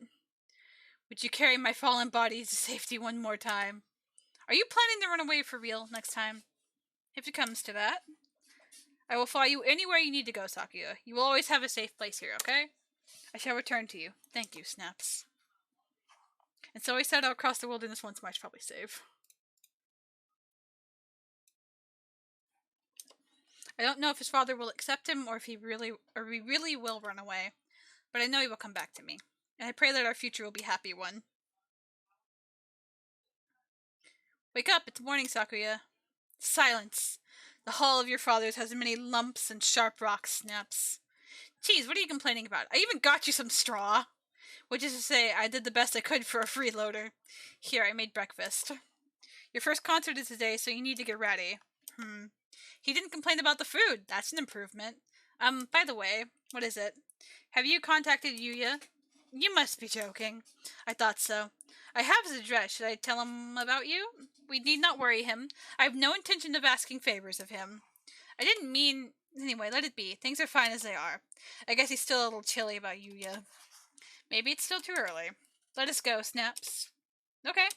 you carry my fallen body to safety one more time? Are you planning to run away for real next time? If it comes to that. I will follow you anywhere you need to go, Sakuya. You will always have a safe place here, okay? I shall return to you. Thank you, Snaps. And so he set out across the wilderness once more. I should probably save. I don't know if his father will accept him or if he really will run away. But I know he will come back to me. And I pray that our future will be a happy one. Wake up, it's morning, Sakuya. Silence. The hall of your father's has many lumps and sharp rocks, Snaps. Geez, what are you complaining about? I even got you some straw. Which is to say, I did the best I could for a freeloader. Here, I made breakfast. Your first concert is today, so you need to get ready. He didn't complain about the food. That's an improvement. By the way, what is it? Have you contacted Yuya? You must be joking. I thought so. I have his address. Should I tell him about you? We need not worry him. I have no intention of asking favors of him. I didn't mean... Anyway, let it be. Things are fine as they are. I guess he's still a little chilly about Yuya. Maybe it's still too early. Let us go, Snaps. Okay.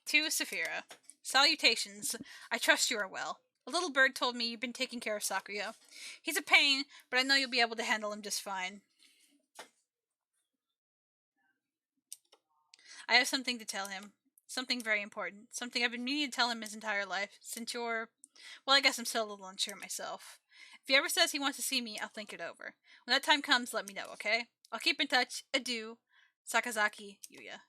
To Sapphira. Salutations. I trust you are well. A little bird told me you've been taking care of Sakuya. He's a pain, but I know you'll be able to handle him just fine. I have something to tell him. Something very important. Something I've been meaning to tell him his entire life. Since you're... Well, I guess I'm still a little unsure myself. If he ever says he wants to see me, I'll think it over. When that time comes, let me know, okay? I'll keep in touch. Adieu. Sakazaki, Yuya.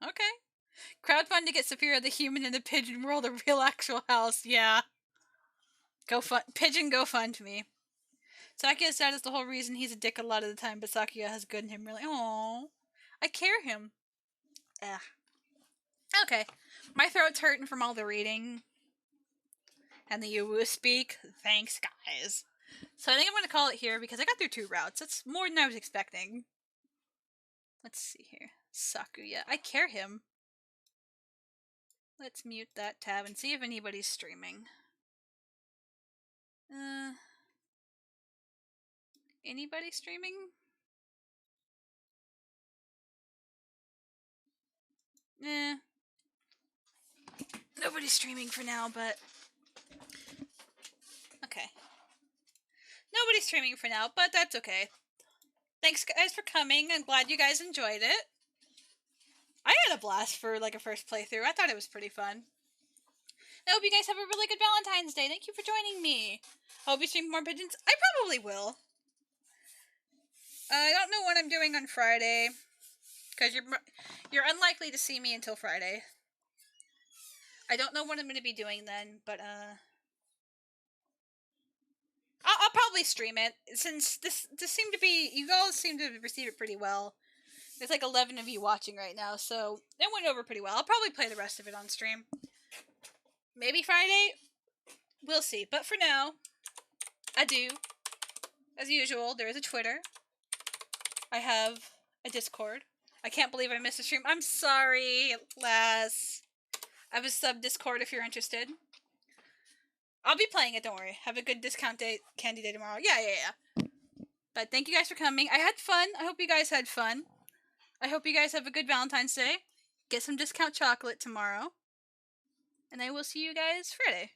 Okay. Crowdfund to get Sapphira the human in the pigeon world a real actual house. Yeah. Pigeon go fund me. Sakuya's dad is the whole reason he's a dick a lot of the time, but Sakuya has good in him really. Aww. I care him. Ugh. Okay. My throat's hurting from all the reading. And the Uwu speak. Thanks, guys. So I think I'm going to call it here because I got through 2 routes. That's more than I was expecting. Let's see here. Sakuya. I care him. Let's mute that tab and see if anybody's streaming. Anybody streaming? Nobody's streaming for now, but... Okay. Nobody's streaming for now, but that's okay. Thanks, guys, for coming. I'm glad you guys enjoyed it. had a blast for like a first playthrough. I thought it was pretty fun. I hope you guys have a really good Valentine's Day. Thank you for joining me. I hope you stream more pigeons. I probably will. I don't know what I'm doing on Friday, because you're unlikely to see me until Friday. I don't know what I'm going to be doing then, but I'll probably stream it, since this seemed to be, you all seem to receive it pretty well. There's like 11 of you watching right now, so it went over pretty well. I'll probably play the rest of it on stream. Maybe Friday? We'll see. But for now, adieu. As usual, there is a Twitter. I have a Discord. I can't believe I missed a stream. I'm sorry, lass. I have a sub-Discord if you're interested. I'll be playing it, don't worry. Have a good discount day, candy day tomorrow. Yeah. But thank you guys for coming. I had fun. I hope you guys had fun. I hope you guys have a good Valentine's Day. Get some discount chocolate tomorrow. And I will see you guys Friday.